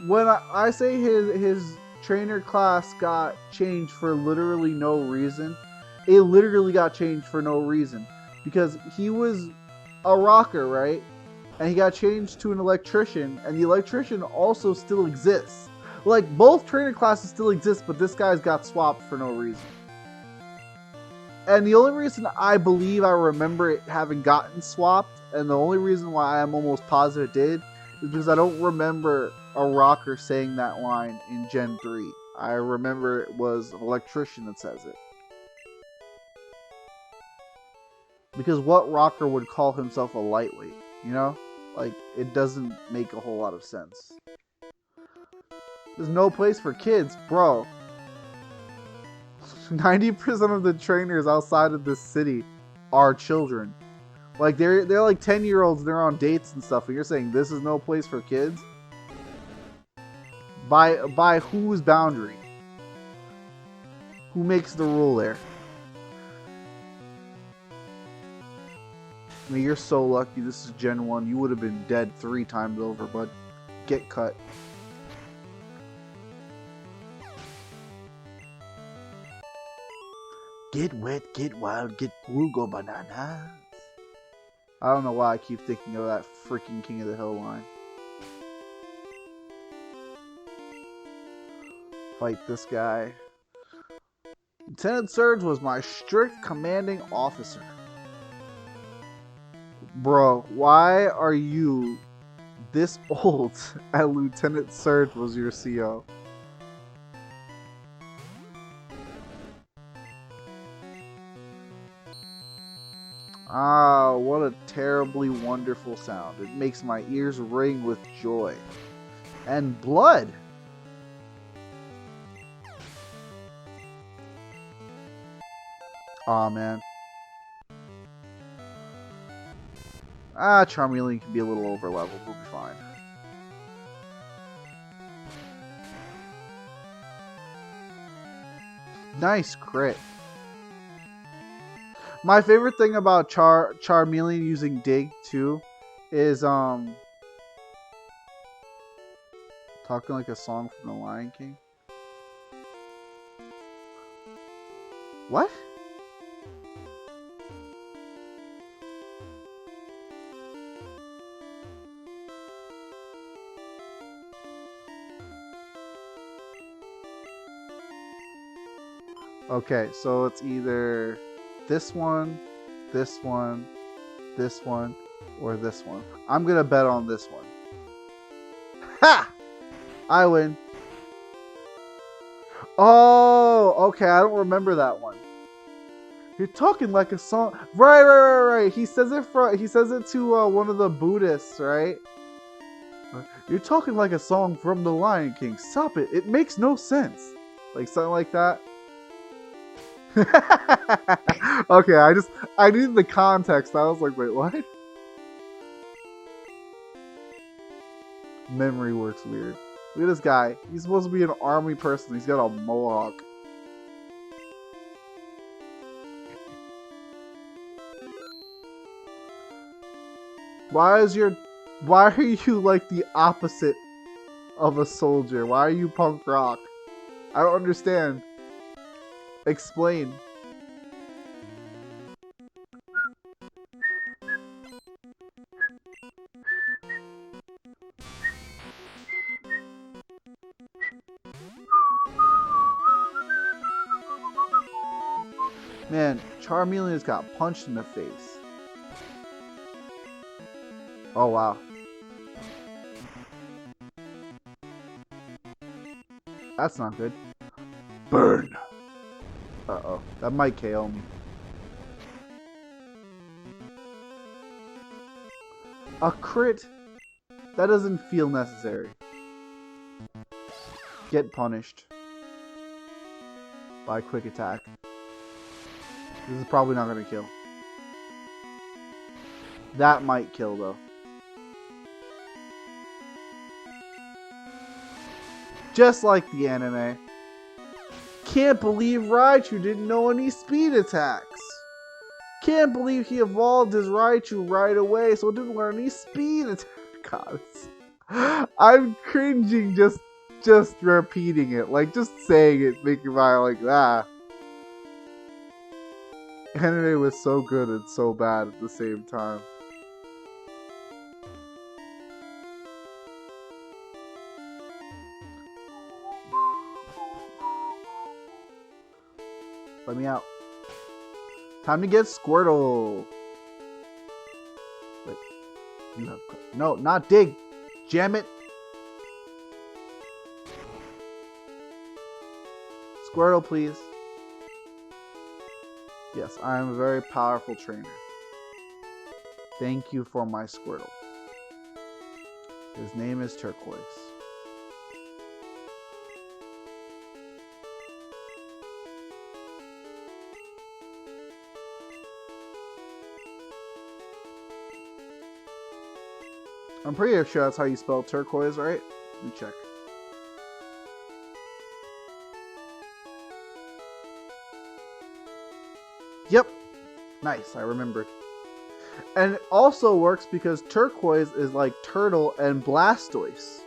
when I say his trainer class got changed for literally no reason, it literally got changed for no reason. Because he was a rocker, right? And he got changed to an electrician, and the electrician also still exists. Like, both trainer classes still exist, but this guy's got swapped for no reason. And the only reason I believe I remember it having gotten swapped, and the only reason why I'm almost positive it did, is because I don't remember a rocker saying that line in Gen 3. I remember it was an electrician that says it. Because what rocker would call himself a lightweight, you know? Like, it doesn't make a whole lot of sense. There's no place for kids, bro. 90% of the trainers outside of this city are children. Like they're like 10-year-olds, they're on dates and stuff, and you're saying this is no place for kids? By whose boundary? Who makes the rule there? I mean, you're so lucky this is Gen 1. You would have been dead 3 times over, bud. Get cut. Get wet, get wild, get Google bananas. I don't know why I keep thinking of that freaking King of the Hill line. Fight this guy. Lieutenant Surge was my strict commanding officer. Bro, why are you this old and Lieutenant Surge was your CO? Ah, what a terribly wonderful sound. It makes my ears ring with joy. And blood! Aw, man. Ah, Charmeleon can be a little overleveled. We'll be fine. Nice crit. My favorite thing about Charmeleon using Dig too is talking like a song from The Lion King. What? Okay, so it's either this one, this one, this one, or this one. I'm gonna bet on this one. Ha! I win. Oh, okay. I don't remember that one. You're talking like a song. Right. He says it to one of the Buddhists, right? You're talking like a song from The Lion King. Stop it. It makes no sense. Like something like that. Okay, I needed the context. I was like, wait, what? Memory works weird. Look at this guy. He's supposed to be an army person. He's got a mohawk. Why are you like the opposite of a soldier? Why are you punk rock? I don't understand. Explain. Man, Charmeleon's got punched in the face. Oh wow. That's not good. Burn! Uh-oh. That might KO me. A crit? That doesn't feel necessary. Get punished. By quick attack. This is probably not going to kill. That might kill though. Just like the anime. Can't believe Raichu didn't know any speed attacks. Can't believe he evolved his Raichu right away, so it didn't learn any speed attacks. God, I'm cringing just repeating it. Like, just saying it, making my like, Anime was so good and so bad at the same time. Let me out. Time to get Squirtle. Wait. You have... No, not dig. Jam it. Squirtle, please. Yes, I am a very powerful trainer. Thank you for my Squirtle. His name is Turquoise. I'm pretty sure that's how you spell turquoise, right? Let me check. Yep. Nice, I remembered. And it also works because turquoise is like turtle and Blastoise.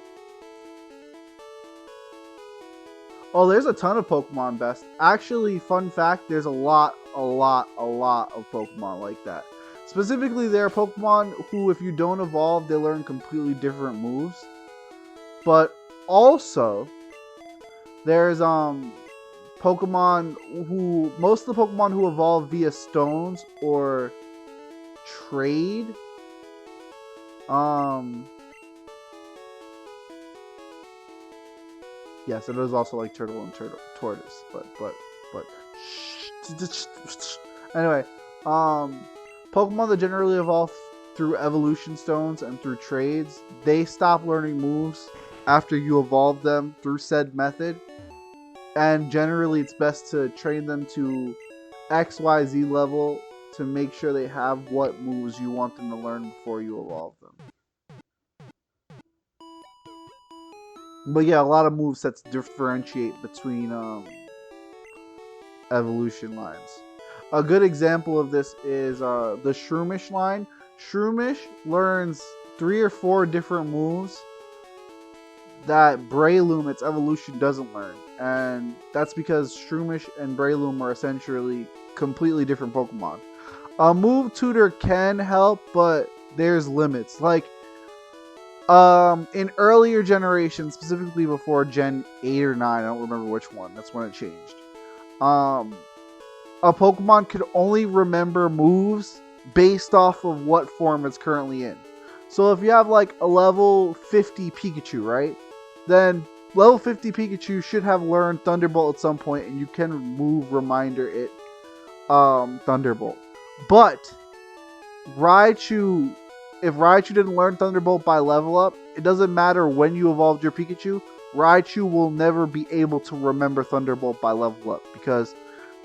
Oh, there's a ton of Pokemon best. Actually, fun fact, there's a lot of Pokemon like that. Specifically, there are Pokemon who, if you don't evolve, they learn completely different moves. But also, there's Pokemon who... Most of the Pokemon who evolve via stones or trade... Yes, it is also like turtle and tortoise, but... Anyway, Pokemon that generally evolve through evolution stones and through trades, they stop learning moves after you evolve them through said method. And generally it's best to train them to XYZ level to make sure they have what moves you want them to learn before you evolve them. But yeah, a lot of movesets differentiate between evolution lines. A good example of this is the Shroomish line. Shroomish learns 3 or 4 different moves that Breloom, its evolution, doesn't learn. And that's because Shroomish and Breloom are essentially completely different Pokemon. A move tutor can help, but there's limits. Like, in earlier generations, specifically before Gen 8 or 9, I don't remember which one, that's when it changed. a Pokemon could only remember moves based off of what form it's currently in. So if you have like a level 50 Pikachu, right? Then level 50 Pikachu should have learned Thunderbolt at some point, and you can move reminder it Thunderbolt. But Raichu, if Raichu didn't learn Thunderbolt by level up, it doesn't matter when you evolved your Pikachu, Raichu will never be able to remember Thunderbolt by level up, because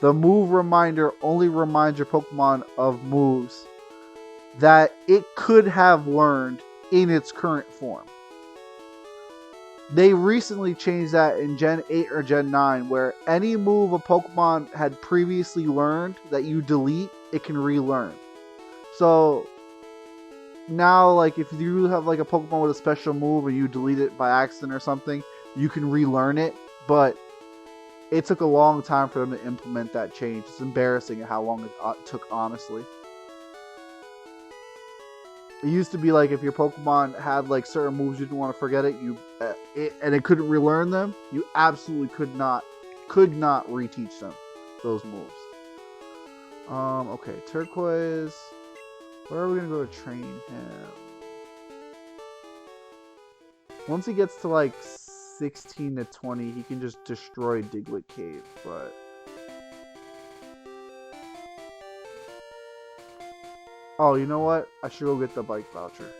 the move reminder only reminds your Pokemon of moves that it could have learned in its current form. They recently changed that in Gen 8 or Gen 9, where any move a Pokemon had previously learned that you delete, it can relearn. So now, like, if you have like a Pokemon with a special move and you delete it by accident or something, you can relearn it, but it took a long time for them to implement that change. It's embarrassing how long it took, honestly. It used to be like if your Pokemon had like certain moves you didn't want to forget it, and it couldn't relearn them, you absolutely could not reteach them those moves. Okay, Turquoise. Where are we gonna go to train him? Once he gets to like 16 to 20, he can just destroy Diglett Cave, but oh, you know what? I should go get the bike voucher.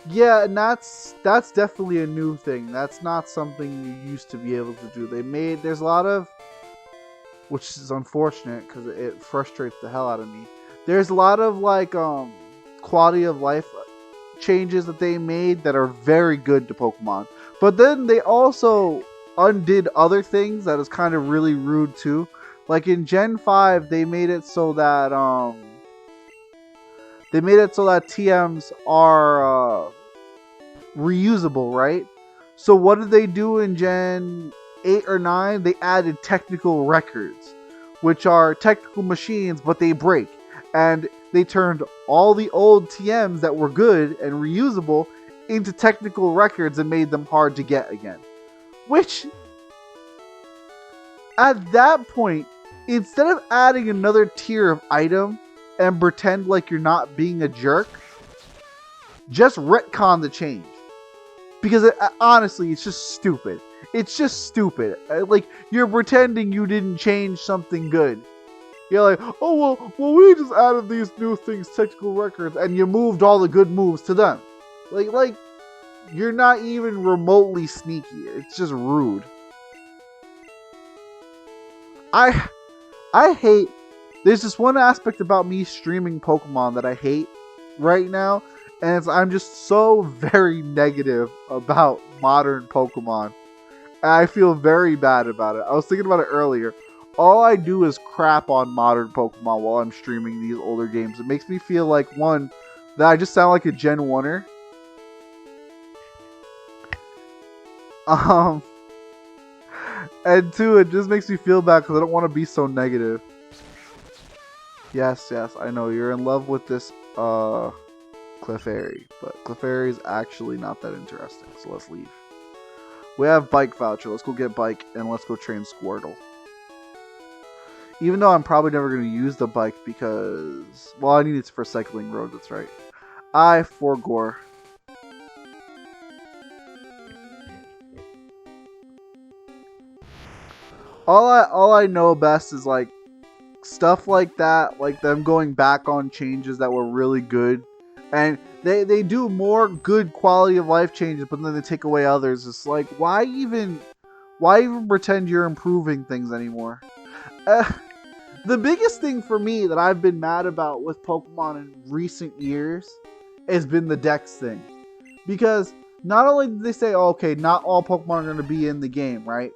Yeah, and that's definitely a new thing. That's not something you used to be able to do. There's a lot of, which is unfortunate because it frustrates the hell out of me. There's a lot of like quality of life changes that they made that are very good to Pokemon. But then they also undid other things that is kind of really rude too. Like in Gen 5, they made it so that TMs are reusable, right? So what did they do in Gen 8 or 9? They added technical records, which are technical machines, but they break. And they turned all the old TMs that were good and reusable into technical records and made them hard to get again. Which, at that point, instead of adding another tier of item and pretend like you're not being a jerk, just retcon the change. Because honestly, it's just stupid. It's just stupid. Like, you're pretending you didn't change something good. You're like, oh, well, we just added these new things, technical records, and you moved all the good moves to them. Like, you're not even remotely sneaky. It's just rude. I hate, there's this one aspect about me streaming Pokemon that I hate right now, and I'm just so very negative about modern Pokemon. And I feel very bad about it. I was thinking about it earlier. All I do is crap on modern Pokemon while I'm streaming these older games. It makes me feel like, one, that I just sound like a Gen 1er. And two, it just makes me feel bad because I don't want to be so negative. Yes, I know you're in love with this Clefairy, but Clefairy is actually not that interesting, so let's leave. We have bike voucher. Let's go get bike and let's go train Squirtle. Even though I'm probably never going to use the bike because, well, I need it for cycling road, that's right. I forgore. All I know best is like stuff like that, like them going back on changes that were really good. And they do more good quality of life changes, but then they take away others. It's like, why even pretend you're improving things anymore? The biggest thing for me that I've been mad about with Pokemon in recent years has been the Dex thing. Because not only did they say, oh, okay, not all Pokemon are going to be in the game, right?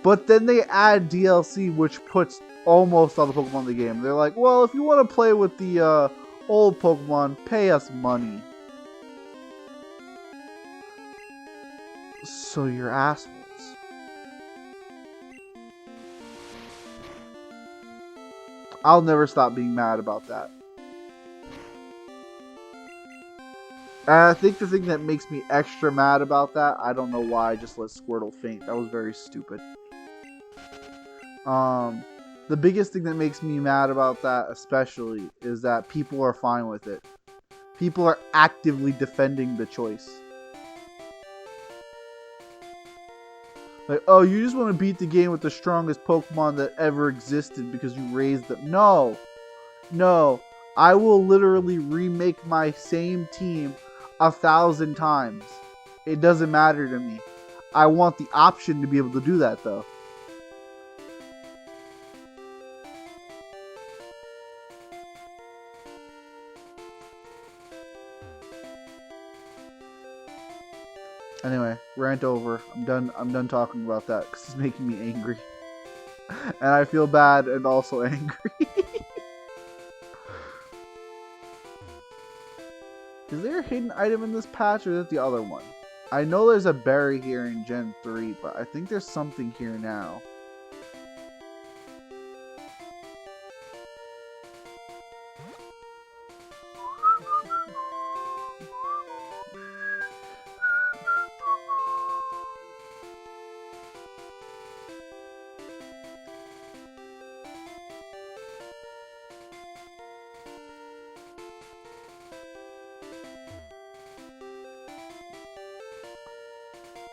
But then they add DLC, which puts almost all the Pokemon in the game. They're like, well, if you want to play with the old Pokemon, pay us money. So you're assholes. I'll never stop being mad about that. And I think the thing that makes me extra mad about that, I don't know why I just let Squirtle faint. That was very stupid. The biggest thing that makes me mad about that especially is that people are fine with it. People are actively defending the choice. Like, oh, you just want to beat the game with the strongest Pokemon that ever existed because you raised them. No. No. I will literally remake my same team 1,000 times. It doesn't matter to me. I want the option to be able to do that, though. Anyway, rant over. I'm done talking about that because it's making me angry. And I feel bad and also angry. Is there a hidden item in this patch or is it the other one? I know there's a berry here in Gen 3, but I think there's something here now.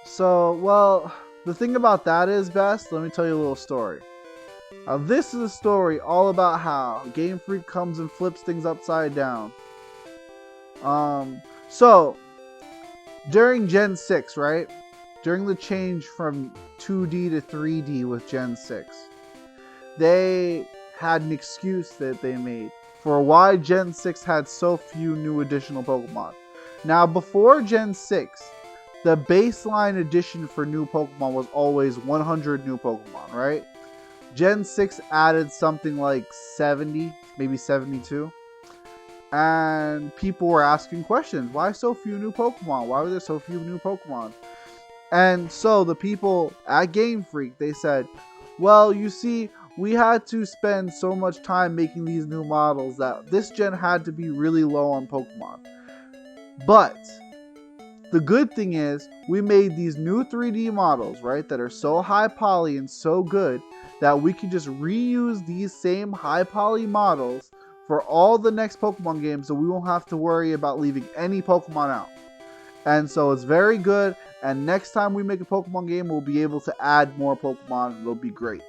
So, well, the thing about that is, Best, let me tell you a little story. Now, this is a story all about how Game Freak comes and flips things upside down. So, during Gen 6, right? During the change from 2D to 3D with Gen 6, they had an excuse that they made for why Gen 6 had so few new additional Pokemon. Now, before Gen 6, the baseline addition for new Pokemon was always 100 new Pokemon, right? Gen 6 added something like 70, maybe 72. And people were asking questions. Why so few new Pokemon? Why were there so few new Pokemon? And so the people at Game Freak, they said, well, you see, we had to spend so much time making these new models that this gen had to be really low on Pokemon. But the good thing is, we made these new 3D models, right, that are so high poly and so good that we can just reuse these same high poly models for all the next Pokemon games, so we won't have to worry about leaving any Pokemon out. And so it's very good, and next time we make a Pokemon game, we'll be able to add more Pokemon, and it'll be great.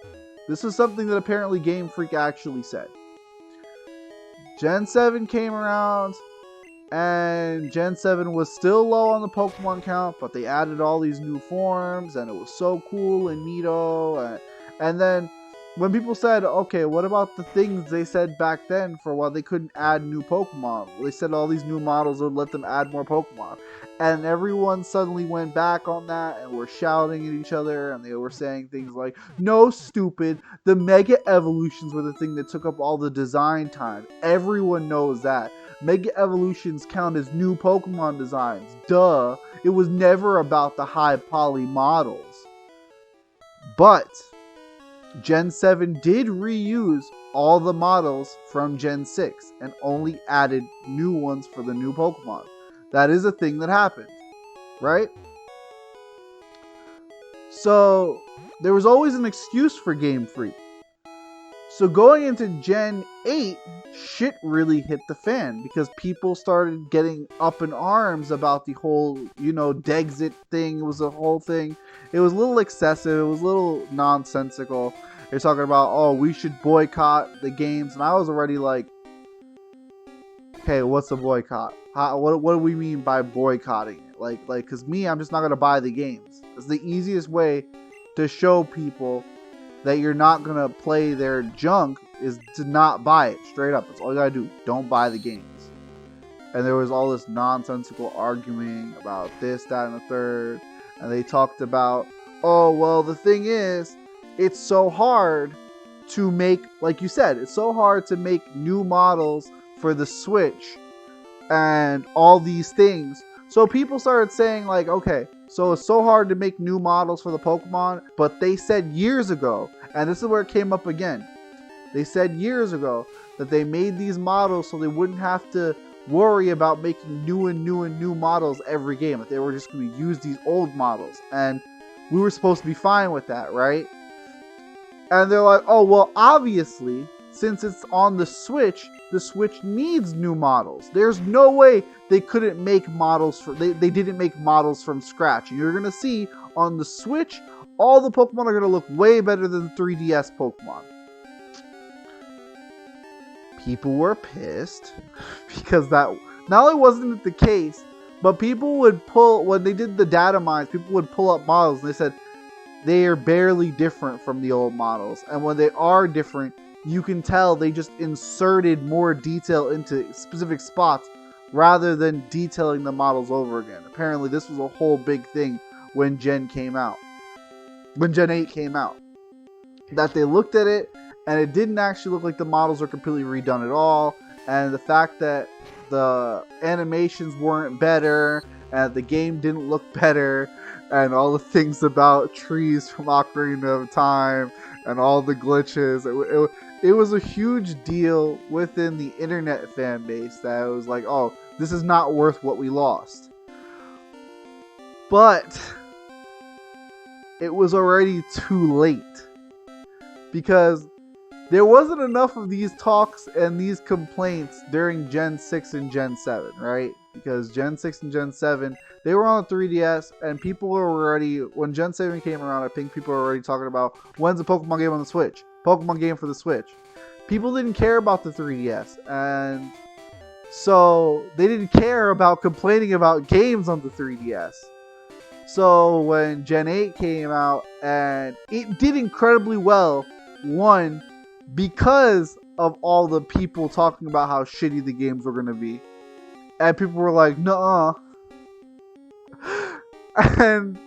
This is something that apparently Game Freak actually said. Gen 7 came around, and Gen 7 was still low on the Pokemon count, but they added all these new forms, and it was so cool and neato. And then when people said, okay, what about the things they said back then for why they couldn't add new Pokemon? They said all these new models would let them add more Pokemon. And everyone suddenly went back on that and were shouting at each other, and they were saying things like, no, stupid, the Mega Evolutions were the thing that took up all the design time. Everyone knows that. Mega Evolutions count as new Pokemon designs. Duh. It was never about the high poly models. But Gen 7 did reuse all the models from Gen 6 and only added new ones for the new Pokemon. That is a thing that happened, right? So there was always an excuse for Game Freak. So going into Gen 8, shit really hit the fan because people started getting up in arms about the whole, Dexit thing. It was a whole thing. It was a little excessive. It was a little nonsensical. They're talking about, oh, we should boycott the games. And I was already like, hey, what's a boycott? What do we mean by boycotting it? Like, because I'm just not going to buy the games. It's the easiest way to show people that you're not going to play their junk is to not buy it. Straight up. That's all you got to do. Don't buy the games. And there was all this nonsensical arguing about this, that, and the third. And they talked about, oh, well, the thing is, it's so hard to make, like you said, it's so hard to make new models for the Switch and all these things. So people started saying like, okay, so it's so hard to make new models for the Pokemon, but they said years ago, and this is where it came up again. They said years ago that they made these models so they wouldn't have to worry about making new models every game. That they were just going to use these old models. And we were supposed to be fine with that, right? And they're like, oh, well, obviously, since it's on the Switch needs new models. There's no way they couldn't make models they didn't make models from scratch. And you're going to see on the Switch, all the Pokemon are going to look way better than the 3DS Pokemon. People were pissed because that not only wasn't the case, but people would when they did the data mines, people would pull up models and they said they are barely different from the old models. And when they are different, you can tell they just inserted more detail into specific spots rather than detailing the models over again. Apparently this was a whole big thing when Gen 8 came out. That they looked at it and it didn't actually look like the models were completely redone at all. And the fact that the animations weren't better and the game didn't look better and all the things about trees from Ocarina of Time and all the glitches. It was a huge deal within the internet fan base that it was like, oh, this is not worth what we lost. But it was already too late. Because there wasn't enough of these talks and these complaints during Gen 6 and Gen 7, right? Because Gen 6 and Gen 7, they were on 3DS, and people were already, when Gen 7 came around, I think people were already talking about, when's a Pokemon game on the Switch? Pokemon game for the Switch. People didn't care about the 3DS, and so they didn't care about complaining about games on the 3DS. So when Gen 8 came out, and it did incredibly well, one, because of all the people talking about how shitty the games were going to be. And people were like, nuh-uh. And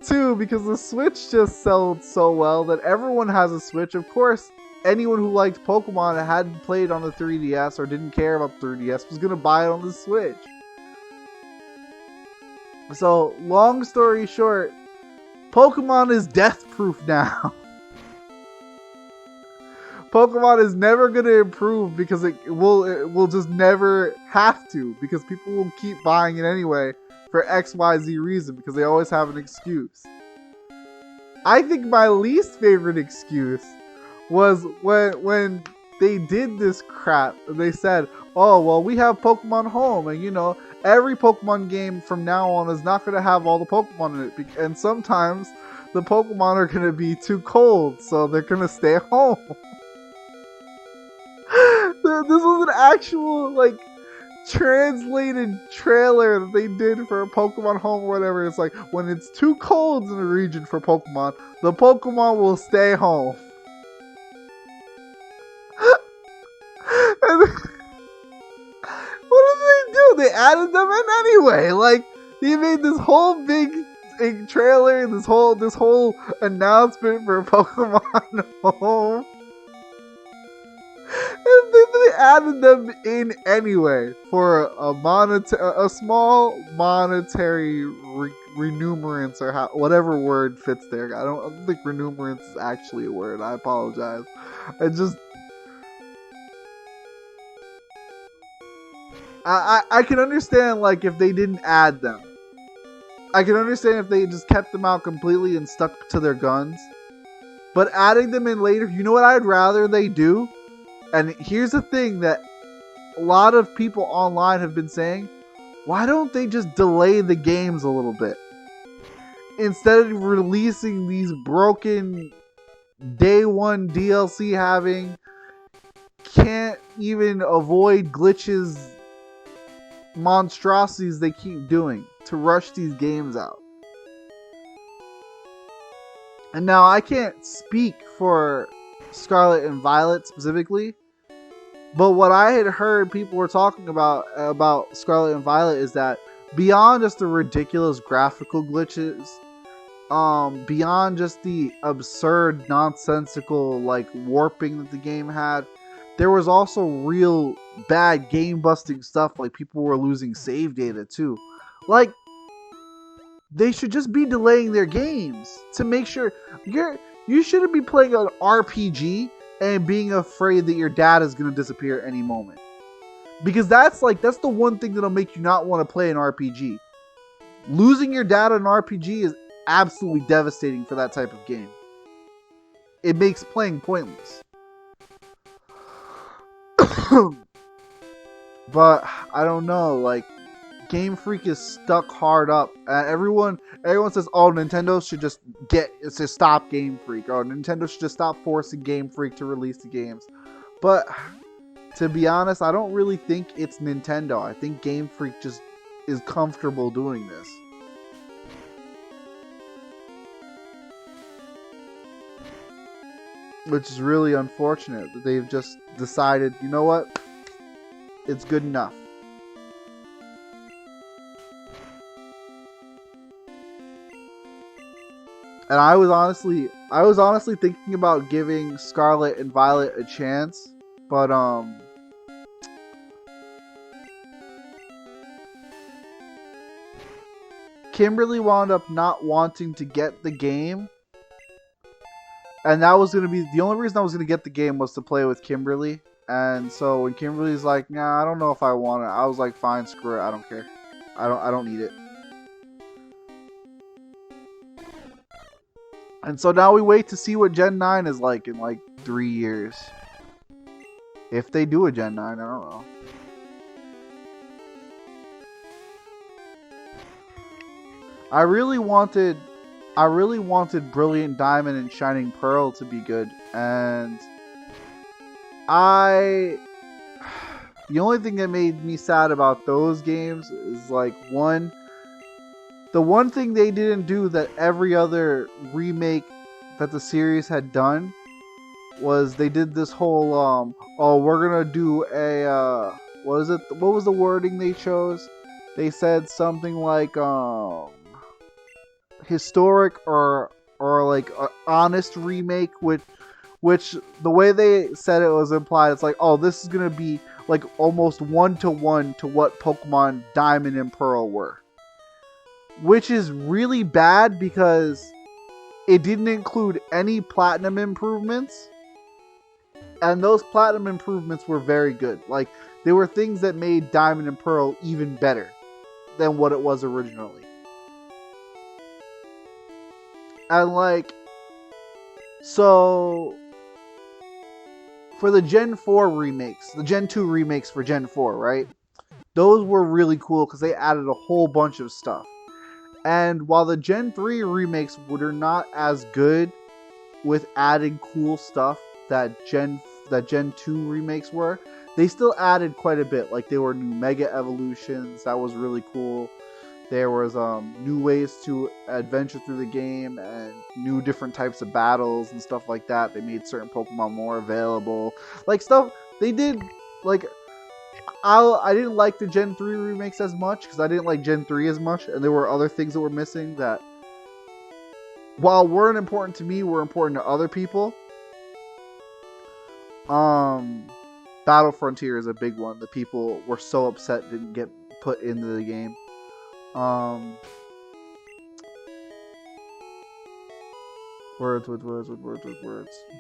two, because the Switch just sold so well that everyone has a Switch. Of course, anyone who liked Pokemon and hadn't played on the 3DS or didn't care about the 3DS was going to buy it on the Switch. So, long story short, Pokemon is death-proof now. Pokemon is never going to improve because it will just never have to, because people will keep buying it anyway for XYZ reason, because they always have an excuse. I think my least favorite excuse was when they did this crap. They said, oh, well, we have Pokemon Home, and you know, every Pokemon game from now on is not going to have all the Pokemon in it, and sometimes the Pokemon are going to be too cold, so they're going to stay home. This was an actual, like, translated trailer that they did for Pokemon Home or whatever. It's like, when it's too cold in the region for Pokemon, the Pokemon will stay home. And what did they do? They added them in anyway. Like, they made this whole big trailer, this whole announcement for Pokemon Home. And they added them in anyway for a small monetary remunerance, or whatever word fits there. I don't think remunerance is actually a word. I apologize. I can understand, like, if they didn't add them. I can understand if they just kept them out completely and stuck to their guns. But adding them in later, you know what I'd rather they do? And here's the thing that a lot of people online have been saying. Why don't they just delay the games a little bit? Instead of releasing these broken day one DLC having, can't even avoid glitches, monstrosities they keep doing to rush these games out. And now I can't speak for Scarlet and Violet specifically, but what I had heard people were talking about Scarlet and Violet is that beyond just the ridiculous graphical glitches, beyond just the absurd, nonsensical, like, warping that the game had, there was also real bad game-busting stuff, like people were losing save data too. Like, they should just be delaying their games to make sure you shouldn't be playing an RPG and being afraid that your data is going to disappear at any moment. Because that's the one thing that'll make you not want to play an RPG. Losing your data in an RPG is absolutely devastating for that type of game. It makes playing pointless. But I don't know, like, Game Freak is stuck hard up. Everyone says, "Oh, Nintendo should just stop Game Freak. Oh, Nintendo should just stop forcing Game Freak to release the games." But to be honest, I don't really think it's Nintendo. I think Game Freak just is comfortable doing this. Which is really unfortunate that they've just decided, you know what? It's good enough. And I was honestly thinking about giving Scarlet and Violet a chance, but Kimberly wound up not wanting to get the game. And that was going to be the only reason I was going to get the game was to play with Kimberly. And so when Kimberly's like, "Nah, I don't know if I want it," I was like, "Fine, screw it. I don't care. I don't need it." And so now we wait to see what Gen 9 is like in like 3 years. If they do a Gen 9, I don't know. I really wanted Brilliant Diamond and Shining Pearl to be good, and the only thing that made me sad about those games is like the one thing they didn't do that every other remake that the series had done was they did this whole oh, we're gonna do a what was the wording they chose? They said something like historic or like an honest remake, which the way they said it was implied, it's like, oh, this is gonna be like almost 1-to-1 to what Pokemon Diamond and Pearl were, which is really bad because it didn't include any platinum improvements, and those platinum improvements were very good. Like, they were things that made Diamond and Pearl even better than what it was originally. And like, so for the Gen 4 remakes, the Gen 2 remakes for Gen 4, right? Those were really cool because they added a whole bunch of stuff. And while the Gen 3 remakes were not as good with adding cool stuff that Gen 2 remakes were, they still added quite a bit. Like, there were new Mega Evolutions, that was really cool. There was new ways to adventure through the game and new different types of battles and stuff like that. They made certain Pokemon more available. Like, stuff they did, like, I didn't like the Gen 3 remakes as much because I didn't like Gen 3 as much, and there were other things that were missing that, while weren't important to me, were important to other people. Battle Frontier is a big one. The people were so upset didn't get put into the game. Words.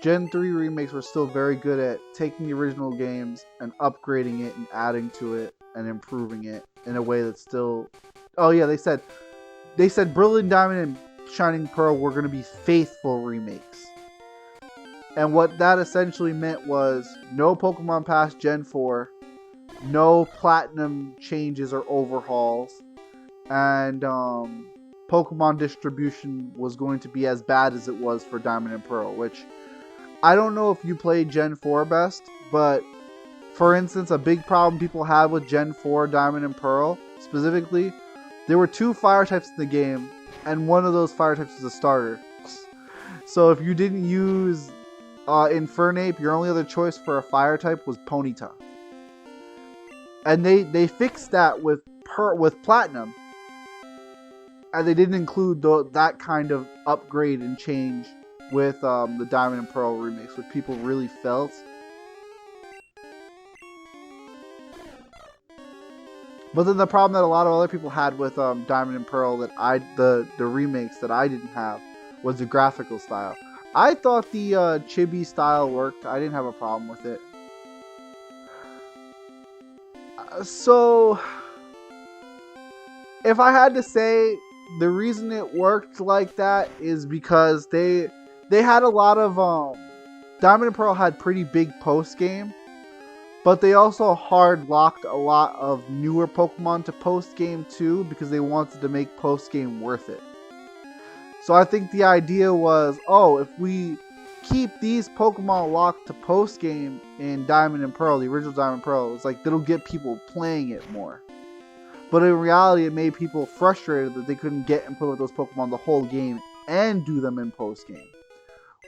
Gen 3 remakes were still very good at taking the original games and upgrading it and adding to it and improving it in a way that's still... Oh yeah, they said Brilliant Diamond and Shining Pearl were going to be faithful remakes. And what that essentially meant was no Pokemon past Gen 4, no Platinum changes or overhauls, and Pokemon distribution was going to be as bad as it was for Diamond and Pearl, which I don't know if you played Gen 4 best, but for instance, a big problem people had with Gen 4 Diamond and Pearl, specifically, there were 2 fire types in the game, and one of those fire types was a starter. So if you didn't use Infernape, your only other choice for a fire type was Ponyta. And they fixed that with Platinum, and they didn't include that kind of upgrade and change with the Diamond and Pearl remakes, which people really felt. But then the problem that a lot of other people had with Diamond and Pearl that the remakes that I didn't have was the graphical style. I thought the chibi style worked. I didn't have a problem with it. So, if I had to say, the reason it worked like that is because they had a lot of Diamond and Pearl had pretty big post game, but they also hard locked a lot of newer Pokemon to post game too because they wanted to make post game worth it. So I think the idea was, oh, if we keep these Pokemon locked to post game in Diamond and Pearl, the original Diamond and Pearl, it's like it'll get people playing it more. But in reality, it made people frustrated that they couldn't get and play with those Pokemon the whole game and do them in post game.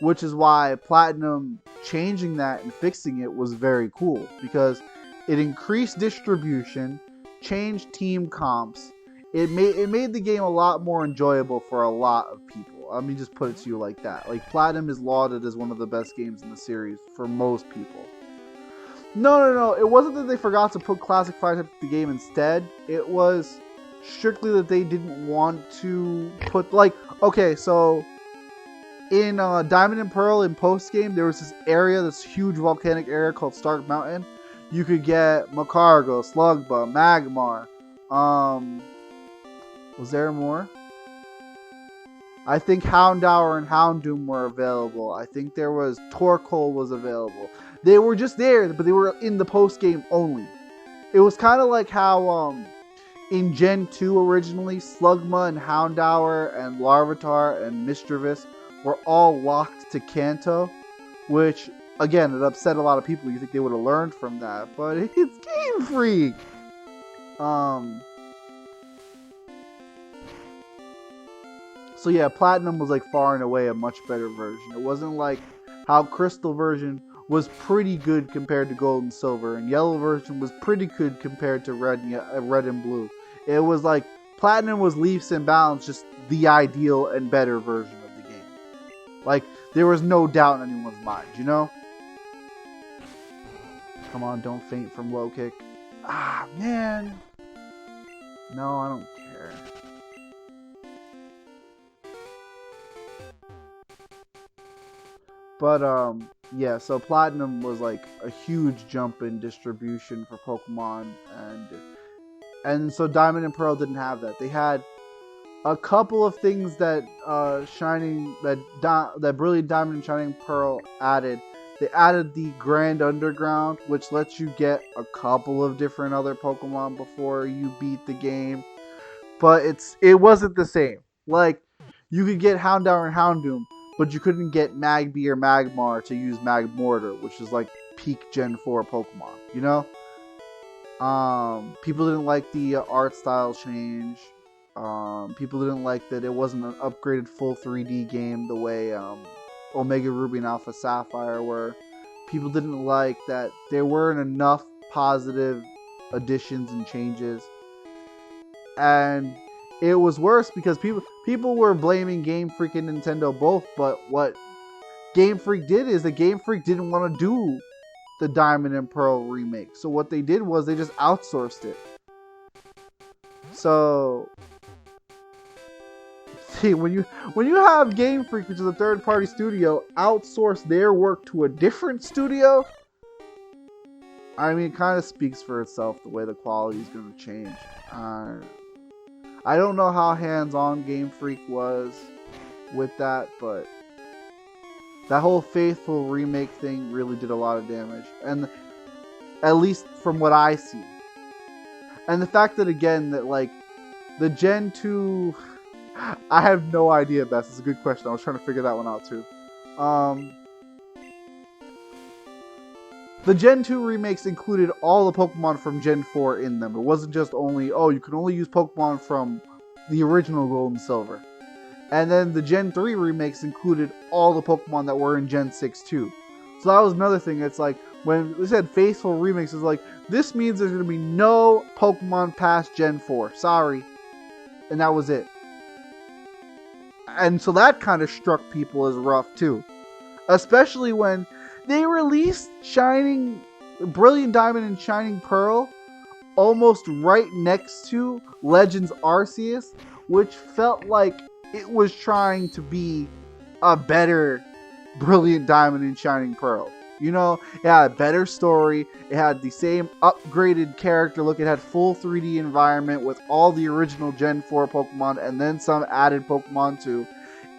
Which is why Platinum changing that and fixing it was very cool, because it increased distribution, changed team comps. It made the game a lot more enjoyable for a lot of people. Let me just put it to you like that. Like, Platinum is lauded as one of the best games in the series for most people. No. It wasn't that they forgot to put Classic Fire type in the game instead. It was strictly that they didn't want to put, like, okay, so in Diamond and Pearl in post game, there was this area, this huge volcanic area called Stark Mountain. You could get Macargo, Slugma, Magmar. Was there more? I think Houndour and Houndoom were available. I think there was Torkoal was available. They were just there, but they were in the post game only. It was kind of like how in Gen 2 originally, Slugma and Houndour and Larvitar and Mischievous were all locked to Kanto, which, again, it upset a lot of people. You think they would have learned from that, but it's Game Freak! So yeah, Platinum was like far and away a much better version. It wasn't like how Crystal version was pretty good compared to Gold and Silver, and Yellow version was pretty good compared to Red and Blue. It was like Platinum was leaps and bounds, just the ideal and better version of the game. Like, there was no doubt in anyone's mind, you know? Come on, don't faint from low kick. Ah, man. No, I don't care. But, yeah, so Platinum was like a huge jump in distribution for Pokemon, and so Diamond and Pearl didn't have that. They had a couple of things that that Brilliant Diamond and Shining Pearl added. They added the Grand Underground, which lets you get a couple of different other Pokemon before you beat the game, but it wasn't the same. Like, you could get Houndour and Houndoom, but you couldn't get Magby or Magmar to use Magmortar, which is like peak Gen 4 Pokemon, you know? People didn't like the art style change. People didn't like that it wasn't an upgraded full 3D game the way Omega Ruby and Alpha Sapphire were. People didn't like that there weren't enough positive additions and changes. And it was worse because people were blaming Game Freak and Nintendo both, but what Game Freak did is that Game Freak didn't want to do the Diamond and Pearl remake. So what they did was they just outsourced it. So, see, when you have Game Freak, which is a third-party studio, outsource their work to a different studio, I mean, it kind of speaks for itself the way the quality is going to change. I don't know how hands-on Game Freak was with that, but that whole Faithful remake thing really did a lot of damage, and at least from what I see. And the fact that, again, that like the Gen 2, I have no idea, Bess. It's a good question. I was trying to figure that one out too. The Gen 2 remakes included all the Pokemon from Gen 4 in them. It wasn't just only, oh, you can only use Pokemon from the original Gold and Silver. And then the Gen 3 remakes included all the Pokemon that were in Gen 6 too. So that was another thing. It's like, when we said Faithful Remix, it's like, this means there's going to be no Pokemon past Gen 4. Sorry. And that was it. And so that kind of struck people as rough too. Especially when they released Brilliant Diamond and Shining Pearl almost right next to Legends Arceus, which felt like it was trying to be a better Brilliant Diamond and Shining Pearl. You know, it had a better story. It had the same upgraded character look. It had full 3D environment with all the original Gen 4 Pokemon and then some added Pokemon too.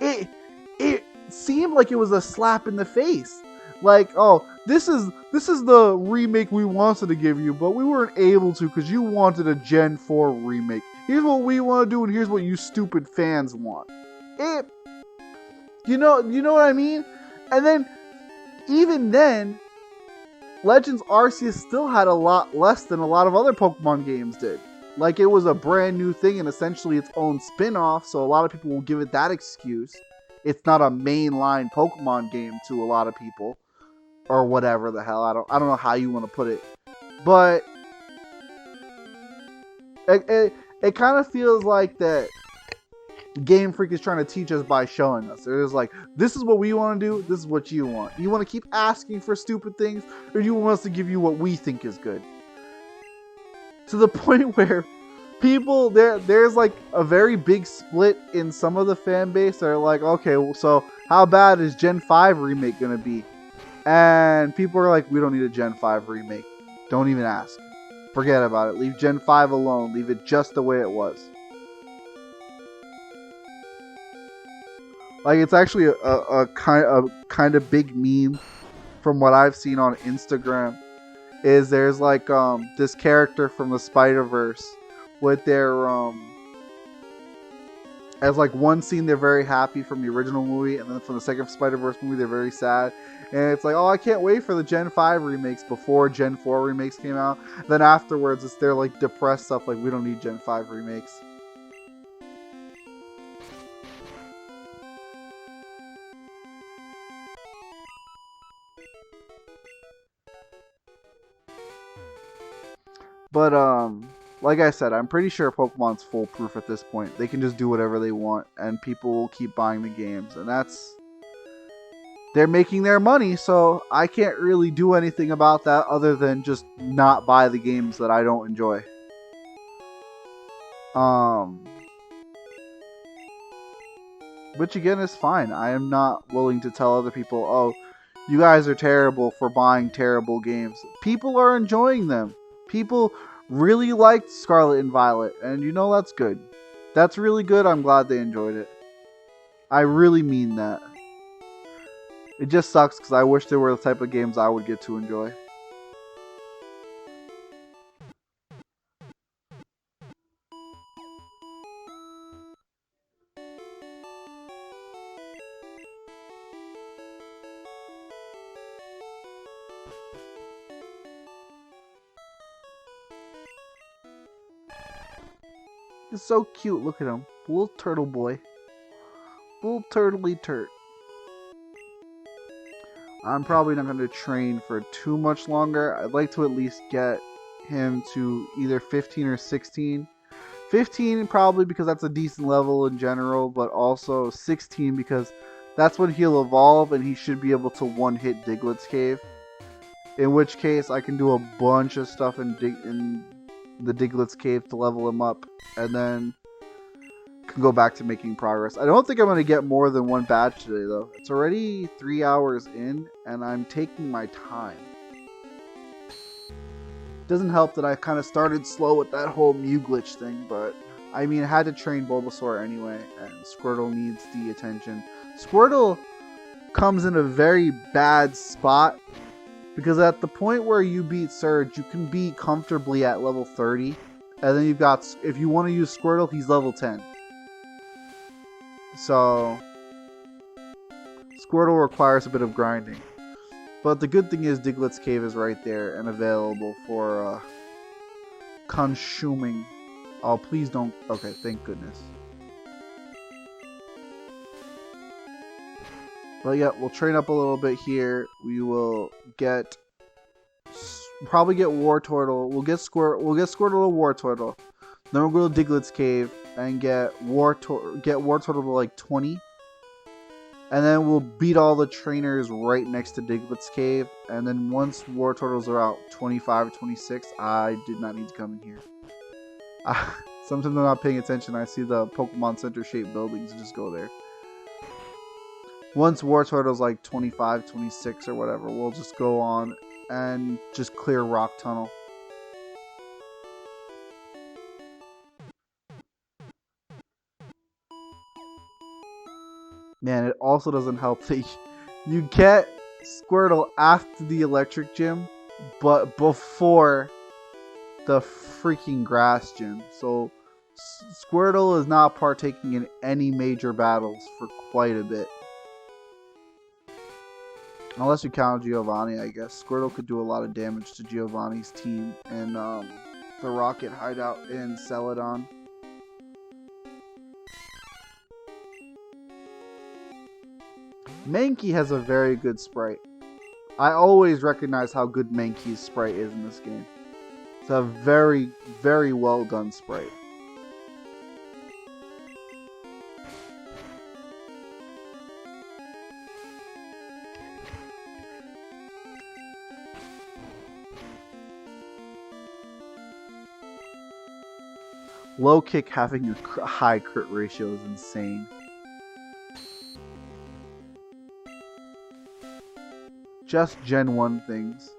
It seemed like it was a slap in the face. Like, oh, this is the remake we wanted to give you, but we weren't able to because you wanted a Gen 4 remake. Here's what we want to do, and here's what you stupid fans want. You know what I mean? And then, even then, Legends Arceus still had a lot less than a lot of other Pokemon games did. Like, it was a brand new thing and essentially its own spin-off, so a lot of people will give it that excuse. It's not a mainline Pokemon game to a lot of people. Or whatever the hell. I don't know how you want to put it. But it kind of feels like that Game Freak is trying to teach us by showing us. It is like, this is what we want to do, this is what you want. You want to keep asking for stupid things, or do you want us to give you what we think is good? To the point where people, there's like a very big split in some of the fan base that are like, okay, well, so how bad is Gen 5 remake going to be? And people are like, we don't need a Gen 5 remake. Don't even ask. Forget about it. Leave Gen 5 alone. Leave it just the way it was. Like, it's actually a kind of big meme from what I've seen on Instagram. Is there's like this character from the Spider-Verse with their as like one scene they're very happy from the original movie, and then from the second Spider-Verse movie they're very sad. And it's like, oh, I can't wait for the Gen 5 remakes before Gen 4 remakes came out. Then afterwards, it's their like depressed stuff like, we don't need Gen 5 remakes. But like I said, I'm pretty sure Pokemon's foolproof at this point. They can just do whatever they want, and people will keep buying the games, and they're making their money, so I can't really do anything about that other than just not buy the games that I don't enjoy. Which again is fine. I am not willing to tell other people, oh, you guys are terrible for buying terrible games. People are enjoying them. People really liked Scarlet and Violet, and you know that's good. That's really good. I'm glad they enjoyed it. I really mean that. It just sucks because I wish there were the type of games I would get to enjoy. He's so cute. Look at him. Little turtle boy. Little turtley turt. I'm probably not going to train for too much longer. I'd like to at least get him to either 15 or 16. 15 probably because that's a decent level in general, but also 16 because that's when he'll evolve and he should be able to one-hit Diglett's Cave. In which case I can do a bunch of stuff in the Diglett's Cave to level him up, and then can go back to making progress. I don't think I'm going to get more than one badge today, though. It's already 3 hours in, and I'm taking my time. Doesn't help that I kind of started slow with that whole Mew glitch thing, but I mean, I had to train Bulbasaur anyway, and Squirtle needs the attention. Squirtle comes in a very bad spot, because at the point where you beat Surge, you can be comfortably at level 30, and then you've got, if you want to use Squirtle, he's level 10. So, Squirtle requires a bit of grinding. But the good thing is Diglett's Cave is right there and available for consuming. Oh, please don't. Okay, thank goodness. But yeah, we'll train up a little bit here. We will probably get Wartortle. We'll get Squirtle and Wartortle. Then we'll go to Diglett's Cave and get Wartortle to like 20. And then we'll beat all the trainers right next to Diglett's Cave. And then once Wartortles are out 25 or 26, I did not need to come in here. Sometimes I'm not paying attention. I see the Pokemon Center shaped buildings and just go there. Once War Turtle's like 25, 26 or whatever, we'll just go on and just clear Rock Tunnel. Man, it also doesn't help that you get Squirtle after the Electric Gym, but before the freaking Grass Gym. So Squirtle is not partaking in any major battles for quite a bit. Unless you count Giovanni, I guess. Squirtle could do a lot of damage to Giovanni's team and the Rocket Hideout in Celadon. Mankey has a very good sprite. I always recognize how good Mankey's sprite is in this game. It's a very, very well done sprite. Low kick having a high crit ratio is insane. Just Gen 1 things.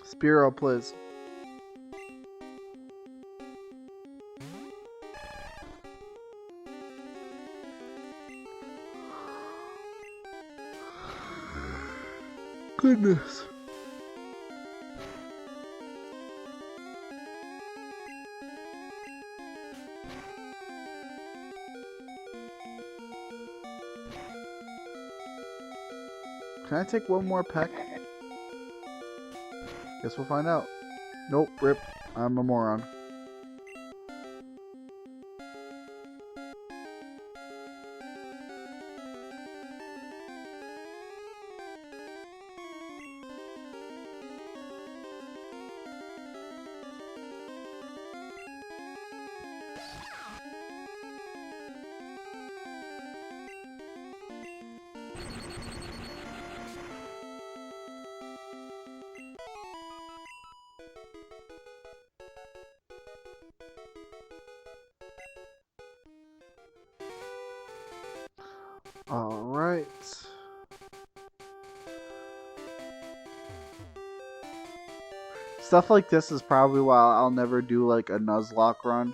Spiro, please. Goodness. Can I take one more peck? Guess we'll find out. Nope, rip. I'm a moron. Alright. Stuff like this is probably why I'll never do like a Nuzlocke run.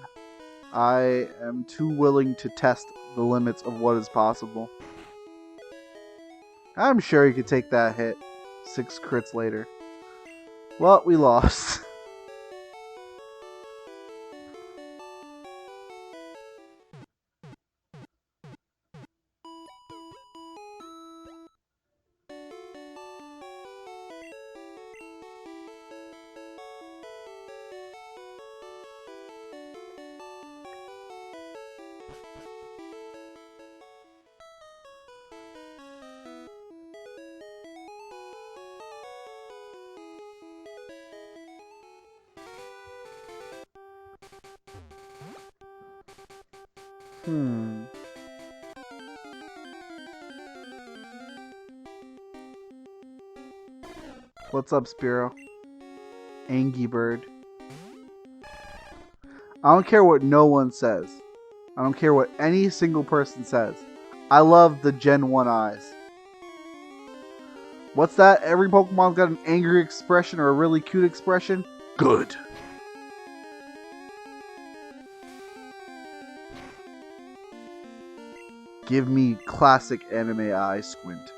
I am too willing to test the limits of what is possible. I'm sure he could take that hit 6 crits later. Well, we lost. What's up, Spiro? Angie Bird. I don't care what no one says. I don't care what any single person says. I love the Gen 1 eyes. What's that? Every Pokemon's got an angry expression or a really cute expression? Good. Give me classic anime eye squint.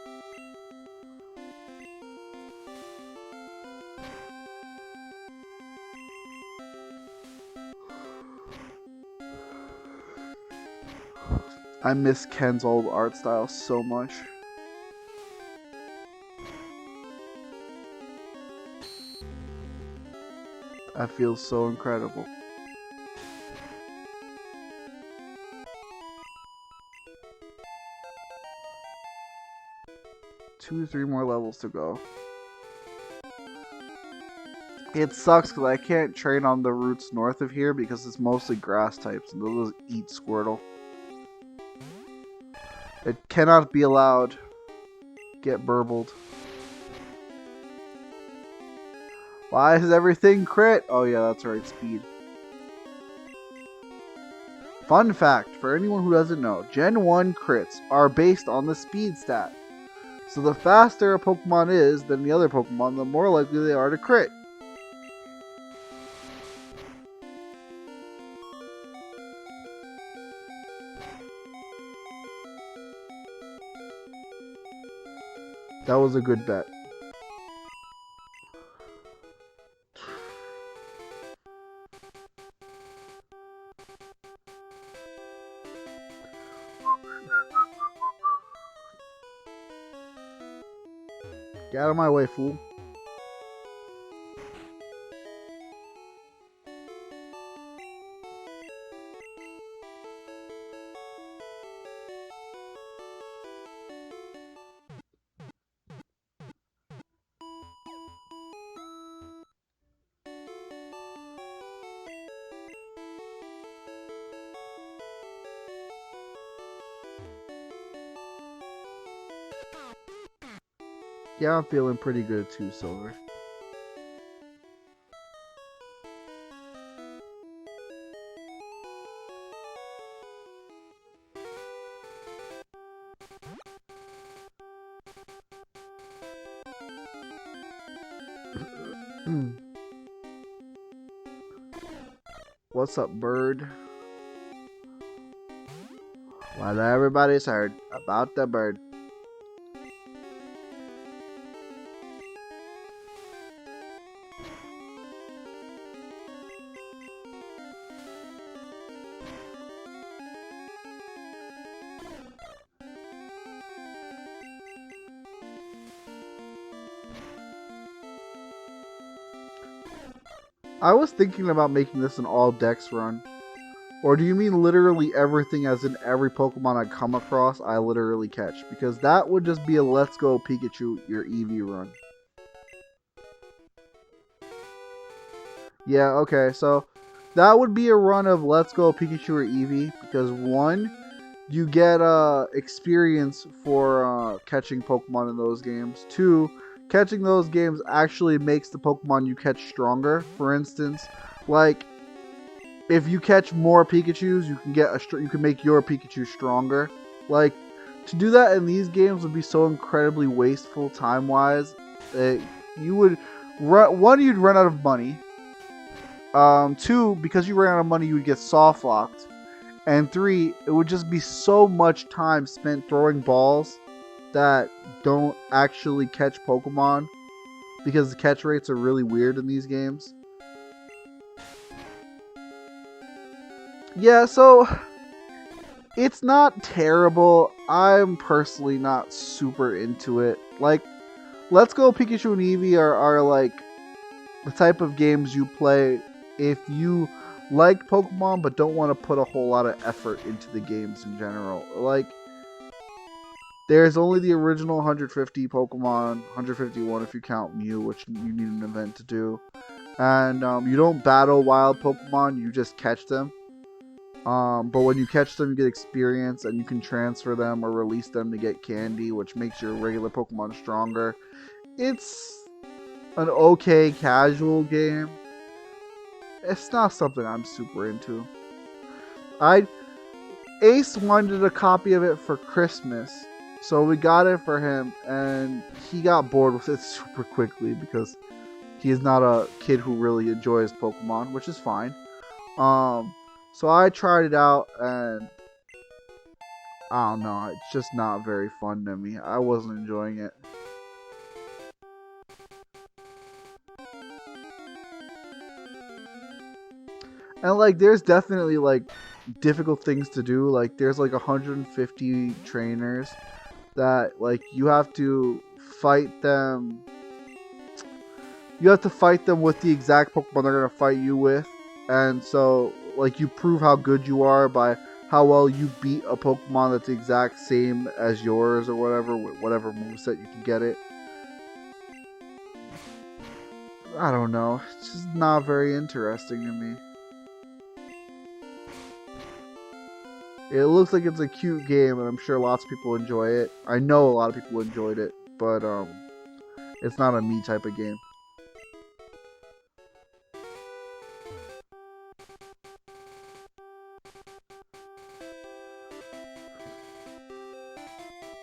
I miss Ken's old art style so much. That feels so incredible. Two to three more levels to go. It sucks because I can't train on the routes north of here because it's mostly grass types and they'll just eat Squirtle. It cannot be allowed. Get burbled. Why is everything crit? Oh yeah, that's right, speed. Fun fact, for anyone who doesn't know, Gen 1 crits are based on the speed stat. So the faster a Pokemon is than the other Pokemon, the more likely they are to crit. That was a good bet. Get out of my way, fool. Yeah, I'm feeling pretty good too, Silver. What's up, bird? Well, everybody's heard about the bird. I was thinking about making this an all dex run. Or do you mean literally everything, as in every Pokemon I come across, I literally catch? Because that would just be a Let's Go Pikachu, your Eevee run. Yeah, okay, so that would be a run of Let's Go Pikachu or Eevee, because one, you get experience for catching Pokemon in those games. Two, catching those games actually makes the Pokemon you catch stronger. For instance, like, if you catch more Pikachus, you can make your Pikachu stronger. Like, to do that in these games would be so incredibly wasteful time-wise. You would you'd run out of money. Two, because you ran out of money, you would get soft locked. And three, it would just be so much time spent throwing balls that don't actually catch Pokemon, because the catch rates are really weird in these games. Yeah, so it's not terrible. I'm personally not super into it. Like, Let's Go Pikachu and Eevee are like the type of games you play if you like Pokemon but don't want to put a whole lot of effort into the games in general. Like, there's only the original 150 Pokemon, 151 if you count Mew, which you need an event to do. And you don't battle wild Pokemon, you just catch them. But when you catch them, you get experience, and you can transfer them or release them to get candy, which makes your regular Pokemon stronger. It's an okay casual game. It's not something I'm super into. Ace wanted a copy of it for Christmas, so we got it for him, and he got bored with it super quickly because he is not a kid who really enjoys Pokemon, which is fine. So I tried it out, and I don't know, it's just not very fun to me. I wasn't enjoying it. And like, there's definitely like difficult things to do. Like, there's like 150 trainers that like you have to fight them. You have to fight them with the exact Pokemon they're gonna fight you with, and so like you prove how good you are by how well you beat a Pokemon that's the exact same as yours or whatever, with whatever moveset you can get it. I don't know. It's just not very interesting to me. It looks like it's a cute game, and I'm sure lots of people enjoy it. I know a lot of people enjoyed it, but it's not a me type of game.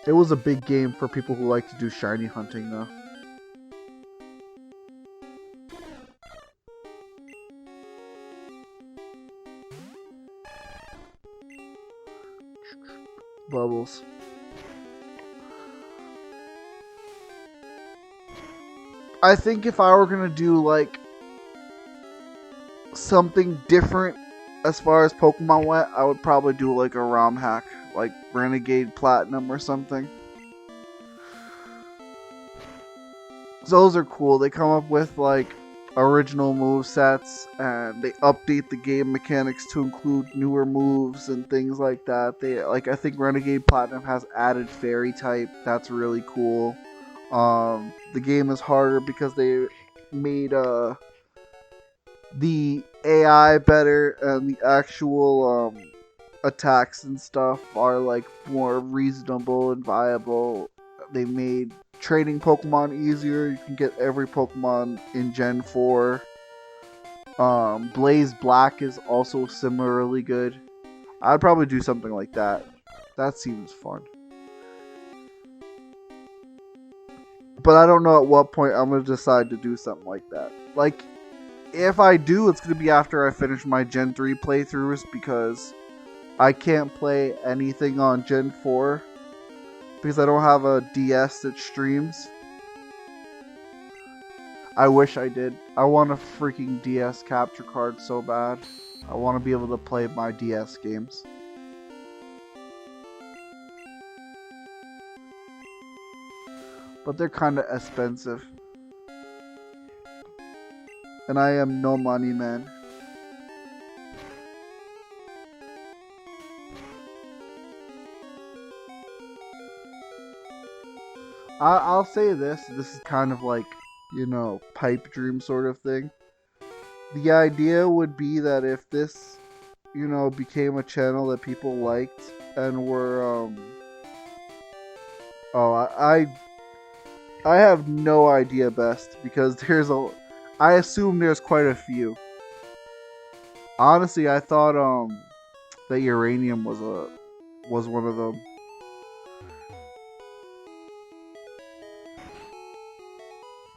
It was a big game for people who like to do shiny hunting, though. Bubbles. I think if I were gonna do like something different as far as Pokemon went, I would probably do like a ROM hack, like Renegade Platinum or something. So those are cool. They come up with like original move sets and they update the game mechanics to include newer moves and things like that. They like I think Renegade Platinum has added Fairy type. That's really cool. The game is harder because they made the AI better and the actual attacks and stuff are like more reasonable and viable. They made trading Pokemon easier. You can get every Pokemon in Gen 4. Blaze Black is also similarly good. I'd probably do something like that. That seems fun. But I don't know at what point I'm going to decide to do something like that. Like, if I do, it's going to be after I finish my Gen 3 playthroughs because I can't play anything on Gen 4 because I don't have a DS that streams. I wish I did. I want a freaking DS capture card so bad. I want to be able to play my DS games. But they're kind of expensive. And I am no money man. I'll say this is kind of like, you know, pipe dream sort of thing. The idea would be that if this, you know, became a channel that people liked and were, I have no idea best because I assume there's quite a few. Honestly, I thought, that Uranium was one of them.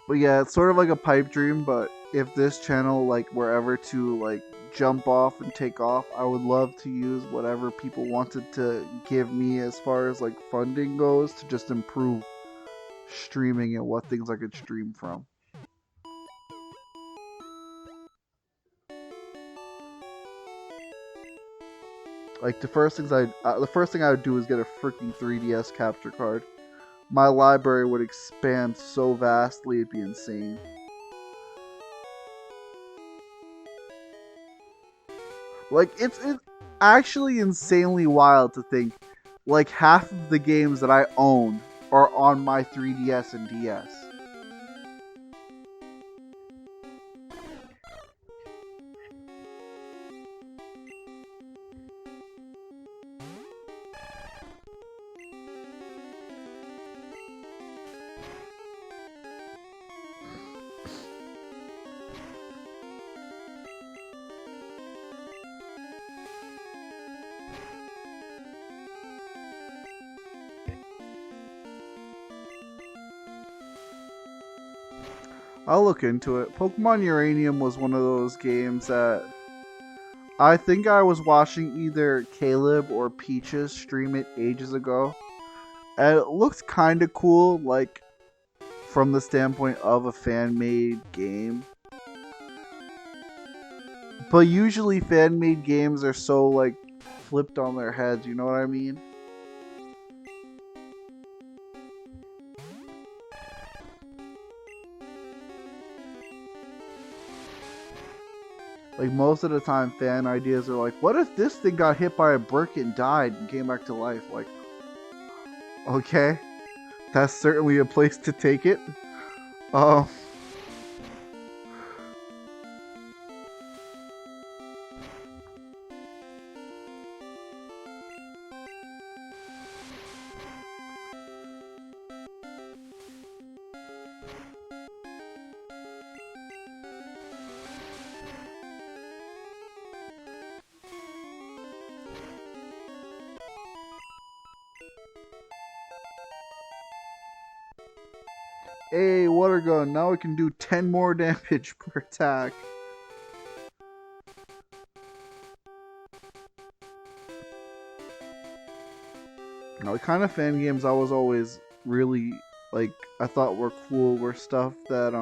But yeah, it's sort of like a pipe dream, but if this channel like were ever to like jump off and take off, I would love to use whatever people wanted to give me as far as like funding goes to just improve streaming and what things I could stream from. Like the first thing I would do is get a freaking 3DS capture card. My library would expand so vastly, it'd be insane. Like, it's actually insanely wild to think, like, half of the games that I own are on my 3DS and DS. I'll look into it. Pokemon Uranium was one of those games that I think I was watching either Caleb or Peaches stream it ages ago. And it looked kind of cool, like, from the standpoint of a fan-made game. But usually fan-made games are so, like, flipped on their heads, you know what I mean? Like, most of the time, fan ideas are like, what if this thing got hit by a brick and died and came back to life? Like, okay, that's certainly a place to take it. Uh, Hey, water gun. Now we can do 10 more damage per attack. Now, the kind of fan games I was always really, like, I thought were cool were stuff that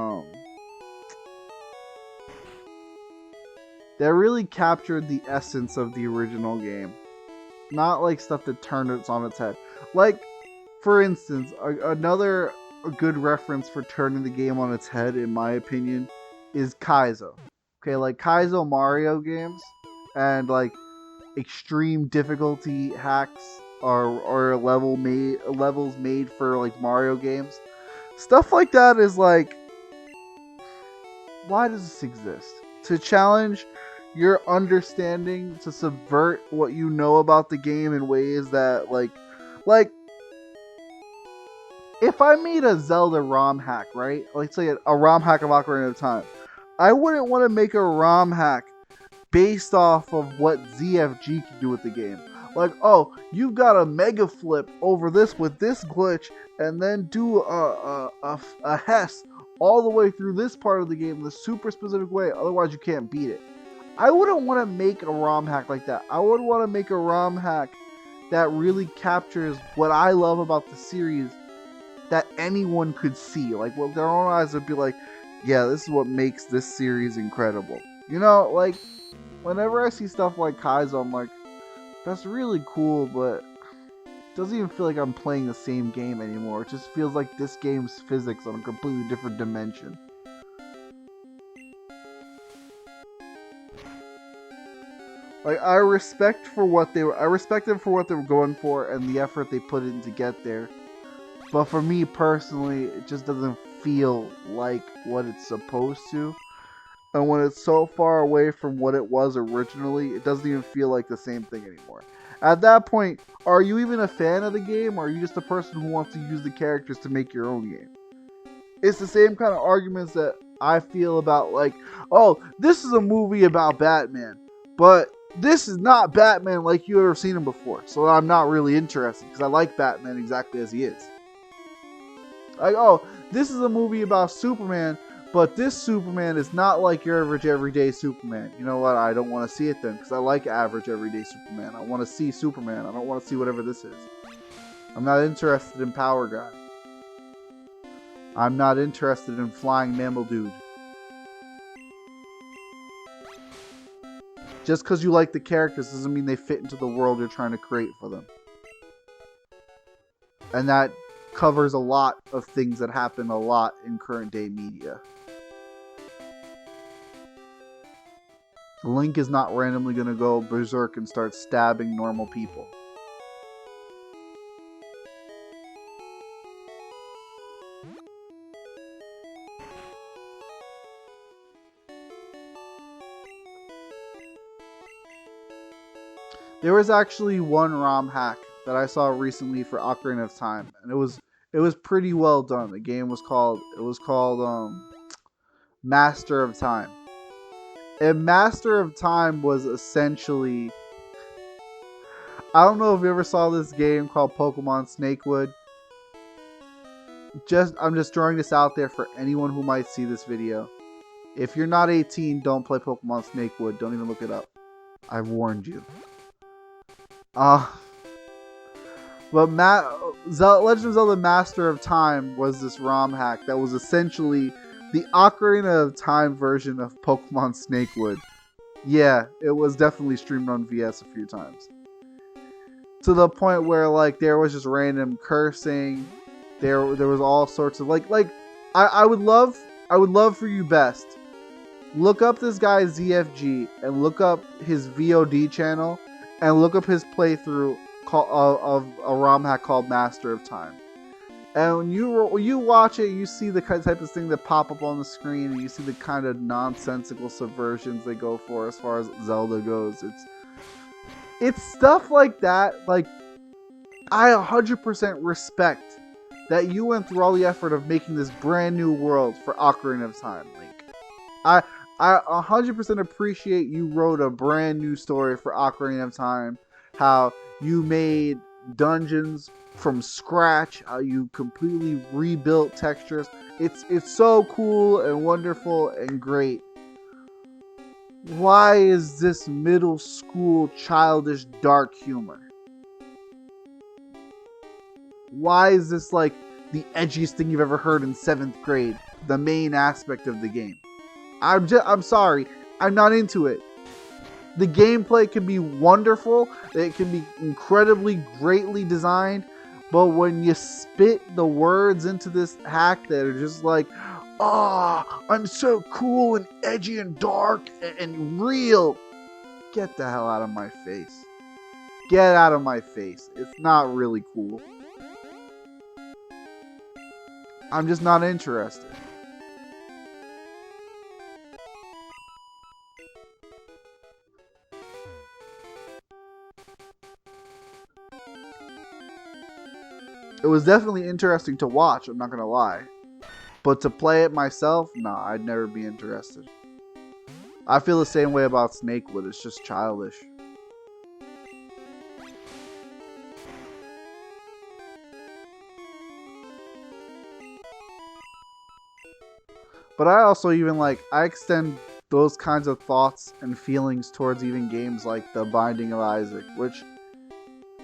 really captured the essence of the original game. Not like stuff that turned it on its head. Like, for instance, another good reference for turning the game on its head, in my opinion, is Kaizo. Okay, like Kaizo Mario games and like extreme difficulty hacks or levels made for like Mario games. Stuff like that is like, why does this exist? To challenge your understanding, to subvert what you know about the game in ways that like if I made a Zelda ROM hack, right? Let's say a ROM hack of Ocarina of Time. I wouldn't want to make a ROM hack based off of what ZFG can do with the game. Like, oh, you've got a mega flip over this with this glitch, and then do a Hess all the way through this part of the game the super specific way, otherwise you can't beat it. I wouldn't want to make a ROM hack like that. I would want to make a ROM hack that really captures what I love about the series, that anyone could see. Like, with their own eyes would be like, yeah, this is what makes this series incredible. You know, like, whenever I see stuff like Kaizo, I'm like, that's really cool, but it doesn't even feel like I'm playing the same game anymore. It just feels like this game's physics on a completely different dimension. Like, I respect them for what they were going for and the effort they put in to get there. But for me personally, it just doesn't feel like what it's supposed to. And when it's so far away from what it was originally, it doesn't even feel like the same thing anymore. At that point, are you even a fan of the game, or are you just a person who wants to use the characters to make your own game? It's the same kind of arguments that I feel about, like, oh, this is a movie about Batman, but this is not Batman like you ever seen him before, so I'm not really interested, because I like Batman exactly as he is. Like, oh, this is a movie about Superman, but this Superman is not like your average everyday Superman. You know what? I don't want to see it then, because I like average everyday Superman. I want to see Superman. I don't want to see whatever this is. I'm not interested in Power Guy. I'm not interested in Flying Mammal Dude. Just because you like the characters doesn't mean they fit into the world you're trying to create for them. And that covers a lot of things that happen a lot in current day media. Link is not randomly going to go berserk and start stabbing normal people. There was actually one ROM hack that I saw recently for Ocarina of Time, and it was pretty well done. The game was called Master of Time. And Master of Time was essentially, I don't know if you ever saw this game called Pokemon Snakewood. I'm just throwing this out there for anyone who might see this video. If you're not 18, don't play Pokemon Snakewood. Don't even look it up. I've warned you. But Legend of Zelda Master of Time was this ROM hack that was essentially the Ocarina of Time version of Pokemon Snakewood. Yeah, it was definitely streamed on VS a few times. To the point where, like, there was just random cursing. There was all sorts of I would love for you best. Look up this guy ZFG and look up his VOD channel and look up his playthrough of a ROM hack called Master of Time. And when you watch it, you see the type of thing that pop up on the screen, and you see the kind of nonsensical subversions they go for as far as Zelda goes. It's stuff like that. Like, I 100% respect that you went through all the effort of making this brand new world for Ocarina of Time, Link. I 100% appreciate you wrote a brand new story for Ocarina of Time. How you made dungeons from scratch, how you completely rebuilt textures. It's so cool and wonderful and great. Why is this middle school childish dark humor? Why is this like the edgiest thing you've ever heard in 7th grade? The main aspect of the game. I'm sorry. I'm not into it. The gameplay can be wonderful. It can be incredibly greatly designed. But when you spit the words into this hack that are just like, I'm so cool and edgy and dark and real. Get the hell out of my face. Get out of my face. It's not really cool. I'm just not interested. It was definitely interesting to watch, I'm not gonna lie. But to play it myself, nah, I'd never be interested. I feel the same way about Snakewood, it's just childish. But I also even I extend those kinds of thoughts and feelings towards even games like The Binding of Isaac, which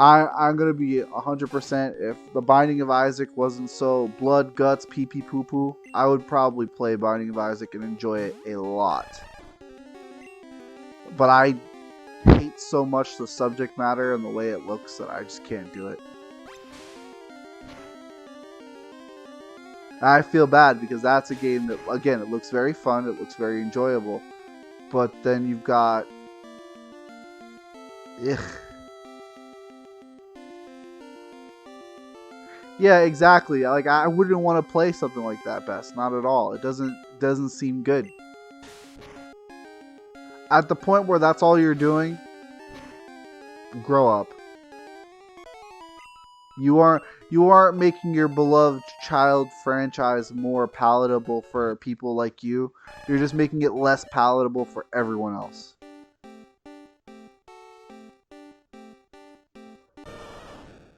I'm going to be 100%. If The Binding of Isaac wasn't so blood, guts, pee pee poo poo, I would probably play Binding of Isaac and enjoy it a lot. But I hate so much the subject matter and the way it looks that I just can't do it. I feel bad because that's a game that, again, it looks very fun, it looks very enjoyable, but then you've got... Ugh. Yeah, exactly. Like, I wouldn't want to play something like that, Best. Not at all. It doesn't seem good. At the point where that's all you're doing, grow up. You aren't making your beloved child franchise more palatable for people like you. You're just making it less palatable for everyone else.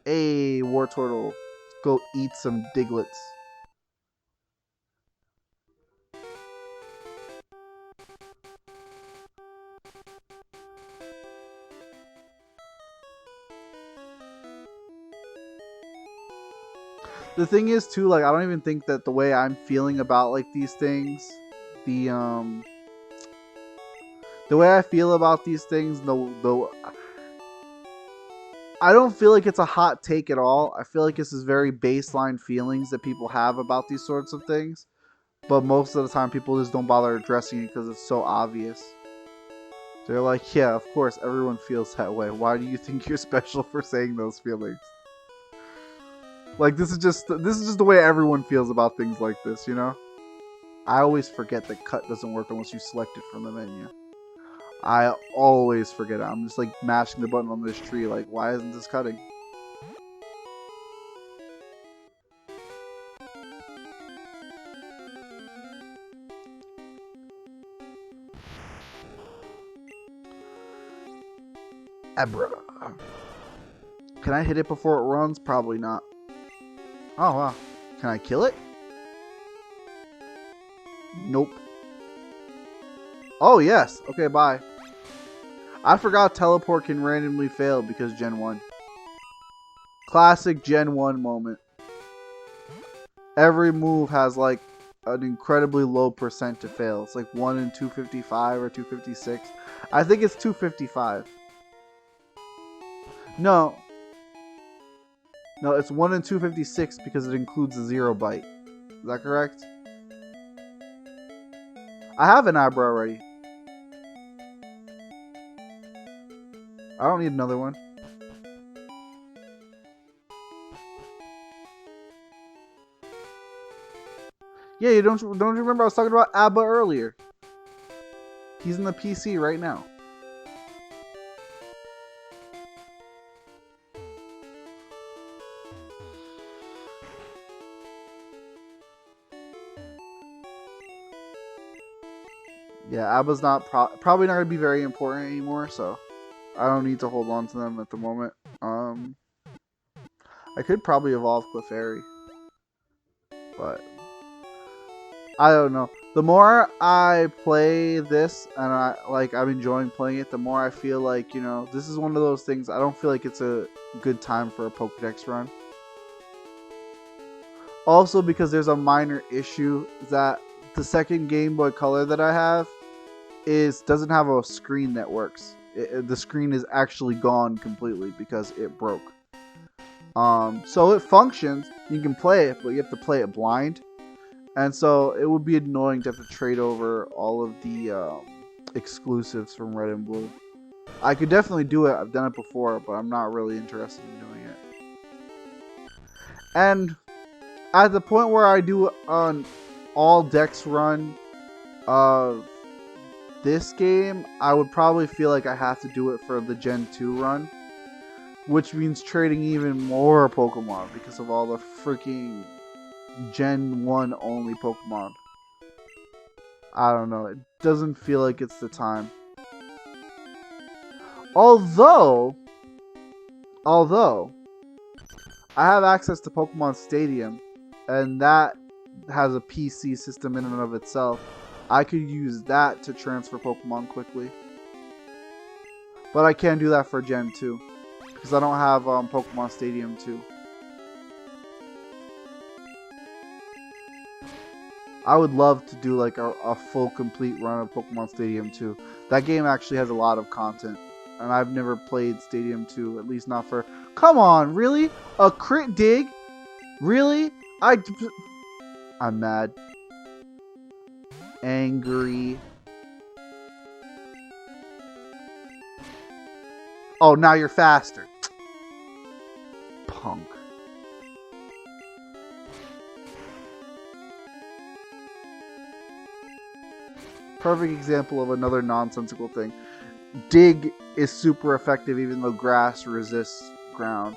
Hey, War Turtle. Let's go eat some Diglets. The thing is too, like, I don't even think that the way I'm feeling about like these things, the way I feel about these things, I don't feel like it's a hot take at all. I feel like this is very baseline feelings that people have about these sorts of things, but most of the time people just don't bother addressing it because it's so obvious. They're like, yeah, of course, everyone feels that way. Why do you think you're special for saying those feelings? Like, this is just the way everyone feels about things like this, you know? I always forget that cut doesn't work unless you select it from the menu. I always forget it. I'm just like mashing the button on this tree like, why isn't this cutting? Abra. Can I hit it before it runs? Probably not. Oh, wow. Can I kill it? Nope. Oh, yes. Okay, bye. I forgot teleport can randomly fail because Gen 1. Classic Gen 1 moment. Every move has like an incredibly low percent to fail. It's like 1 in 255 or 256. I think it's 255. No. No, it's 1 in 256 because it includes a 0 byte. Is that correct? I have an Abra already. I don't need another one. Yeah, you don't remember I was talking about Abba earlier? He's in the PC right now. Yeah, Abba's not probably not going to be very important anymore, so I don't need to hold on to them at the moment. I could probably evolve Clefairy, but I don't know. The more I play this and I'm enjoying playing it, the more I feel like, this is one of those things. I don't feel like it's a good time for a Pokedex run. Also because there's a minor issue that the second Game Boy Color that I have doesn't have a screen that works. The screen is actually gone completely because it broke. So it functions. You can play it, but you have to play it blind. And so it would be annoying to have to trade over all of the exclusives from Red and Blue. I could definitely do it. I've done it before, but I'm not really interested in doing it. And at the point where I do an all Dex run of this game, I would probably feel like I have to do it for the Gen 2 run. Which means trading even more Pokemon because of all the freaking Gen 1 only Pokemon. I don't know. It doesn't feel like it's the time. Although, I have access to Pokemon Stadium, and that has a PC system in and of itself. I could use that to transfer Pokemon quickly. But I can't do that for Gen 2. Because I don't have Pokemon Stadium 2. I would love to do like a full complete run of Pokemon Stadium 2. That game actually has a lot of content. And I've never played Stadium 2, at least not for... Come on, really? A crit dig? Really? I'm mad. Angry. Oh, now you're faster. Punk. Perfect example of another nonsensical thing. Dig is super effective even though grass resists ground.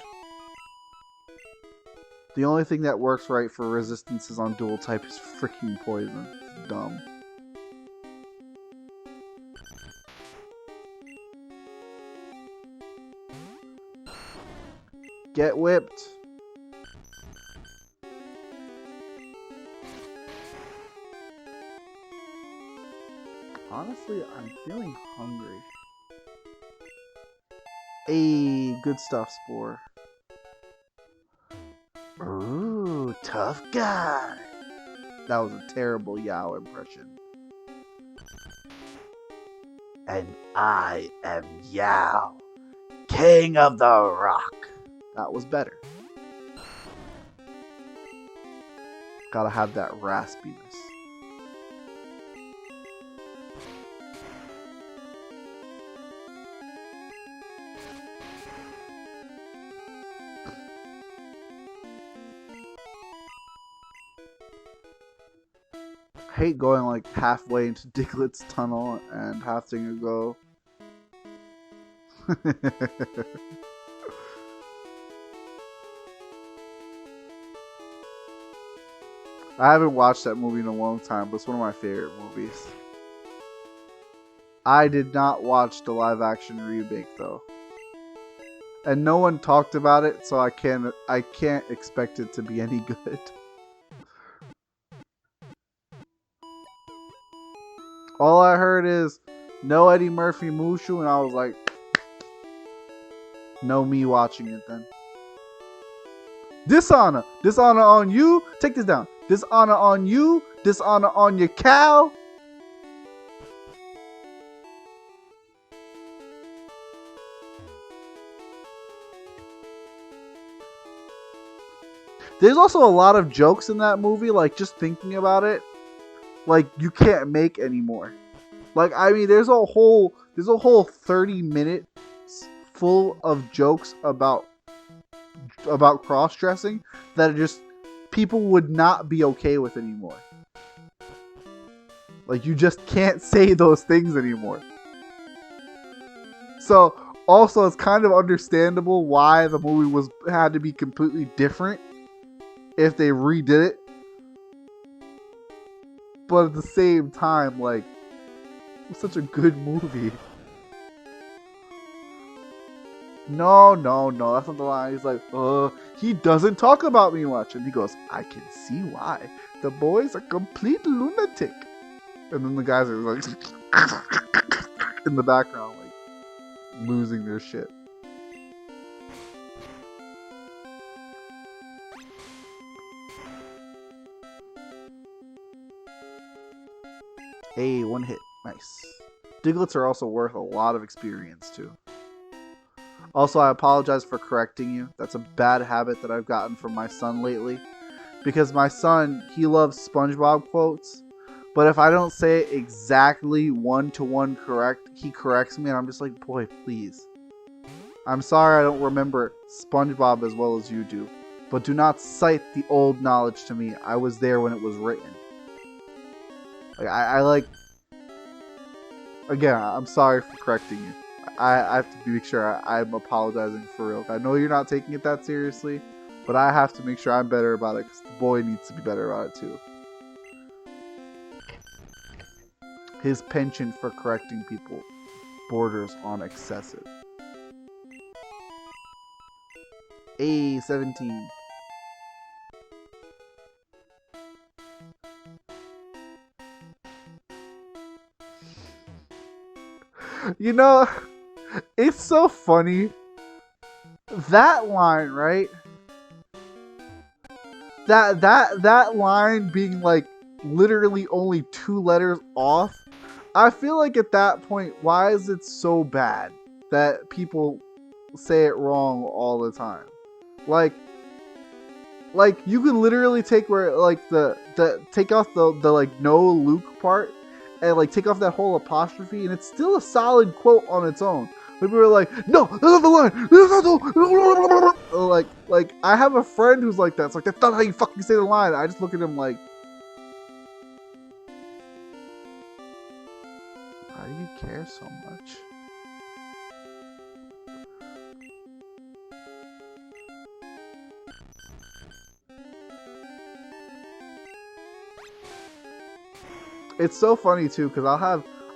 The only thing that works right for resistances on dual type is freaking poison. It's dumb. Get whipped. Honestly, I'm feeling hungry. Hey, good stuff, Spore. Ooh, tough guy. That was a terrible Yao impression. And I am Yao, King of the Rock. That was better. Gotta have that raspiness. I hate going like halfway into Diglett's tunnel and having to go. I haven't watched that movie in a long time, but it's one of my favorite movies. I did not watch the live action remake though. And no one talked about it, so I can't expect it to be any good. All I heard is no Eddie Murphy Mushu, and I was like, no me watching it then. Dishonor on you. Take this down. Dishonor on you. Dishonor on your cow. There's also a lot of jokes in that movie, like just thinking about it, like you can't make anymore. Like, I mean, there's a whole 30 minutes full of jokes about cross-dressing that are just people would not be okay with anymore. Like, you just can't say those things anymore. So, also, it's kind of understandable why the movie had to be completely different if they redid it. But at the same time, like, it's such a good movie. no, no, no, that's not the line. He's like, he doesn't talk about me much. And he goes, I can see why. The boy's a complete lunatic. And then the guys are like, in the background, like, losing their shit. Hey, one hit. Nice. Diglets are also worth a lot of experience, too. Also, I apologize for correcting you. That's a bad habit that I've gotten from my son lately. Because my son, he loves SpongeBob quotes. But if I don't say it exactly one-to-one correct, he corrects me and I'm just like, boy, please. I'm sorry I don't remember SpongeBob as well as you do. But do not cite the old knowledge to me. I was there when it was written. Like, I like... Again, I'm sorry for correcting you. I have to make sure I'm apologizing for real. I know you're not taking it that seriously, but I have to make sure I'm better about it because the boy needs to be better about it too. His penchant for correcting people borders on excessive. A17. You know, it's so funny. That line, right? That line being like literally only 2 letters off. I feel like at that point, why is it so bad that people say it wrong all the time? Like you could literally take where like the take off the like no Luke part and like take off that whole apostrophe and it's still a solid quote on its own. People are like, no, that's not the line. That's not the... Like I have a friend who's like that. It's like that's not how you fucking say the line. I just look at him like, why do you care so much? It's so funny too because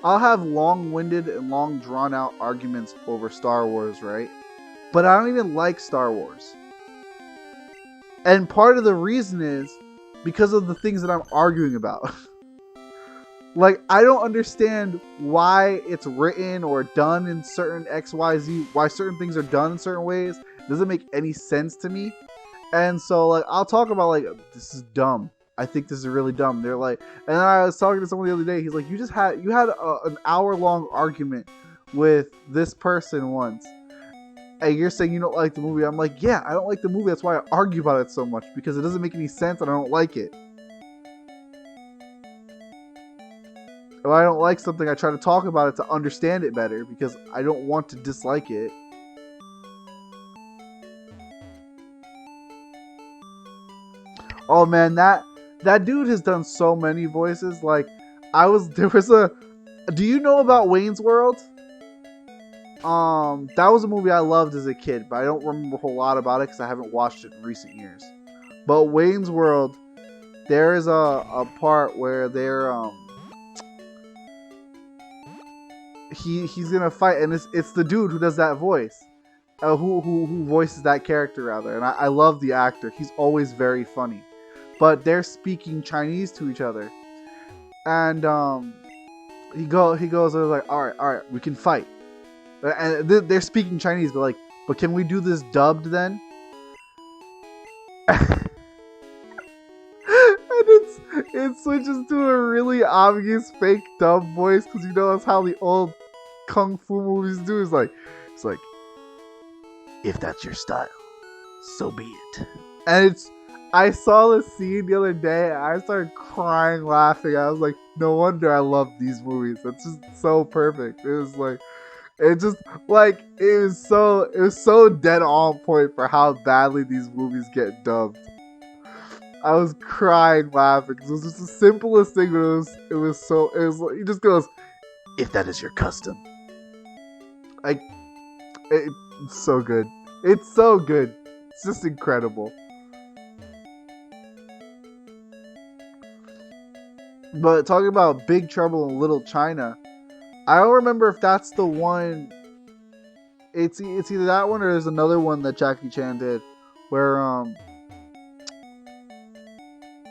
I'll have long-winded and long drawn-out arguments over Star Wars, right? But I don't even like Star Wars. And part of the reason is because of the things that I'm arguing about. Like, I don't understand why it's written or done in certain XYZ, why certain things are done in certain ways. It doesn't make any sense to me. And so, like, I'll talk about, like, this is dumb. I think this is really dumb. They're like, and I was talking to someone the other day. He's like, you had an hour-long argument with this person once. And you're saying you don't like the movie. I'm like, yeah, I don't like the movie. That's why I argue about it so much. Because it doesn't make any sense and I don't like it. If I don't like something, I try to talk about it to understand it better. Because I don't want to dislike it. Oh man, that dude has done so many voices. Like, do you know about Wayne's World? That was a movie I loved as a kid, but I don't remember a whole lot about it because I haven't watched it in recent years. But Wayne's World, there is a part where he's gonna fight, and it's the dude who does that voice, who voices that character rather, and I love the actor. He's always very funny. But they're speaking Chinese to each other, and he goes like, all right, we can fight, and they're speaking Chinese, but can we do this dubbed then? And it switches to a really obvious fake dub voice because you know that's how the old kung fu movies do. It's like, if that's your style, so be it. And I saw the scene the other day and I started crying laughing. I was like, no wonder I love these movies. That's just so perfect. It was so dead on point for how badly these movies get dubbed. I was crying laughing because it was just the simplest thing, but he just goes, if that is your custom. It's so good. It's so good. It's just incredible. But talking about Big Trouble in Little China, I don't remember if that's the one It's either that one or there's another one that Jackie Chan did, where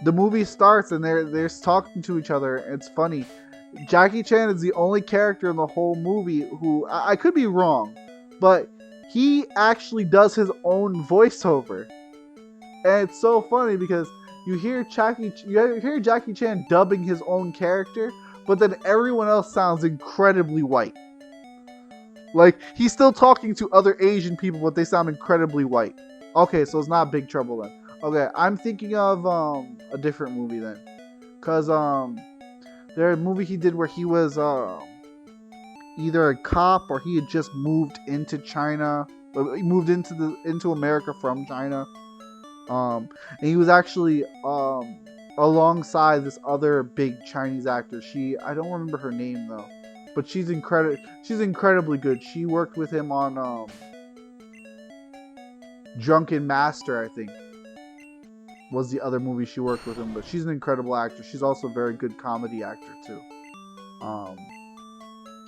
the movie starts and they're talking to each other. It's funny. Jackie Chan is the only character in the whole movie who I could be wrong, but he actually does his own voiceover, and it's so funny because you hear Jackie Chan dubbing his own character, but then everyone else sounds incredibly white. Like, he's still talking to other Asian people, but they sound incredibly white. Okay, so it's not Big Trouble then. Okay, I'm thinking of a different movie then, cause there's a movie he did where he was either a cop or he had just moved into China, he moved into America from China, and he was actually alongside this other big Chinese actor. I don't remember her name though. But she's incredibly good. She worked with him on Drunken Master, I think, was the other movie she worked with him. But she's an incredible actor. She's also a very good comedy actor too.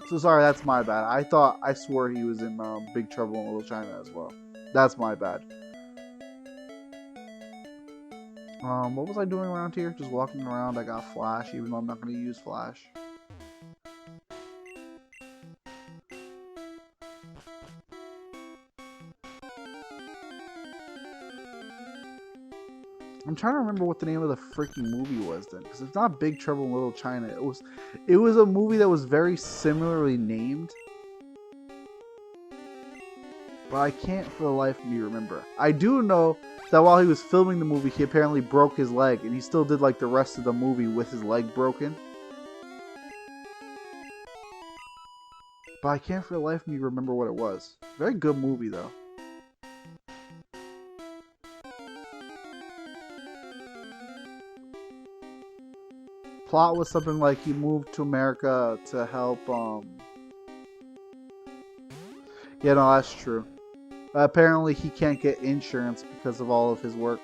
So sorry, that's my bad. I swore he was in Big Trouble in Little China as well. That's my bad. What was I doing around here? Just walking around. I got Flash, even though I'm not going to use Flash. I'm trying to remember what the name of the freaking movie was then, because it's not Big Trouble in Little China. It was a movie that was very similarly named, but I can't for the life of me remember. I do know that while he was filming the movie, he apparently broke his leg, and he still did like the rest of the movie with his leg broken. But I can't for the life of me remember what it was. Very good movie though. Plot was something like he moved to America to help, yeah, no, that's true. Apparently he can't get insurance because of all of his work.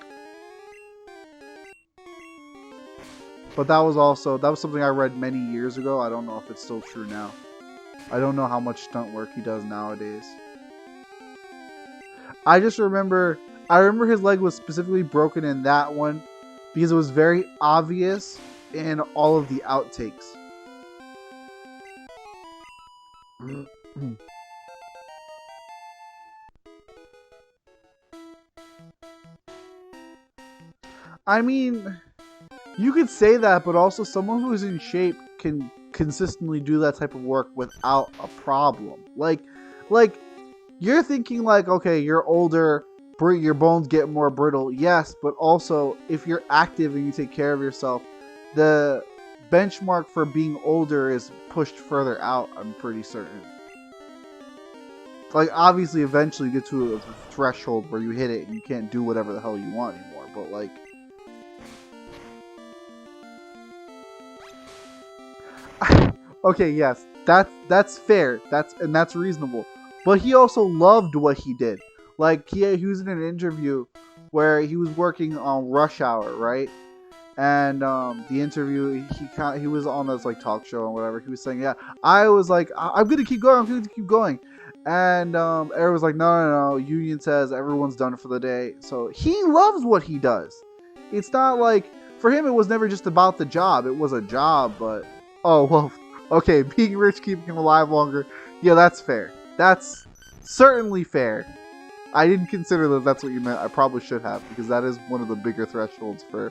But that was something I read many years ago. I don't know if it's still true now. I don't know how much stunt work he does nowadays. I remember his leg was specifically broken in that one because it was very obvious in all of the outtakes. I mean, you could say that, but also someone who's in shape can consistently do that type of work without a problem. Like you're thinking like, okay, you're older, your bones get more brittle. Yes, but also if you're active and you take care of yourself, the benchmark for being older is pushed further out, I'm pretty certain. Like, obviously, eventually you get to a threshold where you hit it and you can't do whatever the hell you want anymore, but like... okay, yes, that's fair, that's reasonable. But he also loved what he did. Like, he was in an interview where he was working on Rush Hour, right? And the interview, he was on this like talk show and whatever. He was saying, yeah, I was like, I'm gonna keep going. And everyone was like, no. Union says everyone's done for the day. So he loves what he does. It's not like, for him, it was never just about the job. It was a job, but oh well. Okay, being rich, keeping him alive longer. Yeah, that's fair. That's certainly fair. I didn't consider that that's what you meant. I probably should have, because that is one of the bigger thresholds for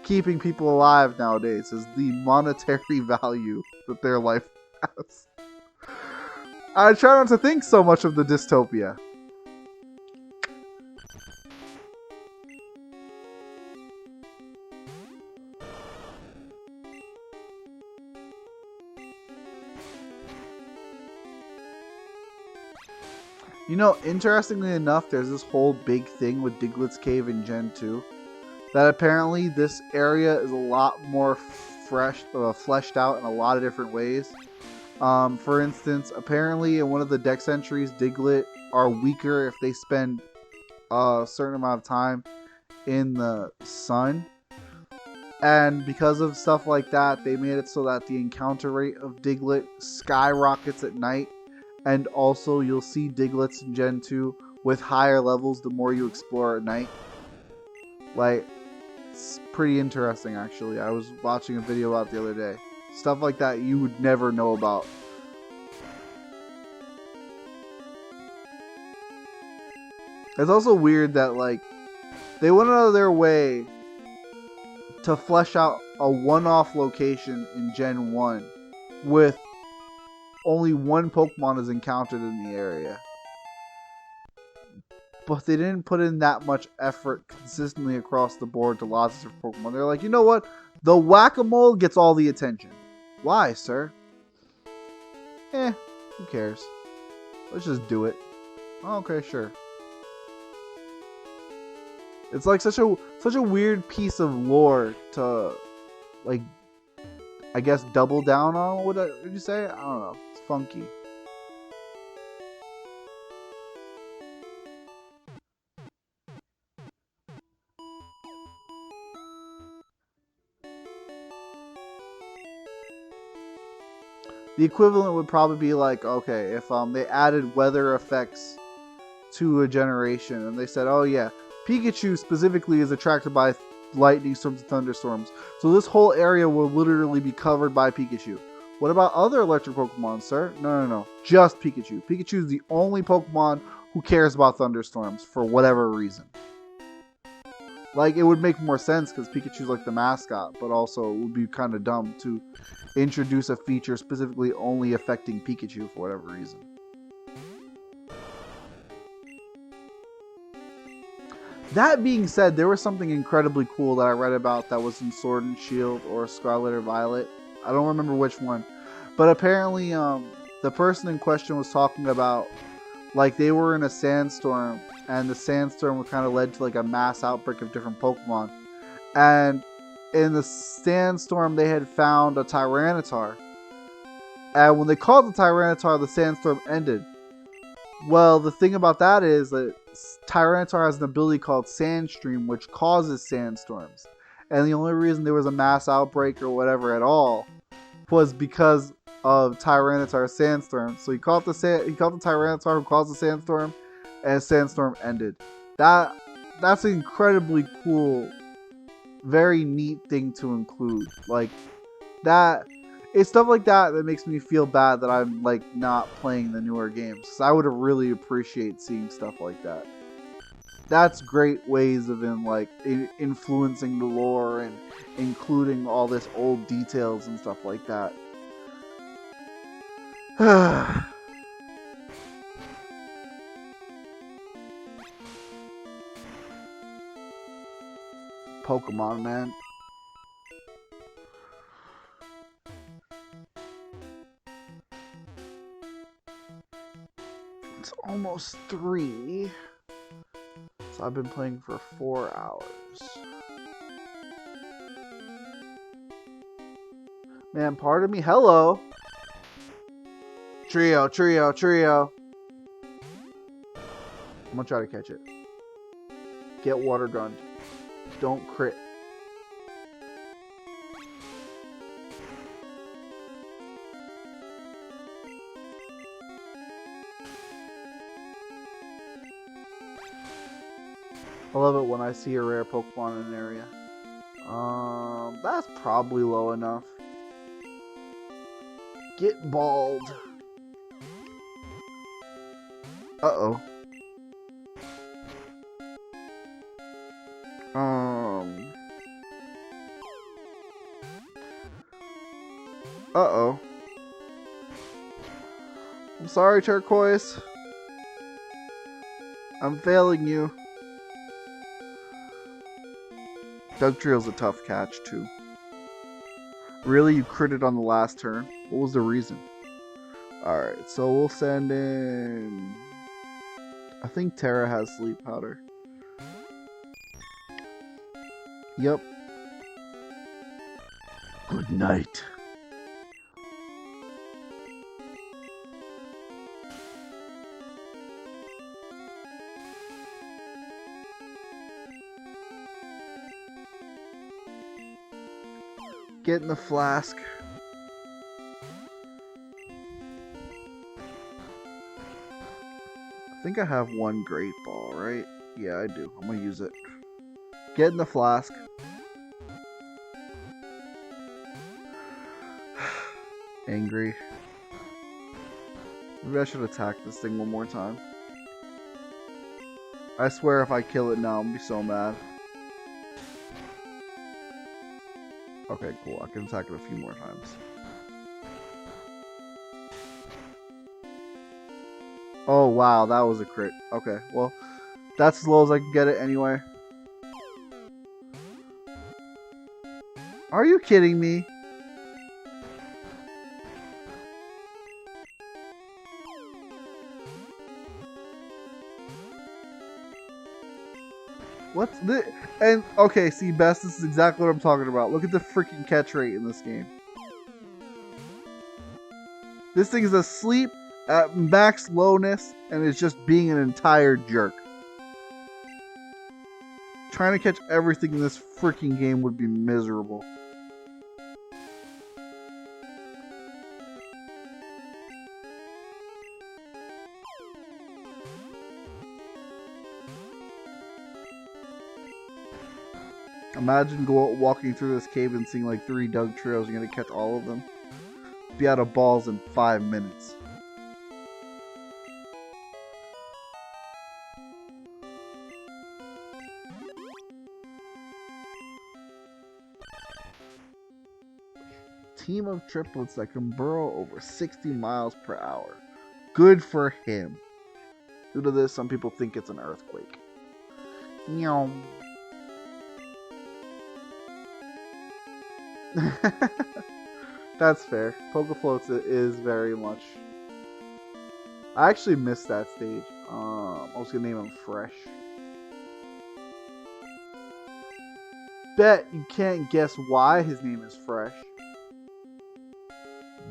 keeping people alive nowadays, is the monetary value that their life has. I try not to think so much of the dystopia. You know, interestingly enough, there's this whole big thing with Diglett's Cave in Gen 2. That apparently this area is a lot more fleshed out in a lot of different ways. For instance, apparently in one of the dex entries, Diglett are weaker if they spend a certain amount of time in the sun. And because of stuff like that, they made it so that the encounter rate of Diglett skyrockets at night. And also, you'll see Diglets in Gen 2 with higher levels the more you explore at night. Like, it's pretty interesting, actually. I was watching a video about it the other day. Stuff like that you would never know about. It's also weird that, like, they went out of their way to flesh out a one-off location in Gen 1 with only one Pokemon is encountered in the area. But they didn't put in that much effort consistently across the board to lots of Pokemon. They're like, you know what? The Whack-A-Mole gets all the attention. Why, sir? Who cares? Let's just do it. Okay, sure. It's like such a weird piece of lore to, like, I guess double down on. What did you say? I don't know. It's funky. The equivalent would probably be like, okay, if they added weather effects to a generation and they said, oh yeah, Pikachu specifically is attracted by lightning storms and thunderstorms, so this whole area will literally be covered by Pikachu. What about other electric Pokemon, sir? No. Just Pikachu. Pikachu is the only Pokemon who cares about thunderstorms for whatever reason. Like, it would make more sense because Pikachu's like the mascot, but also it would be kind of dumb to introduce a feature specifically only affecting Pikachu for whatever reason. That being said, there was something incredibly cool that I read about that was in Sword and Shield or Scarlet or Violet. I don't remember which one. But apparently, the person in question was talking about, like, they were in a sandstorm, and the sandstorm kind of led to, like, a mass outbreak of different Pokemon. And in the sandstorm, they had found a Tyranitar. And when they caught the Tyranitar, the sandstorm ended. Well, the thing about that is that Tyranitar has an ability called Sandstream, which causes sandstorms. And the only reason there was a mass outbreak or whatever at all was because of Tyranitar's sandstorm. So he caught the Tyranitar who caused the sandstorm, and the sandstorm ended. That's an incredibly cool, very neat thing to include. Like, that, it's stuff like that that makes me feel bad that I'm, like, not playing the newer games. So I would really appreciate seeing stuff like that. That's great ways of influencing the lore and including all this old details and stuff like that. Pokemon, man. It's almost 3. So I've been playing for 4 hours. Man, pardon me. Hello. Trio. I'm gonna try to catch it. Get water gunned. Don't crit. I love it when I see a rare Pokemon in an area. That's probably low enough. Get bald. Uh-oh. Uh-oh. I'm sorry, Turquoise. I'm failing you. Dugtrill's a tough catch, too. Really? You critted on the last turn? What was the reason? Alright, so we'll send in... I think Terra has Sleep Powder. Yep. Good night. Get in the flask. I think I have one great ball, right? Yeah, I do. I'm gonna use it. Get in the flask. Angry. Maybe I should attack this thing one more time. I swear if I kill it now, I'm gonna be so mad. Okay, cool. I can attack it a few more times. Oh, wow. That was a crit. Okay, well, that's as low as I can get it anyway. Are you kidding me? What's the... And, okay, see, Best, this is exactly what I'm talking about. Look at the freaking catch rate in this game. This thing is asleep at max lowness, and it's just being an entire jerk. Trying to catch everything in this freaking game would be miserable. Imagine walking through this cave and seeing like 3 dug trails. You're gonna catch all of them. Be out of balls in 5 minutes. Team of triplets that can burrow over 60 miles per hour. Good for him. Due to this, some people think it's an earthquake. Meow. That's fair. Pokefloats is very much... I actually missed that stage. I was gonna name him Fresh. Bet you can't guess why his name is Fresh.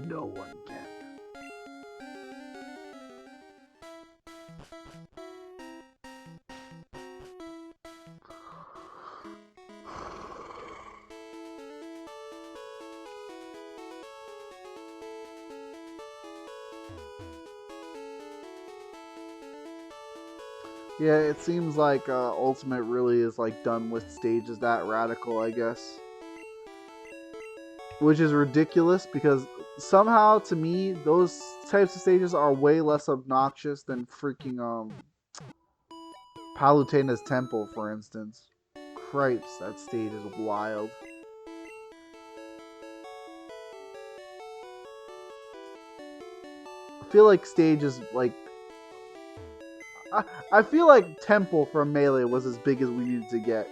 No one can. Yeah, it seems like Ultimate really is like done with stages that radical, I guess. Which is ridiculous because somehow to me those types of stages are way less obnoxious than freaking Palutena's Temple, for instance. Cripes, that stage is wild. I feel like stages like I feel like Temple from Melee was as big as we needed to get.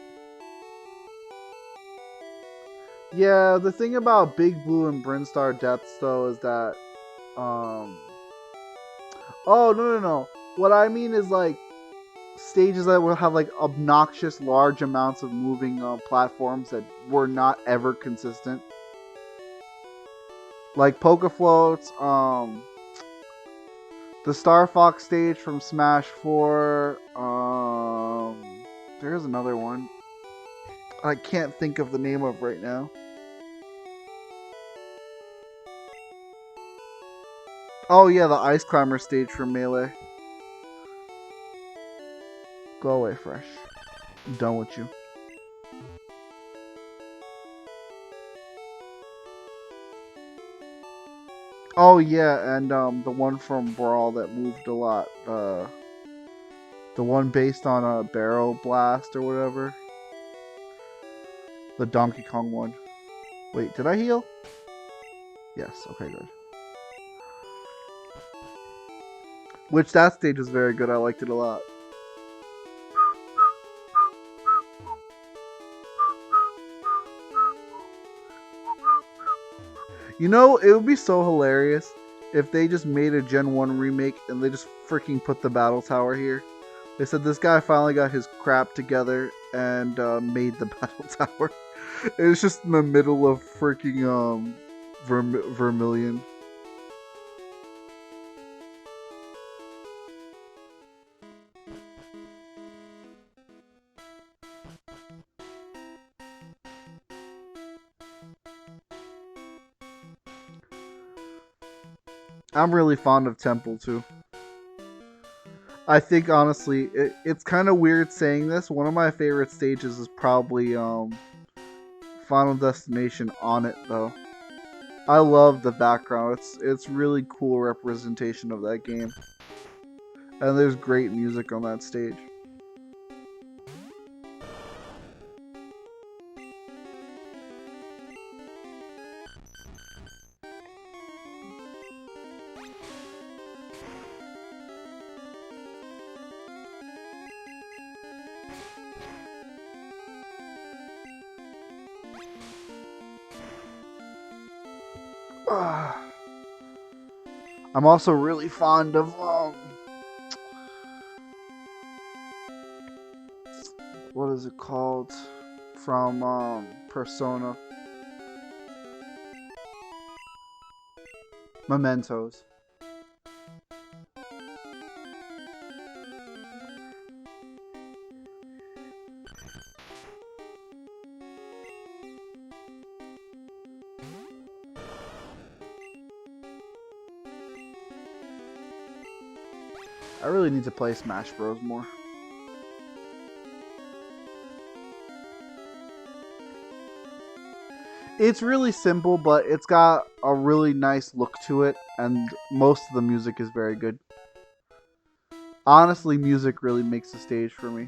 Yeah, the thing about Big Blue and Brinstar Depths though is that oh no. What I mean is like stages that will have like obnoxious large amounts of moving platforms that were not ever consistent. Like Pokefloats, the Star Fox stage from Smash 4. There's another one I can't think of the name of right now. Oh yeah, the Ice Climber stage from Melee. Go away, Fresh. I'm done with you. Oh yeah, and the one from Brawl that moved a lot. The one based on a Barrel Blast or whatever. The Donkey Kong one. Wait, did I heal? Yes, okay, good. Which that stage was very good, I liked it a lot. You know, it would be so hilarious if they just made a Gen 1 remake and they just freaking put the Battle Tower here. They said this guy finally got his crap together and made the Battle Tower. It was just in the middle of freaking Vermilion. I'm really fond of Temple too. I think honestly, it's kind of weird saying this. One of my favorite stages is probably Final Destination on it though. I love the background. It's really cool representation of that game. And there's great music on that stage. I'm also really fond of what is it called from Persona? Mementos. I really need to play Smash Bros. More. It's really simple, but it's got a really nice look to it, and most of the music is very good. Honestly, music really makes the stage for me.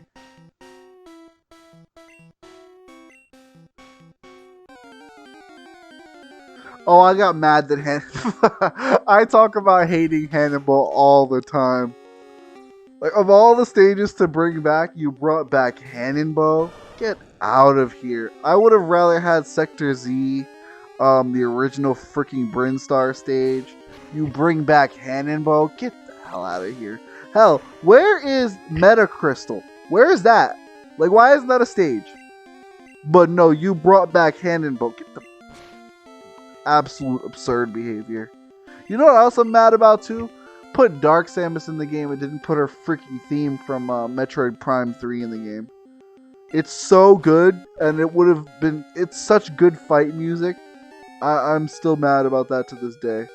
Oh, I got mad that I talk about hating Hannibal all the time. Like, of all the stages to bring back, you brought back Hannibal. Get out of here. I would have rather had Sector Z, the original freaking Brinstar stage. You bring back Hannibal. Get the hell out of here. Hell, where is Metacrystal? Where is that? Like, why isn't that a stage? But no, you brought back Hannibal. Get the absolute absurd behavior. You know what else I'm mad about too? Put Dark Samus in the game and didn't put her freaking theme from Metroid Prime 3 in the game. It's so good, and it would have been... It's such good fight music. I'm still mad about that to this day.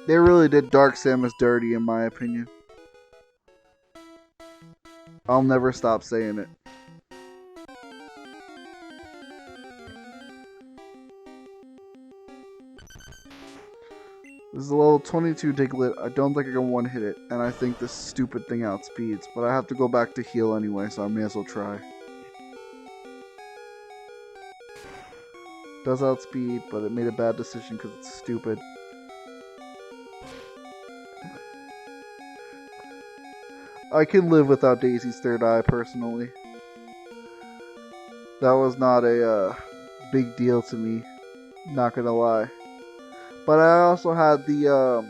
They really did Dark Samus dirty, in my opinion. I'll never stop saying it. This is a level 22 Diglett. I don't think I can one-hit it, and I think this stupid thing outspeeds. But I have to go back to heal anyway, so I may as well try. Does outspeed, but it made a bad decision because it's stupid. I can live without Daisy's third eye, personally. That was not a big deal to me, not gonna lie. But I also had the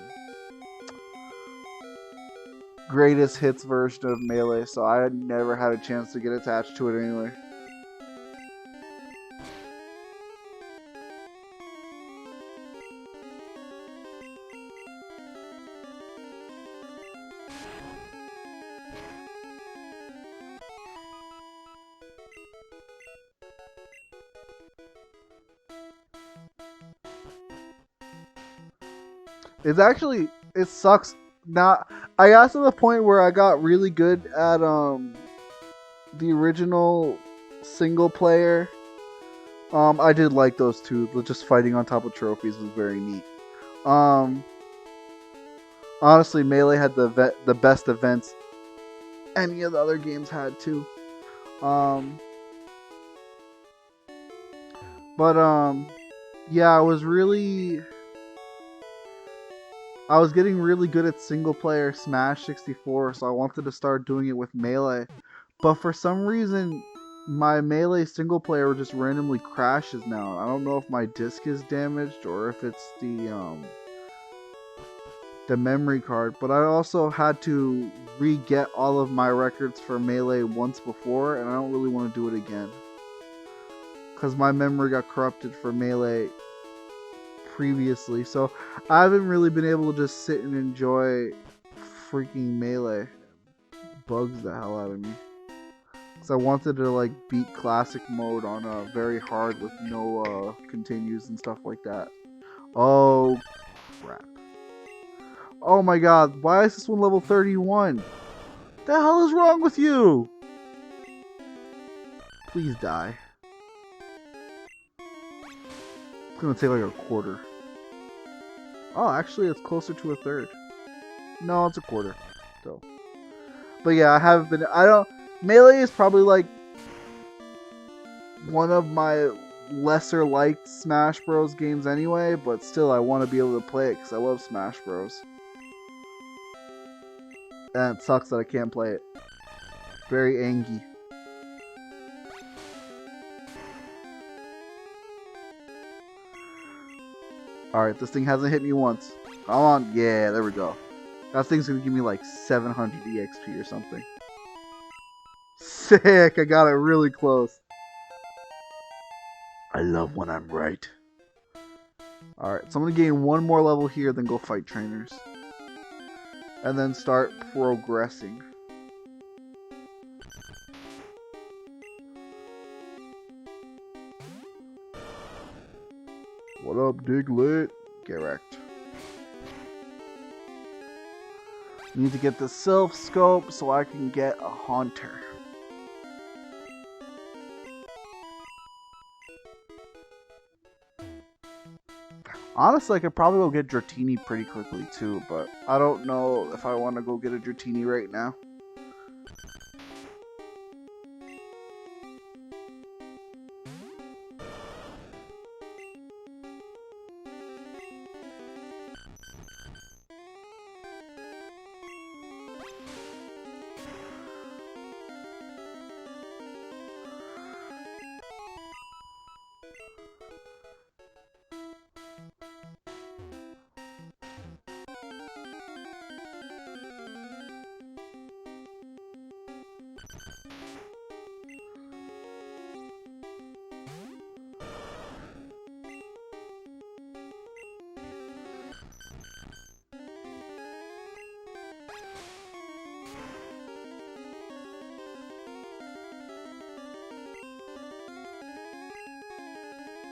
greatest hits version of Melee, so I never had a chance to get attached to it anyway. It's actually, it sucks. Now, I got to the point where I got really good at the original single player. I did like those two. Just fighting on top of trophies was very neat. Honestly, Melee had the best events any of the other games had too. Yeah, I was getting really good at single player Smash 64, so I wanted to start doing it with Melee. But for some reason, my Melee single player just randomly crashes now. I don't know if my disc is damaged or if it's the memory card. But I also had to re-get all of my records for Melee once before, and I don't really want to do it again. Because my memory got corrupted for Melee previously, so I haven't really been able to just sit and enjoy freaking Melee. Bugs the hell out of me. Because I wanted to like beat classic mode on very hard with no continues and stuff like that. Oh crap. Oh my god, why is this one level 31? The hell is wrong with you? Please die. It's gonna take like a quarter. Oh, actually, it's closer to a third. No, it's a quarter. So, but yeah, I haven't been. I don't. Melee is probably like one of my lesser liked Smash Bros. Games anyway. But still, I want to be able to play it because I love Smash Bros. And it sucks that I can't play it. Very angry. Alright, this thing hasn't hit me once. Come on. Yeah, there we go. That thing's gonna give me like 700 EXP or something. Sick! I got it really close. I love when I'm right. Alright, so I'm gonna gain one more level here, then go fight trainers. And then start progressing. What up, Diglett? Get wrecked. Need to get the Sylph Scope so I can get a Haunter. Honestly, I could probably go get Dratini pretty quickly too, but I don't know if I want to go get a Dratini right now.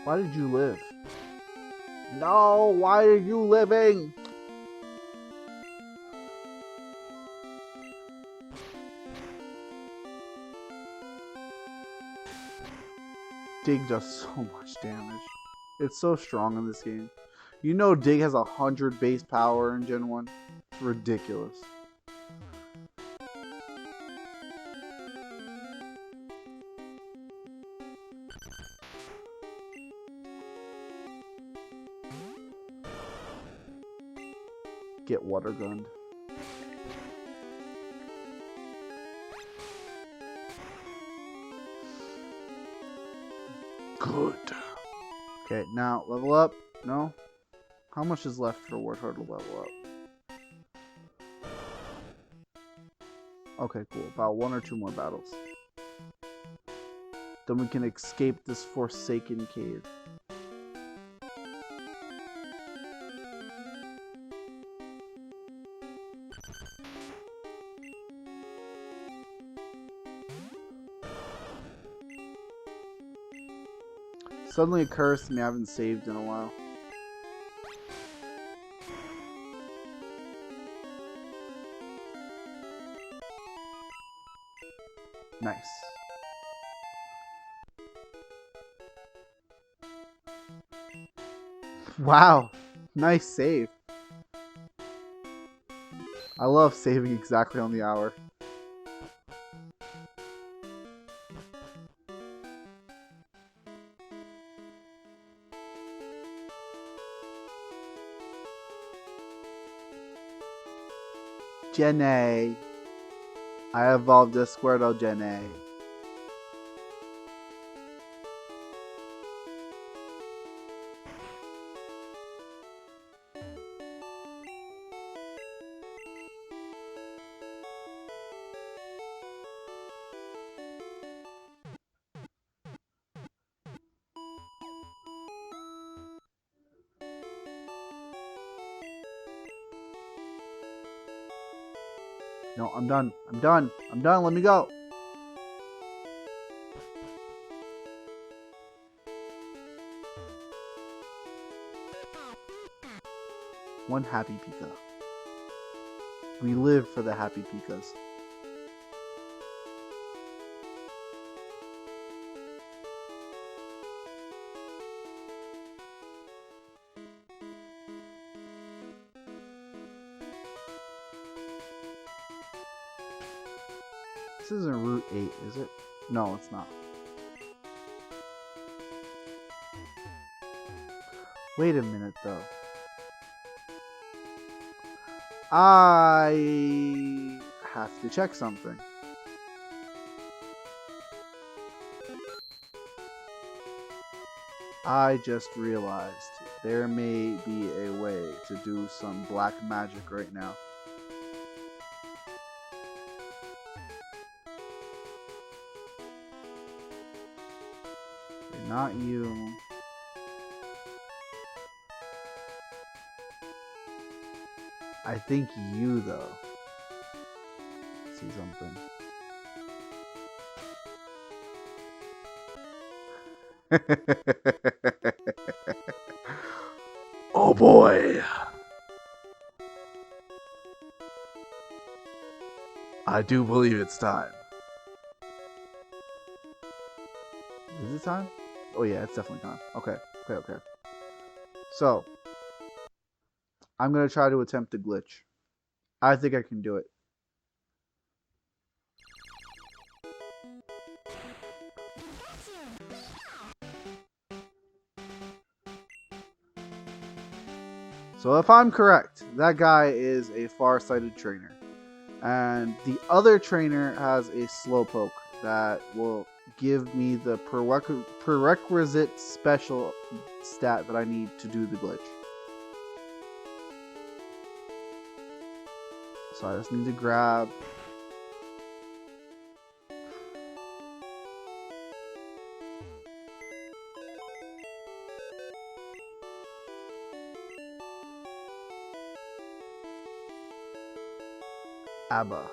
Why did you live? No, why are you living? Dig does so much damage. It's so strong in this game. You know Dig has 100 base power in Gen 1? It's ridiculous. Get water gunned. Good. Okay, now level up. No? How much is left for Warthog to level up? Okay, cool. About 1 or 2 more battles. Then we can escape this forsaken cave. Suddenly occurs to me I haven't saved in a while. Nice. Wow. Nice save. I love saving exactly on the hour. Jenny. I evolved a Squirtle Jenny. No, I'm done. I'm done. I'm done. Let me go. One happy Pika. We live for the happy Pikas. This isn't Route 8, is it? No, it's not. Wait a minute, though. I have to check something. I just realized there may be a way to do some black magic right now. Okay, not you. I think you, though. See something. Oh boy. I do believe it's time. Is it time? Oh yeah, it's definitely time. Okay. So, I'm going to try to attempt a glitch. I think I can do it. So if I'm correct, that guy is a far-sighted trainer. And the other trainer has a slowpoke that will give me the prerequisite special stat that I need to do the glitch. So I just need to grab... Abba.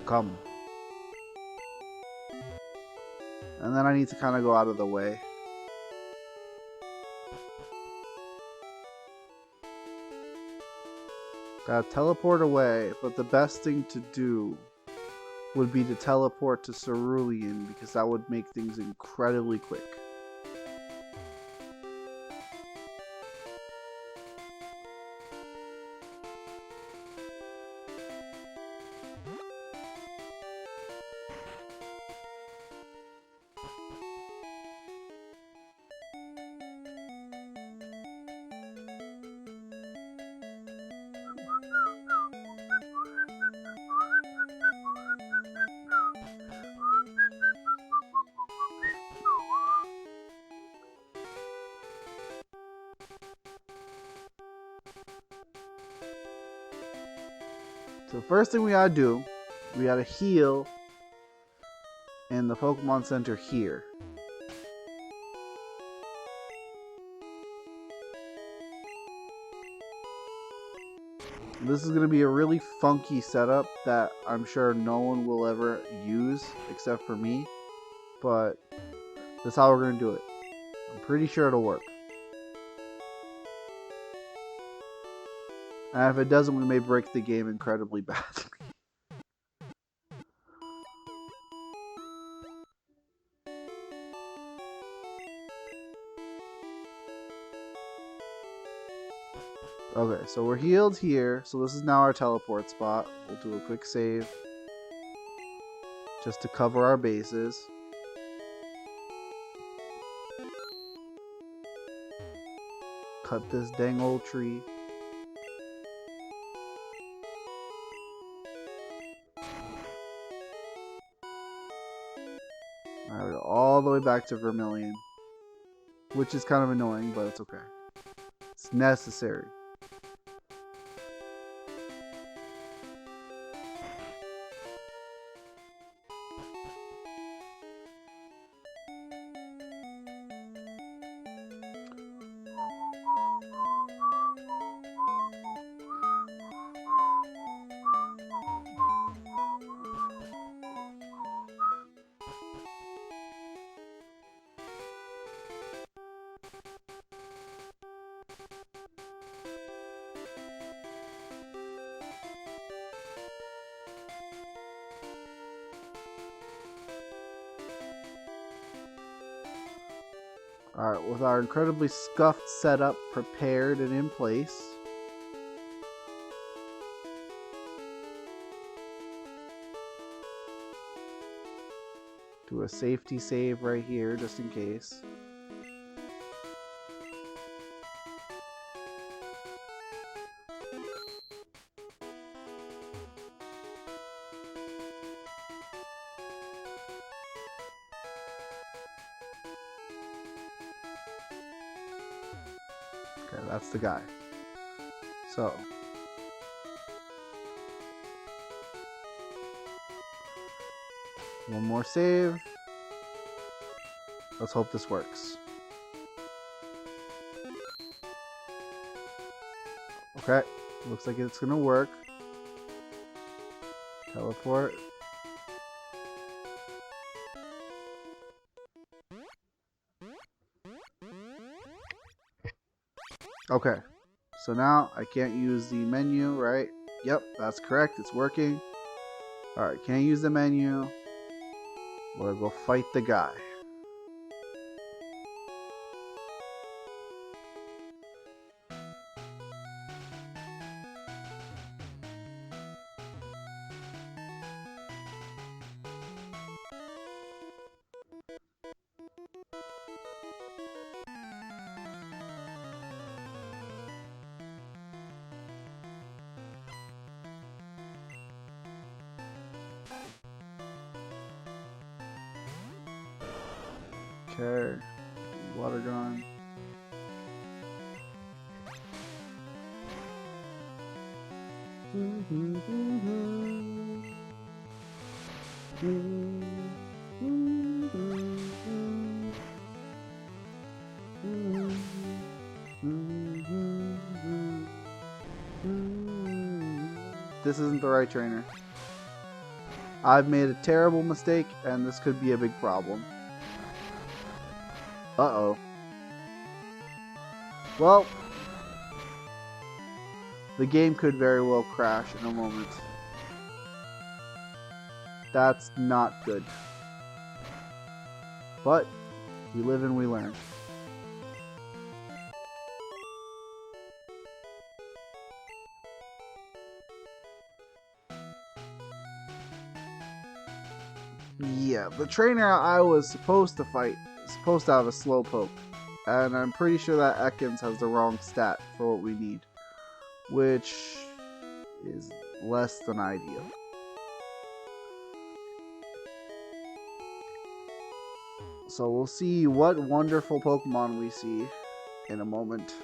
Come. And then I need to kind of go out of the way. Gotta teleport away, but the best thing to do would be to teleport to Cerulean because that would make things incredibly quick. So the first thing we gotta do, we gotta heal in the Pokemon Center here. This is gonna be a really funky setup that I'm sure no one will ever use except for me, but that's how we're gonna do it. I'm pretty sure it'll work. And if it doesn't, we may break the game incredibly badly. Okay, so we're healed here. So this is now our teleport spot. We'll do a quick save. Just to cover our bases. Cut this dang old tree. Alright, we go all the way back to Vermilion. Which is kind of annoying, but it's okay. It's necessary. Alright, with our incredibly scuffed setup prepared and in place. Do a safety save right here, just in case. Okay, that's the guy. So, one more save. Let's hope this works. Okay, looks like it's gonna work. Teleport. Okay, so now I can't use the menu, right? Yep, that's correct, it's working. Alright, can't use the menu. We'll go fight the guy. Okay, water gun. This isn't the right trainer. I've made a terrible mistake, and this could be a big problem. Uh-oh. Well, the game could very well crash in a moment. That's not good. But we live and we learn. Yeah, the trainer I was supposed to fight is supposed to have a slow poke. And I'm pretty sure that Ekans has the wrong stat for what we need. Which is less than ideal. So we'll see what wonderful Pokemon we see in a moment.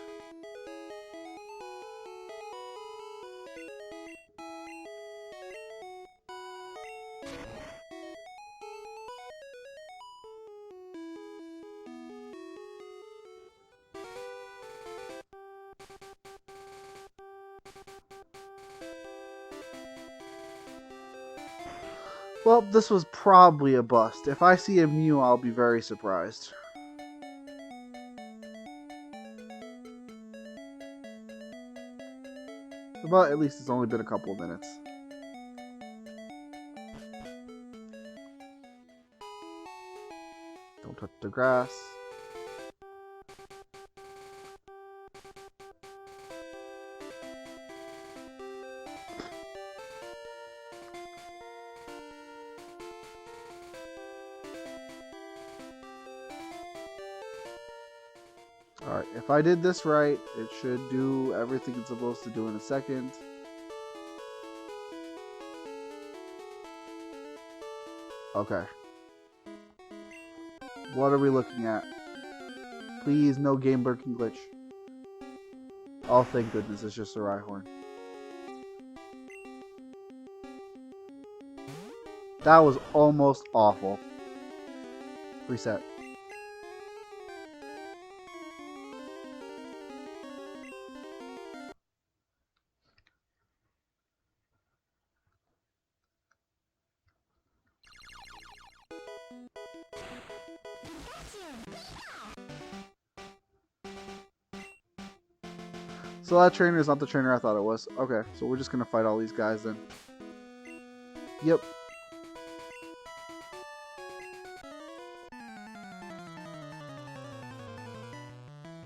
Well, this was probably a bust. If I see a Mew, I'll be very surprised. But at least it's only been a couple of minutes. Don't touch the grass. Alright, if I did this right, it should do everything it's supposed to do in a second. Okay. What are we looking at? Please, no game breaking glitch. Oh, thank goodness, it's just a Rhyhorn. That was almost awful. Reset. So that trainer is not the trainer I thought it was. Okay, so we're just gonna fight all these guys then. Yep.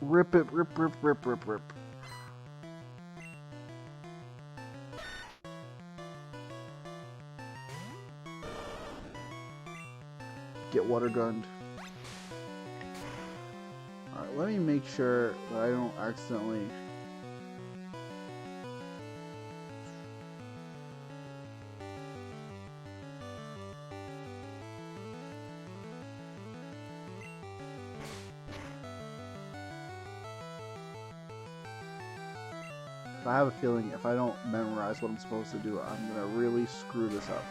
Rip it, rip, rip, rip, rip, rip. Get water gunned. Alright, let me make sure that I don't accidentally... I have a feeling if I don't memorize what I'm supposed to do, I'm gonna really screw this up.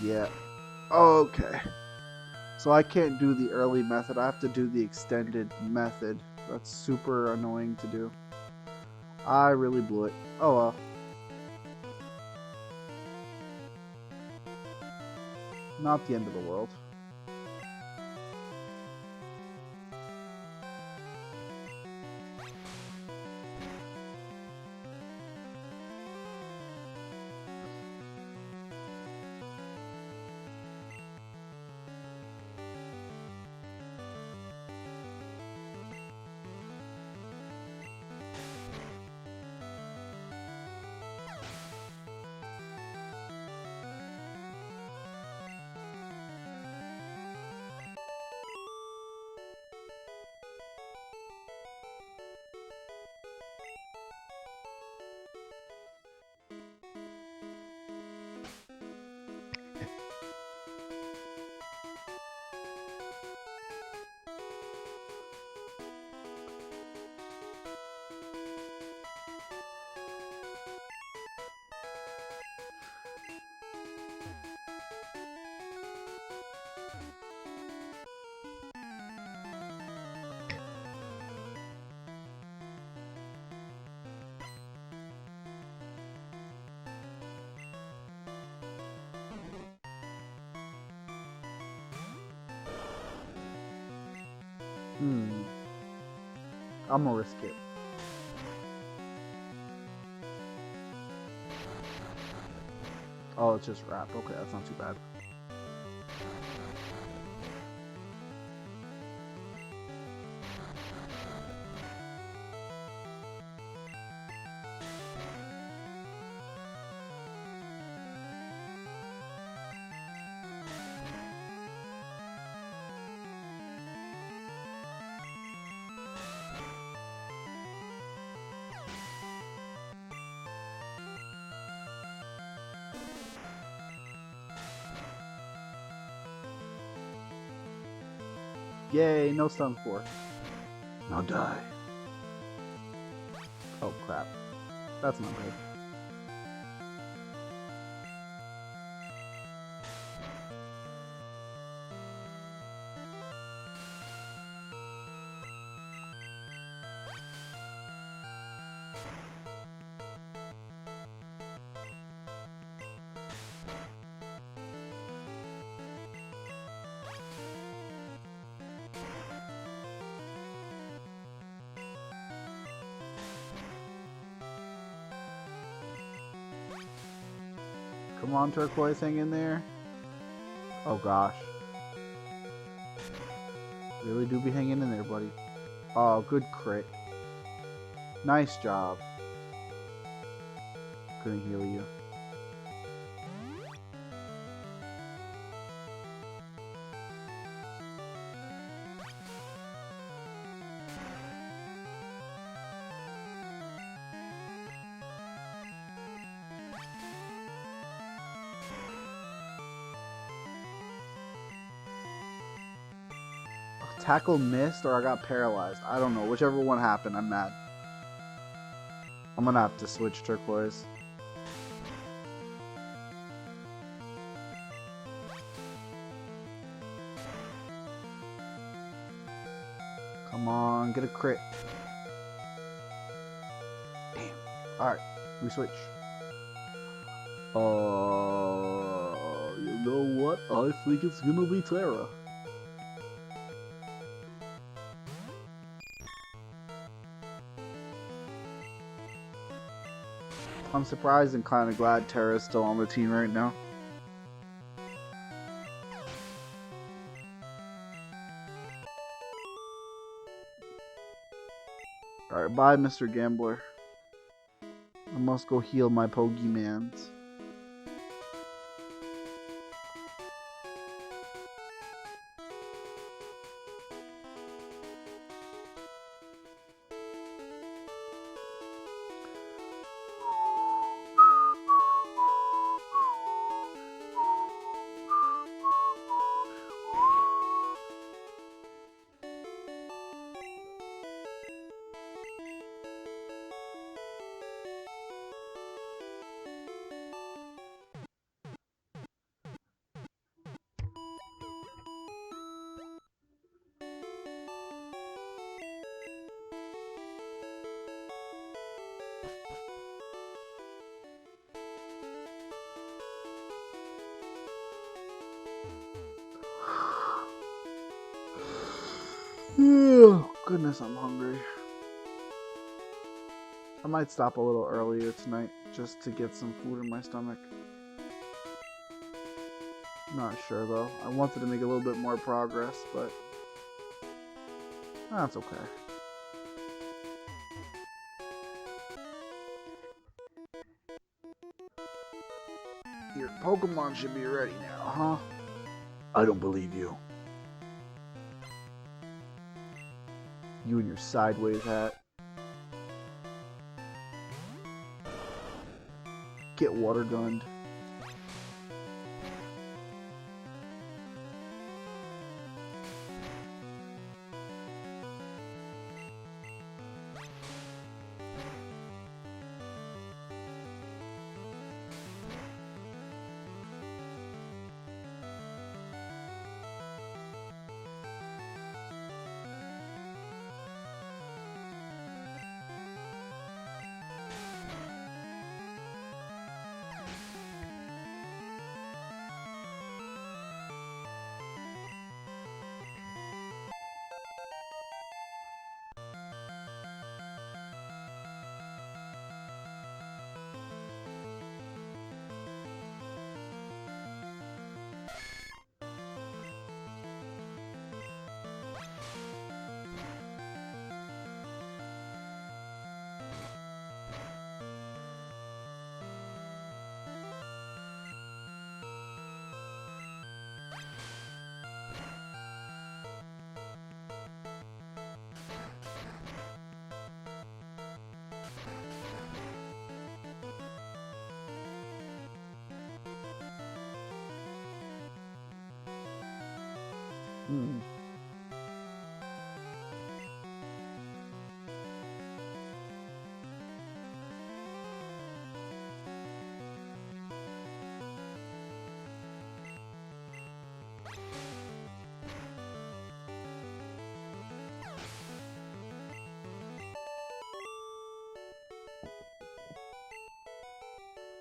Yeah. Okay. So I can't do the early method. I have to do the extended method. That's super annoying to do. I really blew it. Oh well. Not the end of the world. I'm gonna risk it. Oh, it's just wrap. Okay, that's not too bad. Yay, no stun 4. Now die. Oh crap. That's not good. Come on, turquoise, hang in there. Oh gosh. Really do be hanging in there, buddy. Oh, good crit. Nice job. Couldn't heal you. Tackle missed or I got paralyzed. I don't know. Whichever one happened, I'm mad. I'm gonna have to switch turquoise. Come on, get a crit. Damn. Alright, we switch. You know what? I think it's gonna be Terra. I'm surprised and kind of glad Terra's still on the team right now. Alright, bye, Mr. Gambler. I must go heal my Pokemans. Oh, goodness, I'm hungry. I might stop a little earlier tonight just to get some food in my stomach. Not sure though. I wanted to make a little bit more progress, but that's okay. Your Pokemon should be ready now, huh? I don't believe you. You and your sideways hat. Get water gunned.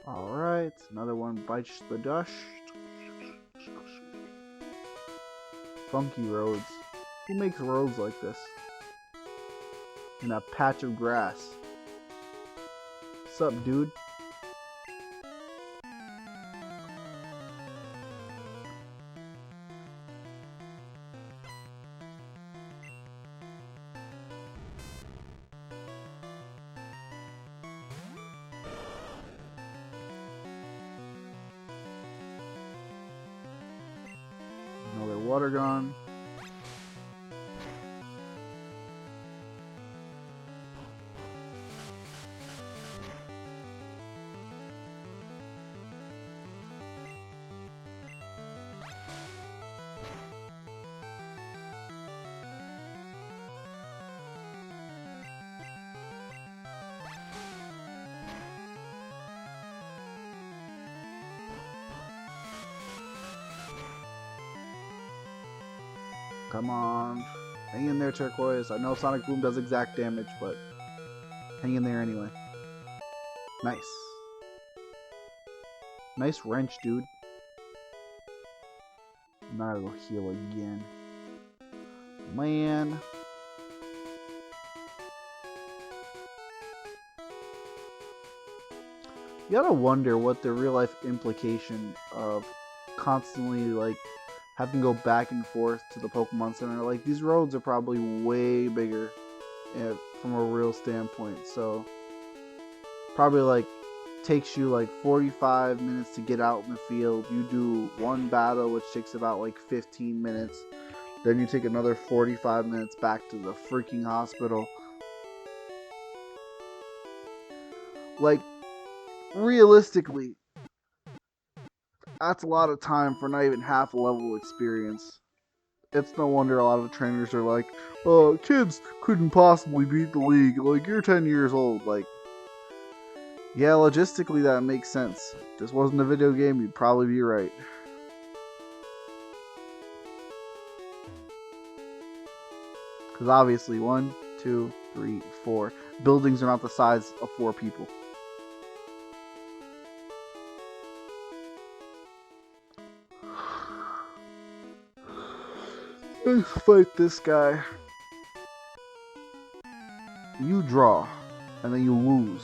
Alright, another one bites the dust. Funky roads. Who makes roads like this? In a patch of grass. Sup, dude? Another water gun. Come on. Hang in there, Turquoise. I know Sonic Boom does exact damage, but hang in there anyway. Nice. Nice wrench, dude. Now I go heal again. Man. You gotta wonder what the real life implication of constantly like having to go back and forth to the Pokemon Center. Like, these roads are probably way bigger from a real standpoint. So probably like takes you like 45 minutes to get out in the field. You do one battle, which takes about like 15 minutes. Then you take another 45 minutes back to the freaking hospital. Like, realistically, that's a lot of time for not even half a level experience. It's no wonder a lot of trainers are like, oh, kids couldn't possibly beat the league. Like, you're 10 years old. Like, yeah, logistically that makes sense. If this wasn't a video game, you'd probably be right. Because obviously, 1, 2, 3, 4. Buildings are not the size of 4 people. Let's fight this guy. You draw, and then you lose.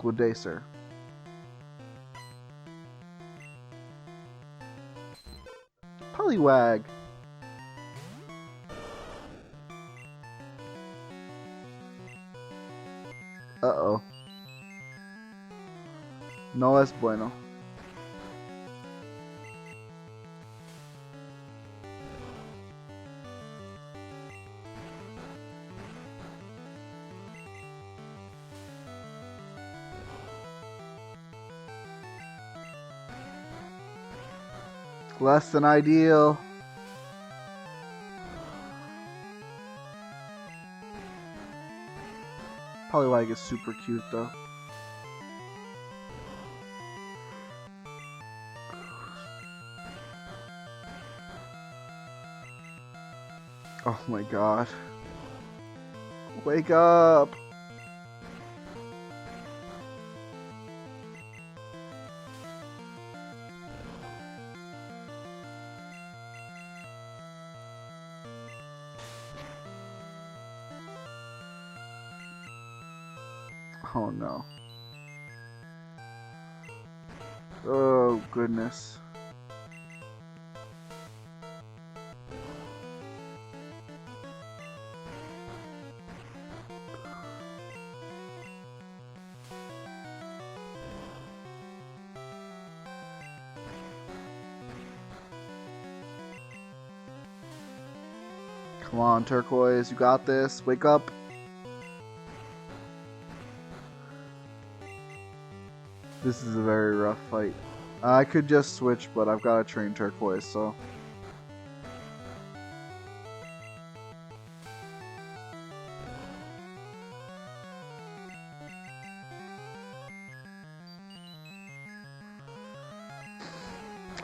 Good day, sir. Poliwag. Uh-oh. No es bueno. Less than ideal. Poliwag is super cute though. Oh my god. Wake up! Oh no. Oh goodness. Come on, Turquoise, you got this. Wake up. This is a very rough fight. I could just switch, but I've got to train Turquoise, so.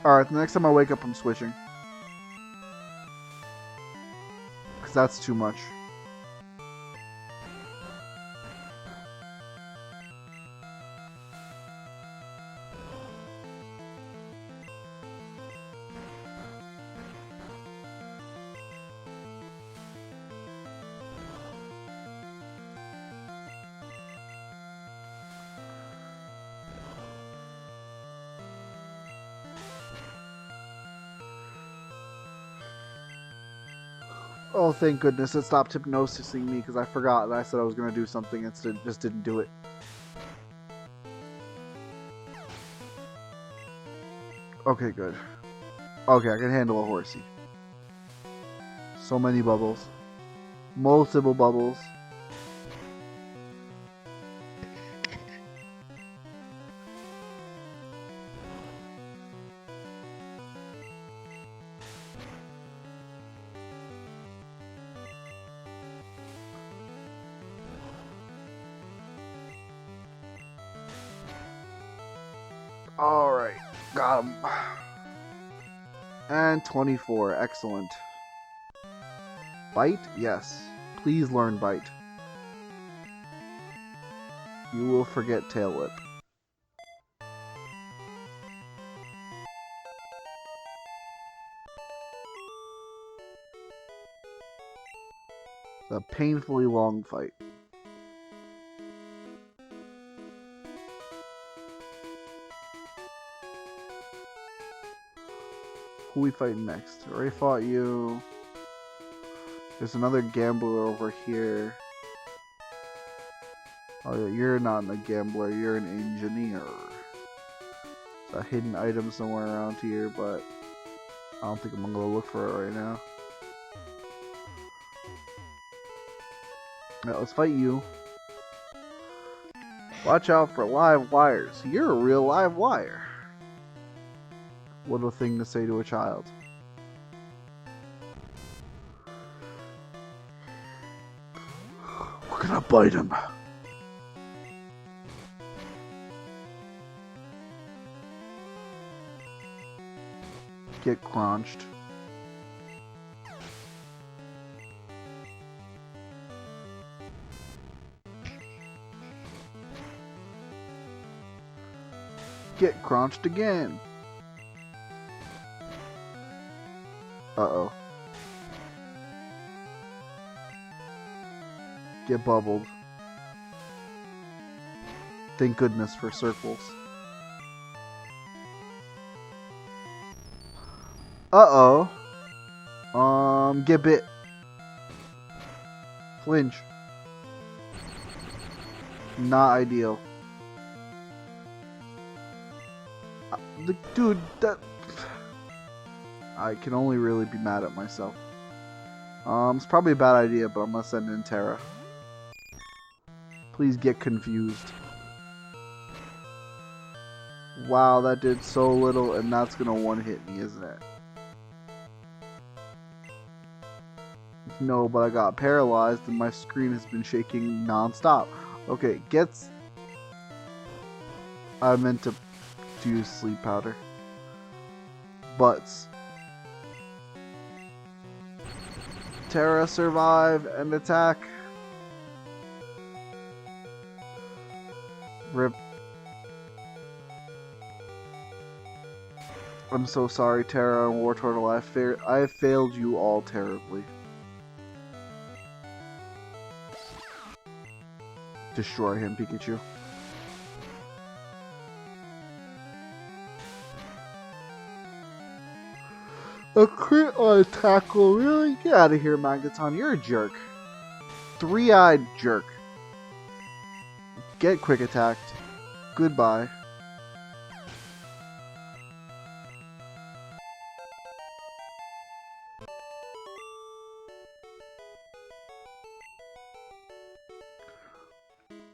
Alright, the next time I wake up, I'm switching. Because that's too much. Oh, thank goodness it stopped hypnosising me because I forgot that I said I was going to do something and just didn't do it. Okay, good. Okay, I can handle a horsey. So many bubbles. Multiple bubbles. Alright, got him. And 24, excellent. Bite? Yes. Please learn Bite. You will forget Tail Whip. It's a painfully long fight. Who we fighting next? Already fought you. There's another gambler over here. Oh yeah, you're not a gambler, you're an engineer. There's a hidden item somewhere around here, but I don't think I'm gonna go look for it right now. Alright, let's fight you. Watch out for live wires. You're a real live wire. What a thing to say to a child. We're gonna bite him. Get crunched. Get crunched again. Uh-oh. Get bubbled. Thank goodness for circles. Uh-oh. Get bit. Flinch. Not ideal. Dude, that... I can only really be mad at myself. It's probably a bad idea, but I'm gonna send in Terra. Please get confused. Wow, that did so little, and that's gonna one-hit me, isn't it? No, but I got paralyzed, and my screen has been shaking non-stop. Okay, gets... I meant to use sleep powder. Butts. Terra, survive and attack. Rip. I'm so sorry, Terra and War Turtle. I have failed you all terribly. Destroy him, Pikachu. A crit on a tackle, really? Get out of here, Magneton. You're a jerk. Three-eyed jerk. Get quick attacked. Goodbye.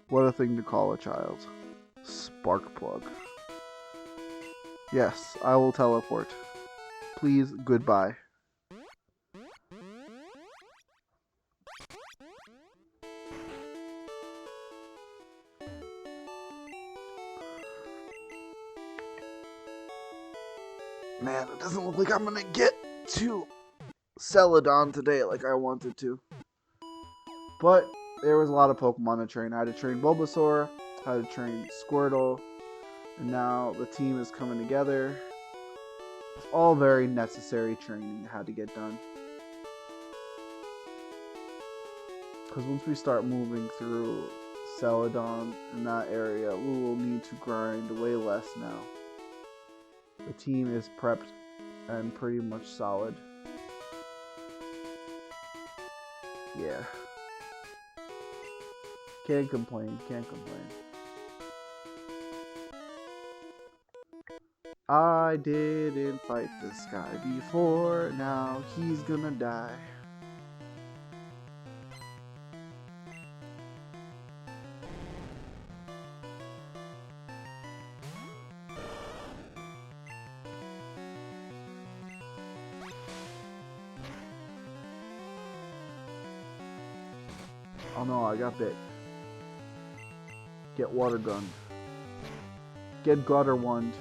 What a thing to call a child. Sparkplug. Yes, I will teleport. Please, goodbye. Man, it doesn't look like I'm gonna get to Celadon today like I wanted to. But there was a lot of Pokemon to train. I had to train Bulbasaur, I had to train Squirtle, and now the team is coming together. It's all very necessary training that had to get done. Because once we start moving through Celadon in that area, we will need to grind way less now. The team is prepped and pretty much solid. Yeah. Can't complain, can't complain. I didn't fight this guy before, now he's gonna die. Oh no, I got bit. Get water gunned. Get gutter one.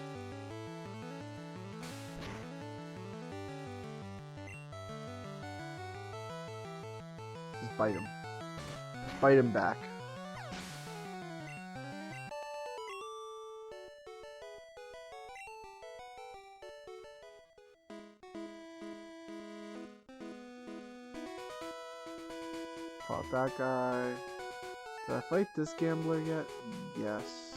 Fight him. Fight him back. Fought that guy. Did I fight this gambler yet? Yes.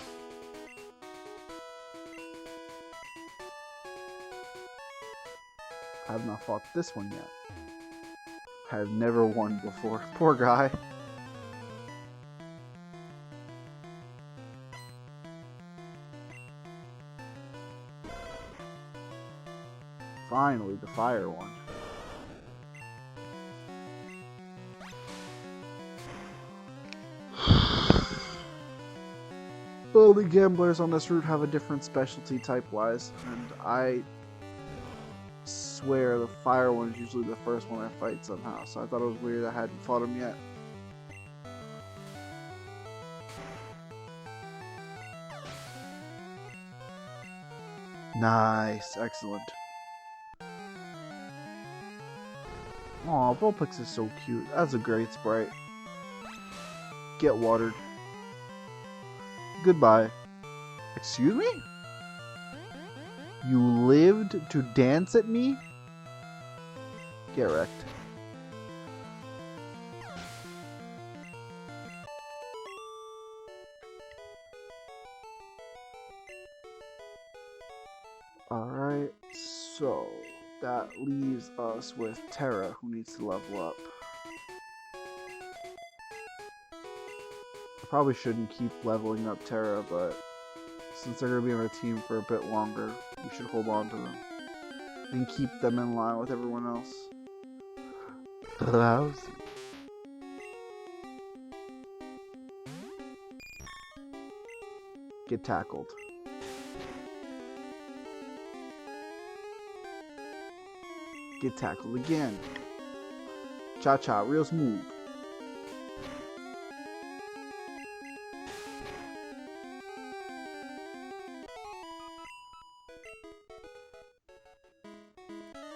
I have not fought this one yet. I have never won before. Poor guy. Finally, the fire one. Well, the gamblers on this route have a different specialty type-wise, and I swear the fire one is usually the first one I fight somehow, so I thought it was weird I hadn't fought him yet. Nice, excellent. Aw, Vulpix is so cute. That's a great sprite. Get watered. Goodbye. Excuse me? You lived to dance at me? Get wrecked. Alright, so that leaves us with Terra, who needs to level up. I probably shouldn't keep leveling up Terra, but since they're going to be on our team for a bit longer, we should hold on to them and keep them in line with everyone else. Lousy. Get tackled. Get tackled again. Cha-cha, real smooth.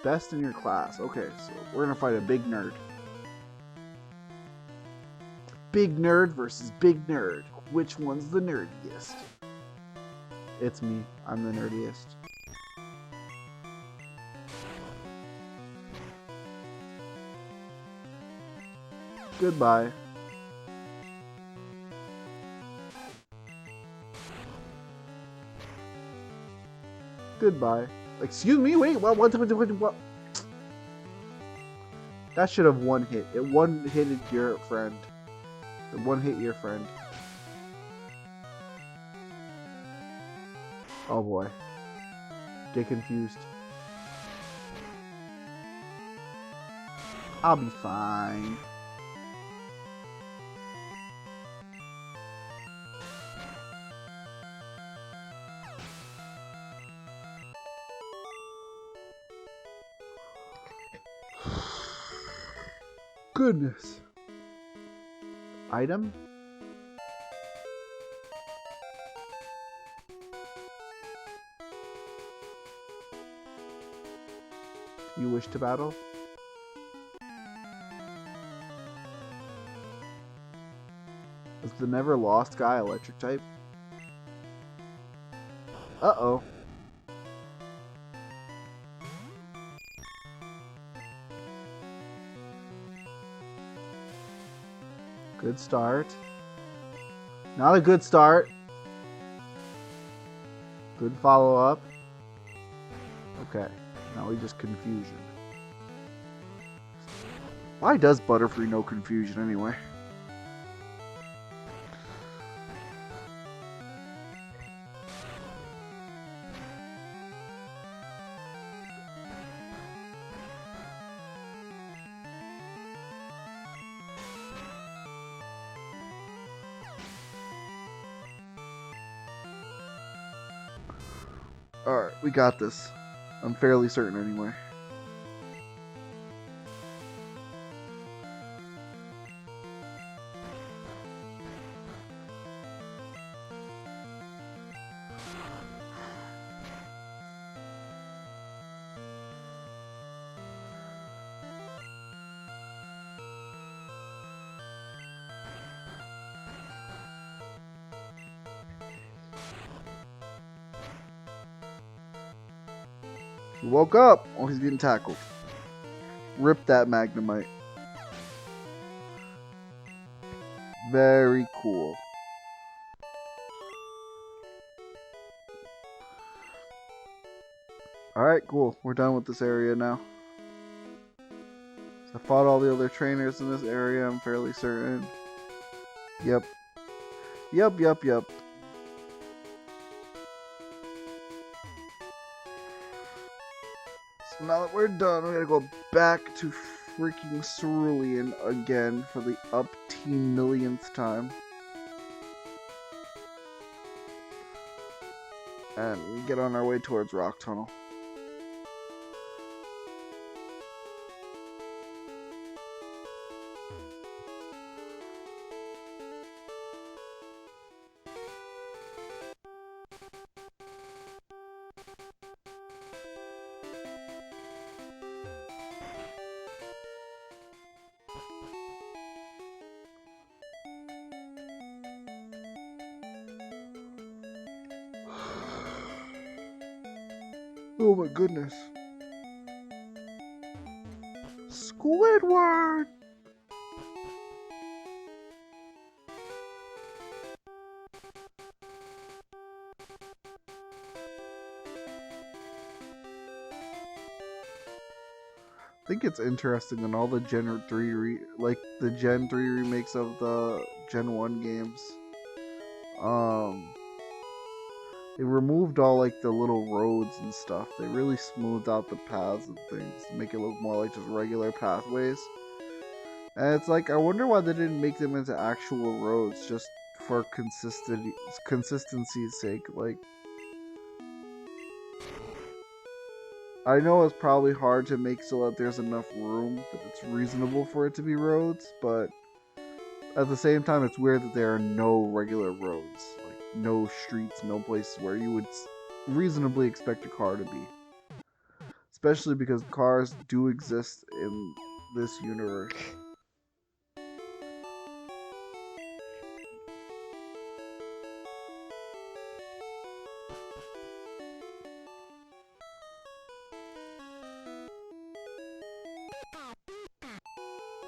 Best in your class. Okay, so we're gonna fight a big nerd. Big nerd versus big nerd. Which one's the nerdiest? It's me. I'm the nerdiest. Goodbye. Goodbye. Excuse me, wait, what? That should have one hit. It one-hitted your friend. It one-hit your friend. Oh boy. Get confused. I'll be fine. Goodness. Item? You wish to battle? Is the never lost guy electric type? Uh-oh. Good start. Not a good start. Good follow-up. Okay. Now we just confusion. Why does Butterfree know confusion anyway? Alright, we got this. I'm fairly certain anyway. He woke up while he's getting tackled. Rip that Magnemite. Very cool. Alright, cool. We're done with this area now. So I fought all the other trainers in this area, I'm fairly certain. Yep. Yep. So now that we're done, we gotta go back to freaking Cerulean again for the up-teen millionth time. And we get on our way towards Rock Tunnel. Oh my goodness. Squidward! I think it's interesting in all the Gen 3 the Gen 3 remakes of the Gen 1 games. They removed all like the little roads and stuff. They really smoothed out the paths and things to make it look more like just regular pathways. And it's like, I wonder why they didn't make them into actual roads just for consistency's sake. Like, I know it's probably hard to make so that there's enough room that it's reasonable for it to be roads, but at the same time, it's weird that there are no regular roads. Like, no streets, no places where you would reasonably expect a car to be. Especially because cars do exist in this universe.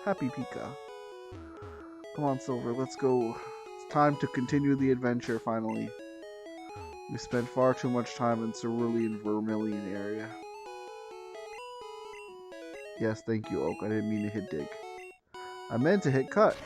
Happy Pika. Come on, Silver, let's go. It's time to continue the adventure, finally. We spent far too much time in Cerulean Vermilion area. Yes, thank you, Oak. I didn't mean to hit dig. I meant to hit cut.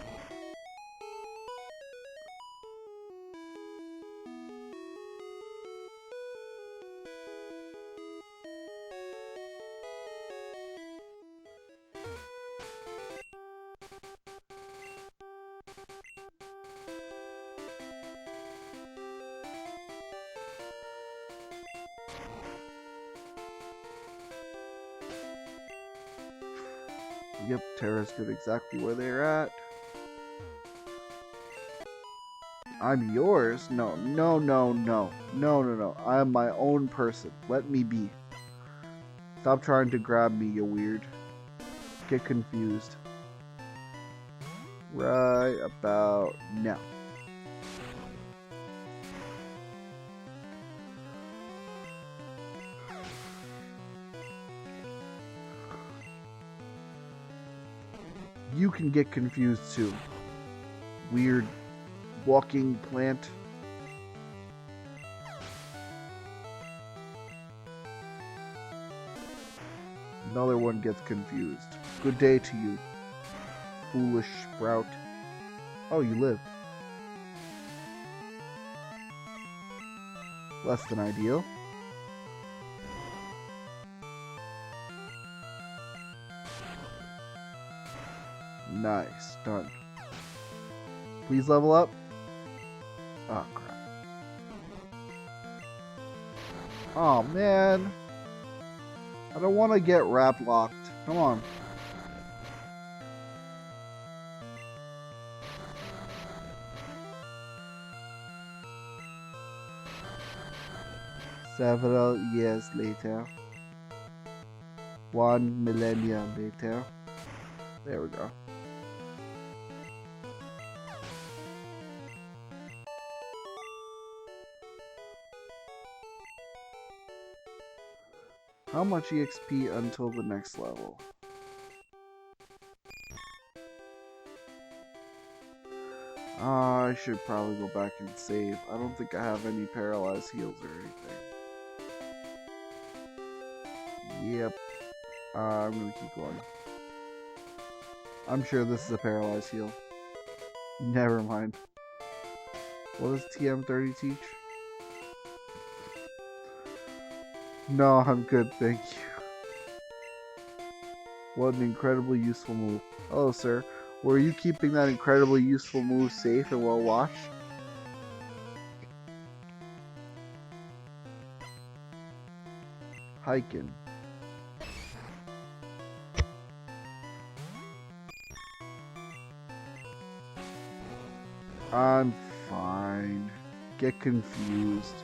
Yep, Terra's good exactly where they're at. I'm yours? No. I am my own person. Let me be. Stop trying to grab me, you weird. Get confused. Right about now. You can get confused too. Weird walking plant. Another one gets confused. Good day to you, foolish sprout. Oh, you live. Less than ideal. Nice, done. Please level up. Oh, crap. Oh, man. I don't want to get wrap locked. Come on. Several years later. 1 millennium later. There we go. How much EXP until the next level? I should probably go back and save. I don't think I have any paralyzed heals or anything. Yep. I'm gonna keep going. I'm sure this is a paralyzed heal. Never mind. What does TM30 teach? No, I'm good, thank you. What an incredibly useful move. Hello, sir. Were you keeping that incredibly useful move safe and well watched? Hiking. I'm fine. Get confused.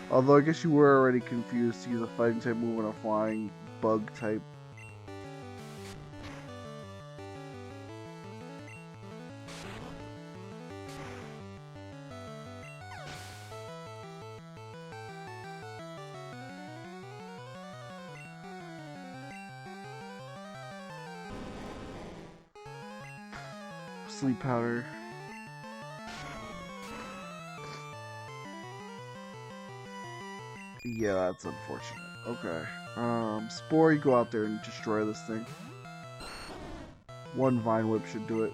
Although I guess you were already confused to use a fighting type move and a flying bug type. Sleep powder. Yeah, that's unfortunate. Okay. Spore, you go out there and destroy this thing. One Vine Whip should do it.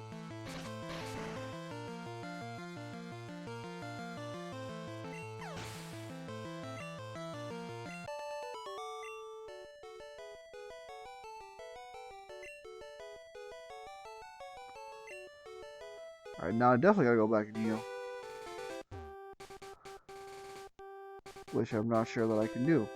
Alright, now I definitely gotta go back and heal. Which I'm not sure that I can do.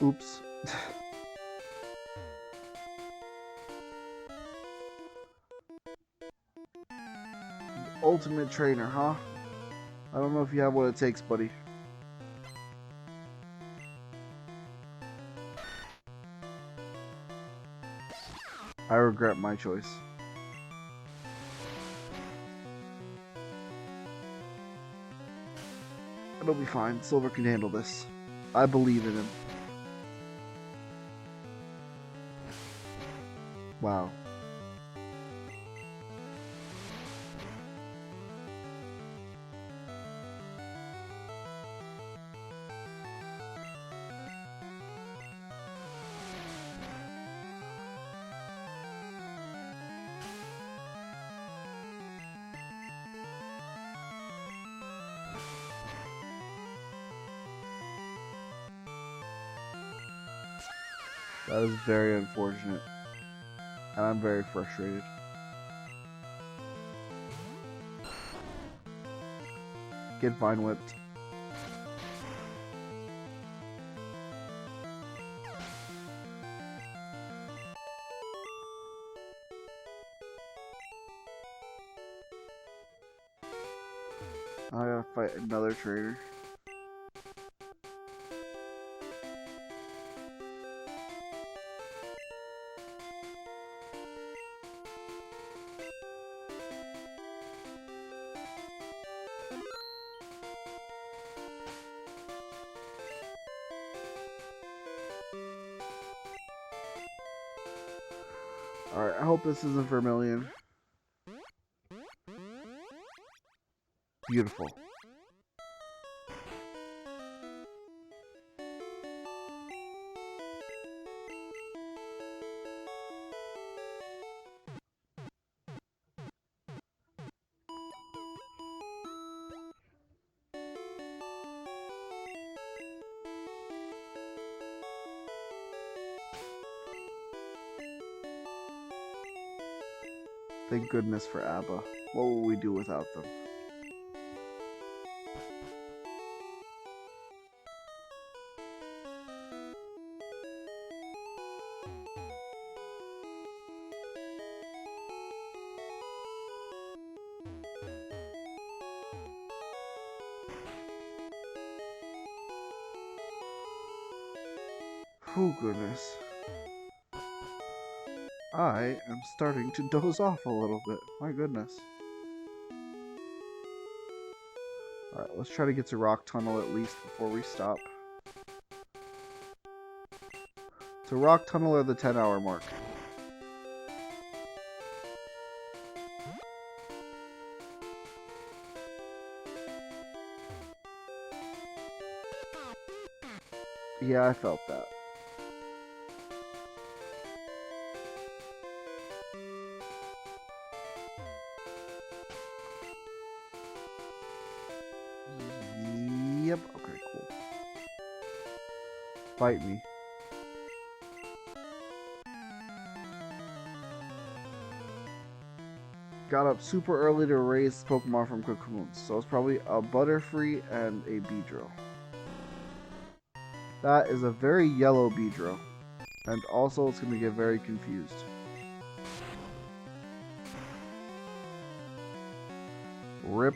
Oops. Ultimate trainer, huh? I don't know if you have what it takes, buddy. I regret my choice. It'll be fine. Silver can handle this. I believe in him. Wow. That is very unfortunate. And I'm very frustrated. Get Vine Whipped. I gotta fight another trainer. Alright, I hope this isn't Vermilion. Beautiful. Thank goodness for ABBA. What would we do without them? Oh goodness. I am starting to doze off a little bit. My goodness. Alright, let's try to get to Rock Tunnel at least before we stop. To Rock Tunnel or the 10-hour mark. Yeah, I felt that. Yep, okay, cool. Fight me. Got up super early to raise Pokemon from cocoons, so it's probably a Butterfree and a Beedrill. That is a very yellow Beedrill, and also it's going to get very confused. Rip.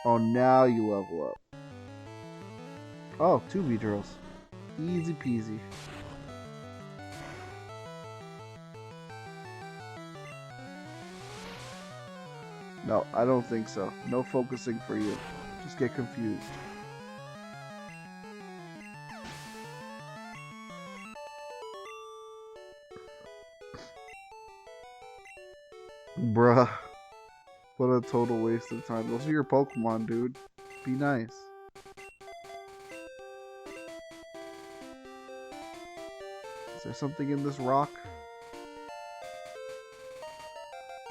Oh, now you level up. Oh, 2 Beedrills. Easy peasy. No, I don't think so. No focusing for you. Just get confused. Bruh. What a total waste of time. Those are your Pokemon, dude. Be nice. Is there something in this rock?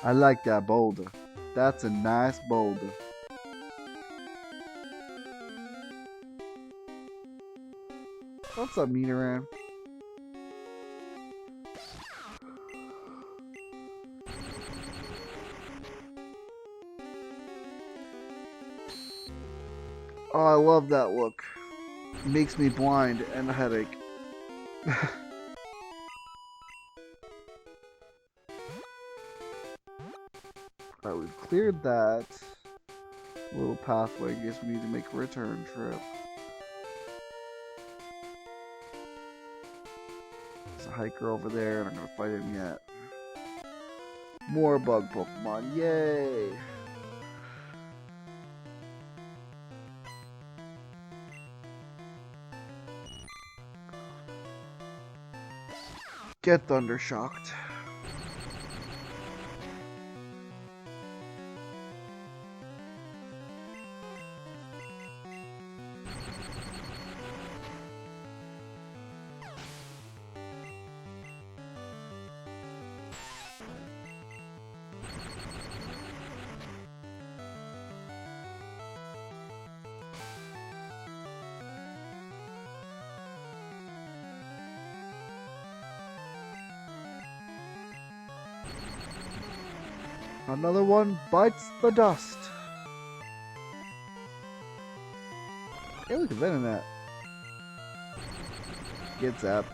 I like that boulder. That's a nice boulder. What's up, Nidoran? Oh, I love that look. Makes me blind and a headache. Alright, we've cleared that little pathway. I guess we need to make a return trip. There's a hiker over there, and I'm gonna fight him yet. More bug Pokemon, yay! Get Thundershocked. Another one bites the dust. Hey, look at Venonat. Get zapped.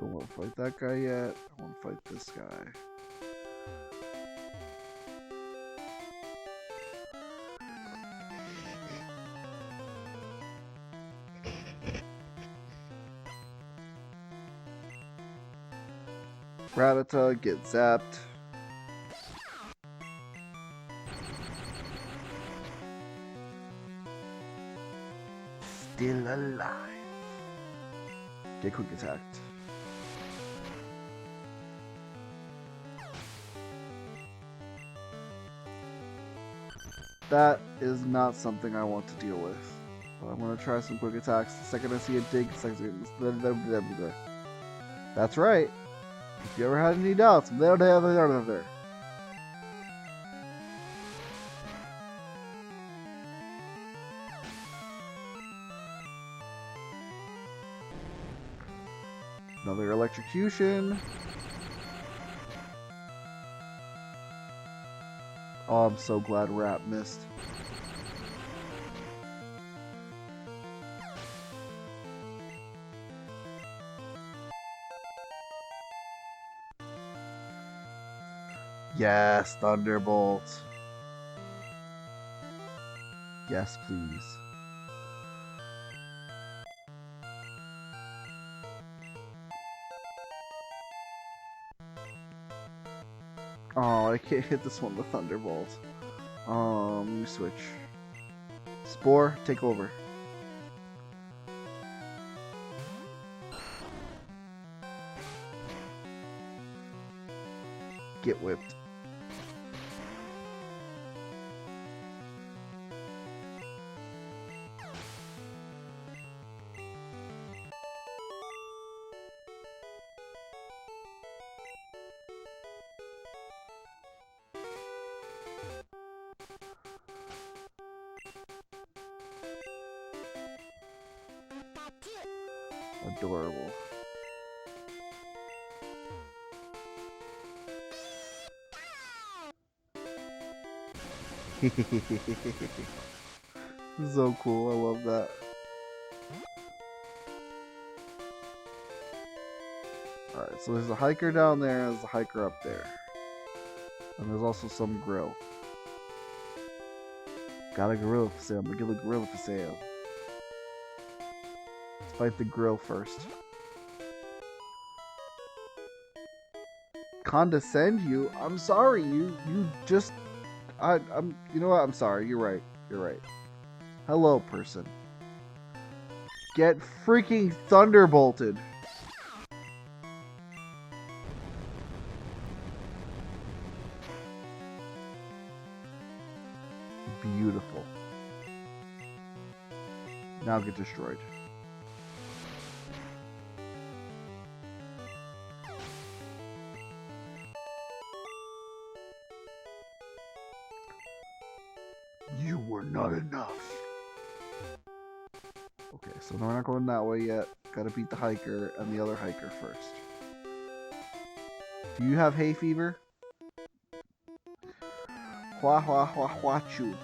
Don't want to fight that guy yet. I want to fight this guy. Rattata, get zapped. Still alive. Get quick attacked. That is not something I want to deal with. But I'm going to try some quick attacks. The second I see a dig, that's right. If you ever had any doubts, there. Another electrocution. Oh, I'm so glad Rat missed. Yes, Thunderbolt. Yes, please. Oh, I can't hit this one with Thunderbolt. Let me switch. Spore, take over. Get whipped. Adorable. So cool, I love that. Alright, so there's a hiker down there, there's a hiker up there. And there's also some grill. Got a gorilla for sale, I'm gonna get a gorilla for sale. Let's fight the grill first. Condescend you? I'm sorry, you just... I'm you know what, I'm sorry, you're right. Hello, person. Get freaking thunderbolted. Beautiful. Now get destroyed. You were not enough. Okay, so we're not going that way yet. Gotta beat the hiker and the other hiker first. Do you have hay fever? Hua hua hua hua choo.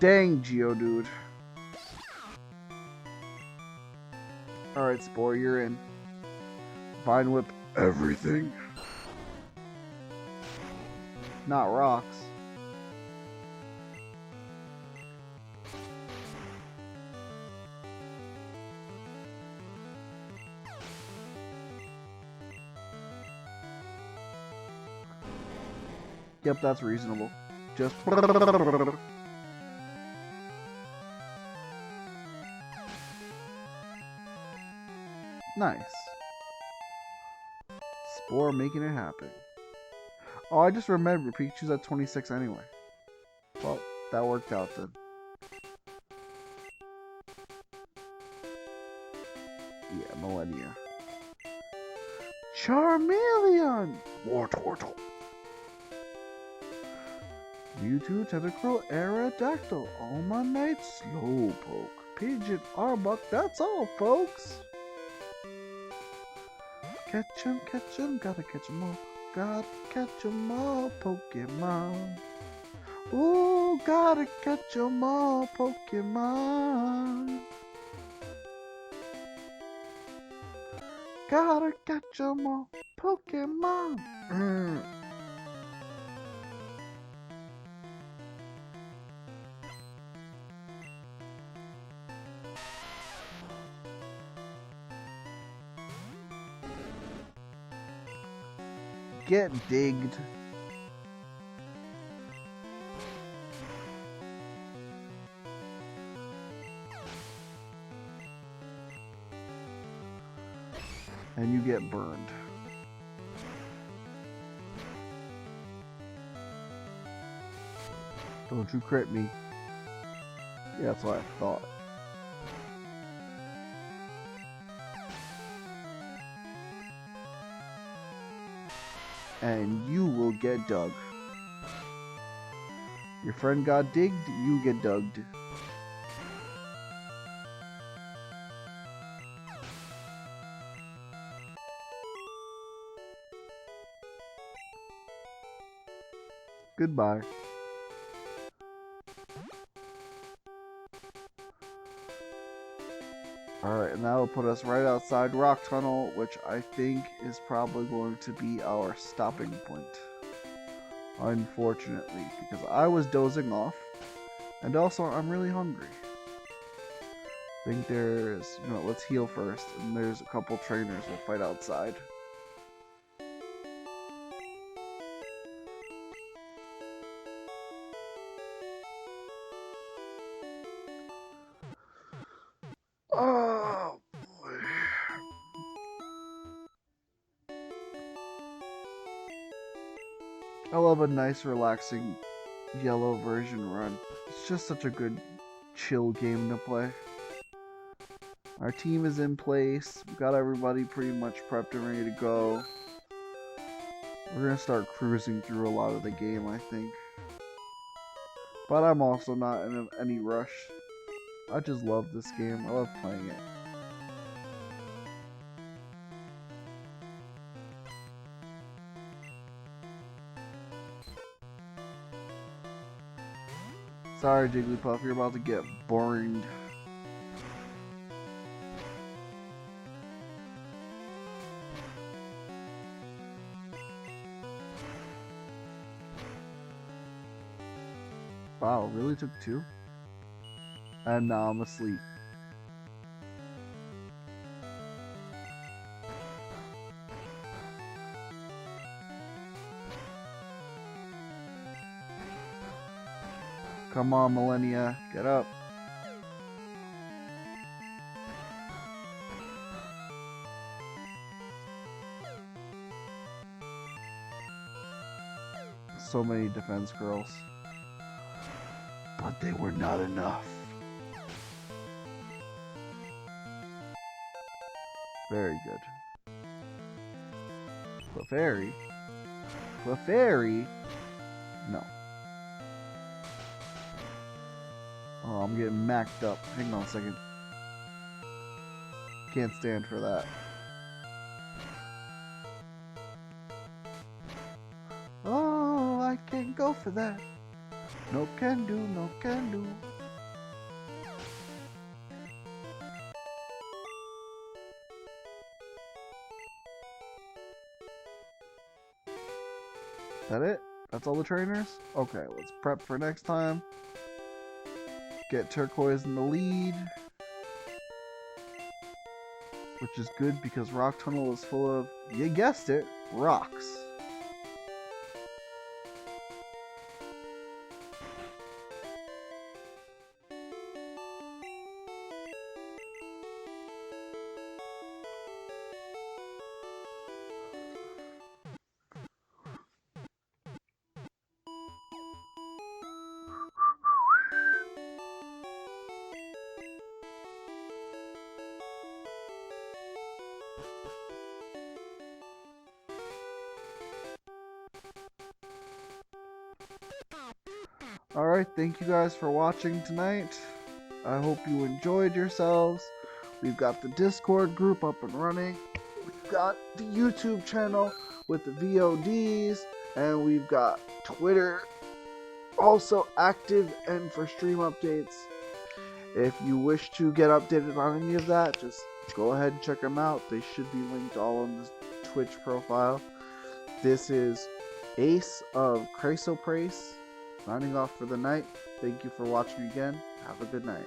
Dang, Geodude. Alright, Spore, you're in. Vine Whip everything. Not rocks. Yep, that's reasonable. Just... Nice. Spore making it happen. Oh, I just remembered Pikachu's at 26 anyway. Well, that worked out then. Yeah, Millennia. Charmeleon! Wartortle. Mewtwo, Tentacruel, Aerodactyl, Almanite, Slowpoke, Pigeon, Arbok, that's all, folks! Catch 'em, gotta catch 'em all. Gotta catch 'em all, Pokemon. Ooh, gotta catch 'em all, Pokemon. Gotta catch 'em all, Pokemon. Get digged. And you get burned. Don't you crit me. Yeah, that's what I thought. And you will get dug. Your friend got digged, you get dugged. Goodbye. Alright, and that will put us right outside Rock Tunnel, which I think is probably going to be our stopping point. Unfortunately, because I was dozing off, and also I'm really hungry. I think there's, let's heal first, and there's a couple trainers we'll fight outside. Oh boy. I love a nice, relaxing yellow version run. It's just such a good, chill game to play. Our team is in place. We've got everybody pretty much prepped and ready to go. We're going to start cruising through a lot of the game, I think. But I'm also not in any rush. I just love this game. I love playing it. Sorry, Jigglypuff, you're about to get boring. Wow, really took 2? And now I'm asleep. Come on, Millennia, get up. So many defense girls. But they were not enough. Very good. Clefairy? Clefairy? No. Oh, I'm getting macked up. Hang on a second. Can't stand for that. Oh, I can't go for that. No can do, no can do. That it? That's all the trainers? Okay, let's prep for next time. Get Turquoise in the lead. Which is good because Rock Tunnel is full of, you guessed it, rocks. Alright, thank you guys for watching tonight. I hope you enjoyed yourselves. We've got the Discord group up and running. We've got the YouTube channel with the VODs. And we've got Twitter also active and for stream updates. If you wish to get updated on any of that, just go ahead and check them out. They should be linked all on the Twitch profile. This is Ace of Chrysoprase signing off for the night. Thank you for watching again. Have a good night.